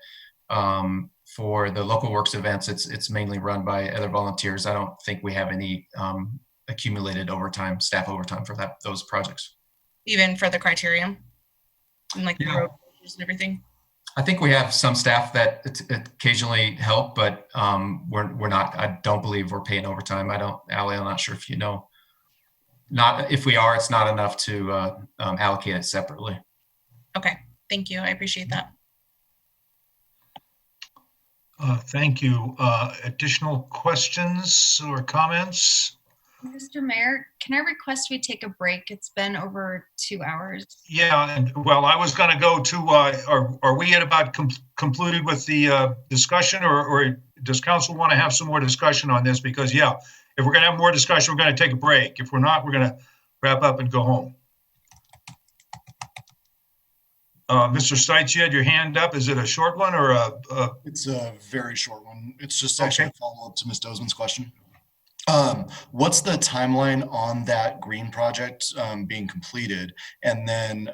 for the local works events, it's mainly run by other volunteers. I don't think we have any accumulated overtime, staff overtime for those projects. Even for the criterium and like the road closures and everything? I think we have some staff that occasionally help, but we're not, I don't believe we're paying overtime. Allie, I'm not sure if you know. Not, if we are, it's not enough to allocate it separately. Okay, thank you. I appreciate that. Thank you. Additional questions or comments? Mr. Mayor, can I request we take a break? It's been over 2 hours. Yeah, and well, I was going to go to, are we at about concluded with the discussion, or does council want to have some more discussion on this? Because yeah, if we're going to have more discussion, we're going to take a break. If we're not, we're going to wrap up and go home. Mr. Stites, you had your hand up. Is it a short one or It's a very short one. It's just actually a follow-up to Ms. Dozeman's question. What's the timeline on that green project being completed? And then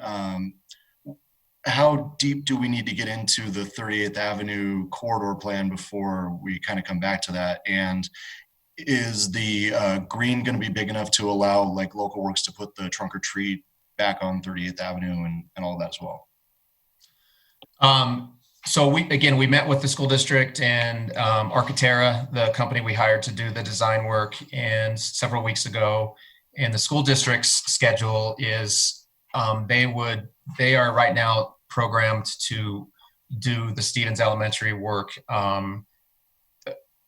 how deep do we need to get into the 38th Avenue corridor plan before we kind of come back to that? And is the green going to be big enough to allow like local works to put the trunk or treat back on 38th Avenue and all of that as well? So we met with the school district and Architera, the company we hired to do the design work, and several weeks ago. And the school district's schedule is they are right now programmed to do the Stevens Elementary work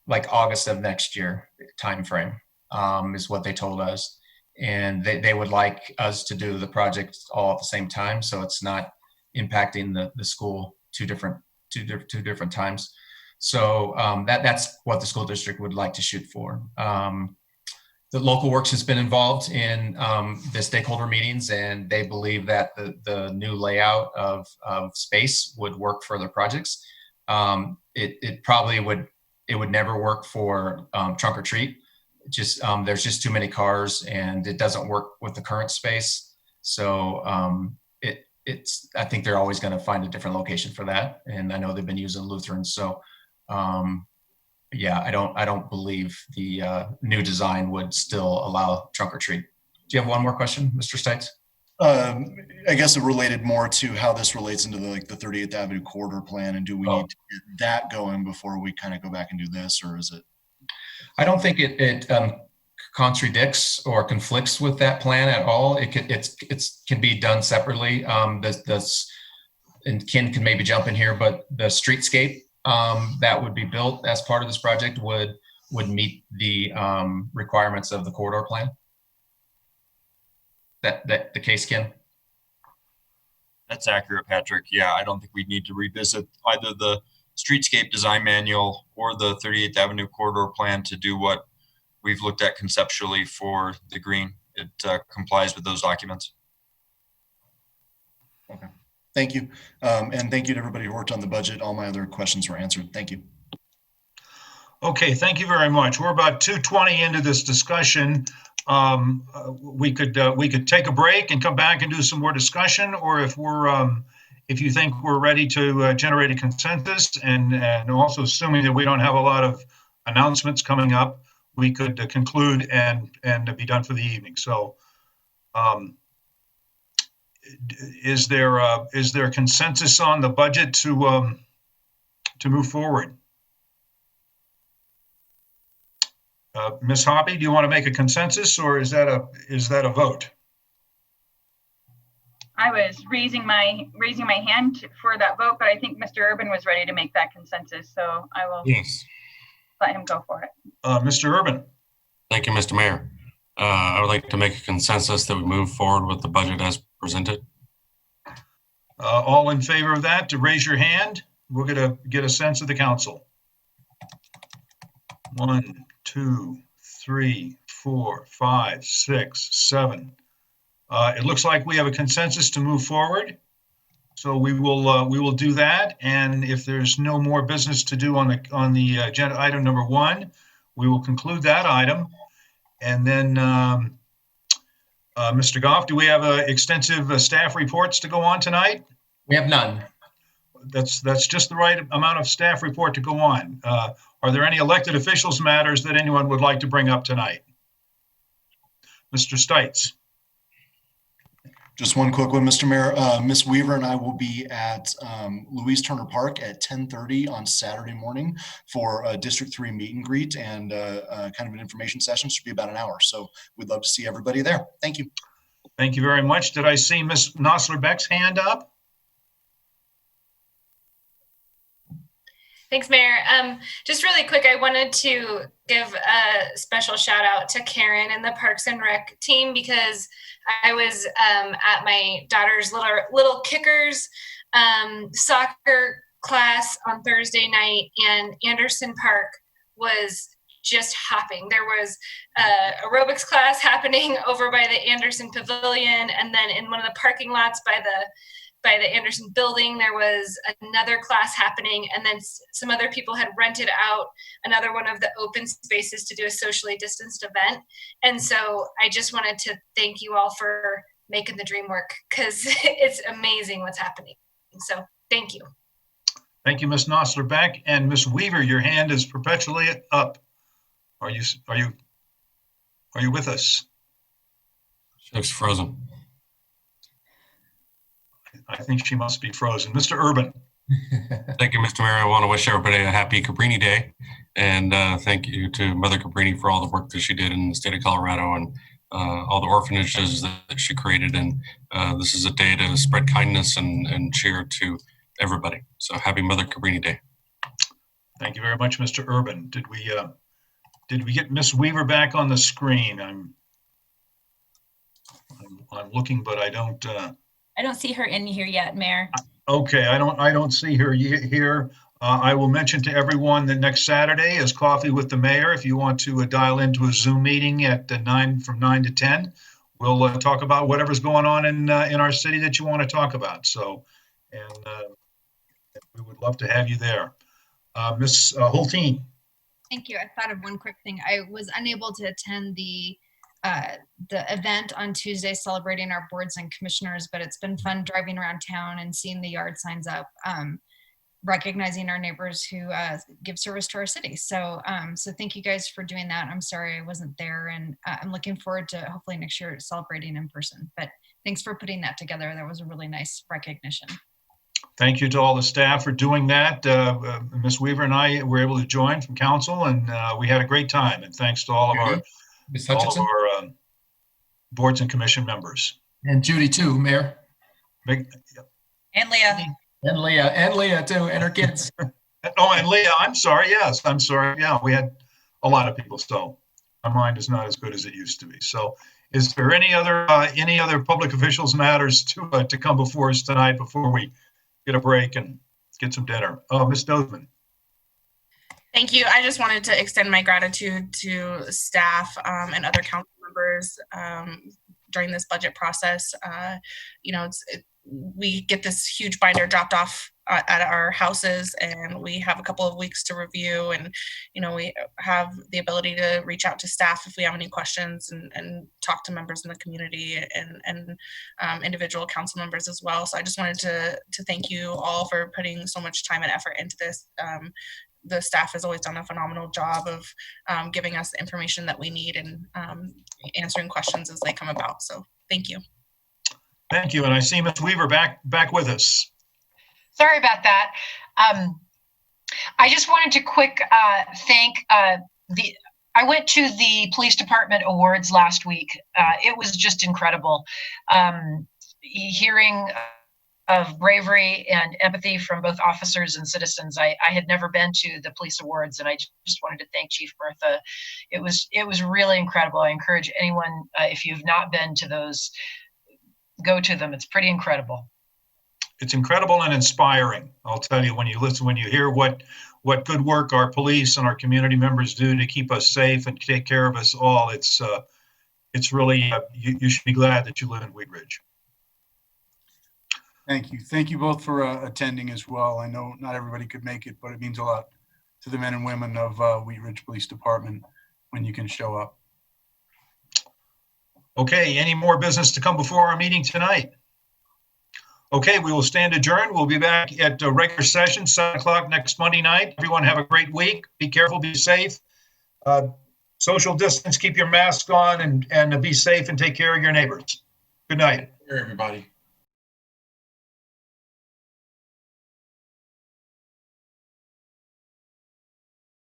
like August of next year timeframe is what they told us. And they would like us to do the project all at the same time, so it's not impacting the school two different times. So that's what the school district would like to shoot for. The local works has been involved in the stakeholder meetings, and they believe that the new layout of space would work for their projects. It would never work for trunk or treat. Just there's just too many cars, and it doesn't work with the current space. So I think they're always going to find a different location for that. And I know they've been using Lutheran. So yeah, I don't believe the new design would still allow trunk or treat. Do you have one more question, Mr. Stites? I guess it related more to how this relates into the 38th Avenue corridor plan, and do we need to get that going before we kind of go back and do this, or is it? I don't think it contradicts or conflicts with that plan at all. It can be done separately. And Ken can maybe jump in here, but the streetscape that would be built as part of this project would meet the requirements of the corridor plan. That the case, Ken? That's accurate, Patrick. Yeah, I don't think we'd need to revisit either the streetscape design manual or the 38th Avenue corridor plan to do what we've looked at conceptually for the green. It complies with those documents. Okay, thank you. And thank you to everybody who worked on the budget. All my other questions were answered. Thank you. Okay, thank you very much. We're about 2:20 into this discussion. We could take a break and come back and do some more discussion, or if you think we're ready to generate a consensus, and also assuming that we don't have a lot of announcements coming up, we could conclude and be done for the evening. So is there consensus on the budget to move forward? Ms. Hoppy, do you want to make a consensus, or is that a vote? I was raising my hand for that vote, but I think Mr. Urban was ready to make that consensus, so I will. Yes. let him go for it. Mr. Urban. Thank you, Mr. Mayor. I would like to make a consensus that we move forward with the budget as presented. All in favor of that, to raise your hand. We're going to get a sense of the council. 1, 2, 3, 4, 5, 6, 7. It looks like we have a consensus to move forward. So we will do that. And if there's no more business to do on the agenda item number 1, we will conclude that item. And then, Mr. Goff, do we have extensive staff reports to go on tonight? We have none. That's just the right amount of staff report to go on. Are there any elected officials matters that anyone would like to bring up tonight? Mr. Stites. Just one quick one, Mr. Mayor. Ms. Weaver and I will be at Louise Turner Park at 10:30 on Saturday morning for a District 3 meet and greet and kind of an information session. Should be about an hour. So we'd love to see everybody there. Thank you. Thank you very much. Did I see Ms. Nosler-Beck's hand up? Thanks, Mayor. Just really quick, I wanted to give a special shout out to Karen and the Parks and Rec team because I was at my daughter's little kickers soccer class on Thursday night, and Anderson Park was just hopping. There was aerobics class happening over by the Anderson Pavilion, and then in one of the parking lots by the Anderson building, there was another class happening, and then some other people had rented out another one of the open spaces to do a socially distanced event. And so I just wanted to thank you all for making the dream work, because it's amazing what's happening. So thank you. Thank you, Ms. Nosler-Beck. And Ms. Weaver, your hand is perpetually up. Are you with us? She looks frozen. I think she must be frozen. Mr. Urban. Thank you, Mr. Mayor. I want to wish everybody a happy Cabrini Day. And thank you to Mother Cabrini for all the work that she did in the state of Colorado and all the orphanages that she created. And this is a day to spread kindness and cheer to everybody. So happy Mother Cabrini Day. Thank you very much, Mr. Urban. Did we get Ms. Weaver back on the screen? I'm looking, but I don't see her in here yet, Mayor. Okay, I don't see her here. I will mention to everyone that next Saturday is Coffee with the Mayor. If you want to dial into a Zoom meeting at from 9 to 10, we'll talk about whatever's going on in our city that you want to talk about. So, and we would love to have you there. Ms. Hulteen. Thank you. I thought of one quick thing. I was unable to attend the event on Tuesday celebrating our boards and commissioners, but it's been fun driving around town and seeing the yard signs up, recognizing our neighbors who give service to our city. So thank you guys for doing that. I'm sorry I wasn't there, and I'm looking forward to hopefully next year celebrating in person. But thanks for putting that together. That was a really nice recognition. Thank you to all the staff for doing that. Ms. Weaver and I were able to join from council, and we had a great time. And thanks to all of our boards and commission members. And Judy too, Mayor. And Leah. And Leah too, and her kids. Oh, and Leah, I'm sorry. Yes, I'm sorry. Yeah, we had a lot of people, so my mind is not as good as it used to be. So is there any other public officials matters to come before us tonight before we get a break and get some dinner? Oh, Ms. Dozeman. Thank you. I just wanted to extend my gratitude to staff and other council members during this budget process. We get this huge binder dropped off at our houses, and we have a couple of weeks to review, and we have the ability to reach out to staff if we have any questions and talk to members in the community and individual council members as well. So I just wanted to thank you all for putting so much time and effort into this. The staff has always done a phenomenal job of giving us the information that we need and answering questions as they come about. So thank you. Thank you. And I see Ms. Weaver back with us. Sorry about that. I just wanted to thank I went to the police department awards last week. It was just incredible. Hearing of bravery and empathy from both officers and citizens. I had never been to the police awards, and I just wanted to thank Chief Bertha. It was really incredible. I encourage anyone, if you've not been to those, go to them. It's pretty incredible. It's incredible and inspiring. I'll tell you, when you listen, when you hear what good work our police and our community members do to keep us safe and take care of us all, it's really, you should be glad that you live in Wheat Ridge. Thank you. Thank you both for attending as well. I know not everybody could make it, but it means a lot to the men and women of Wheat Ridge Police Department when you can show up. Okay, any more business to come before our meeting tonight? Okay, we will stand adjourned. We'll be back at regular session, 7 o'clock next Monday night. Everyone have a great week. Be careful, be safe. Social distance, keep your mask on, and be safe and take care of your neighbors. Good night. Everybody.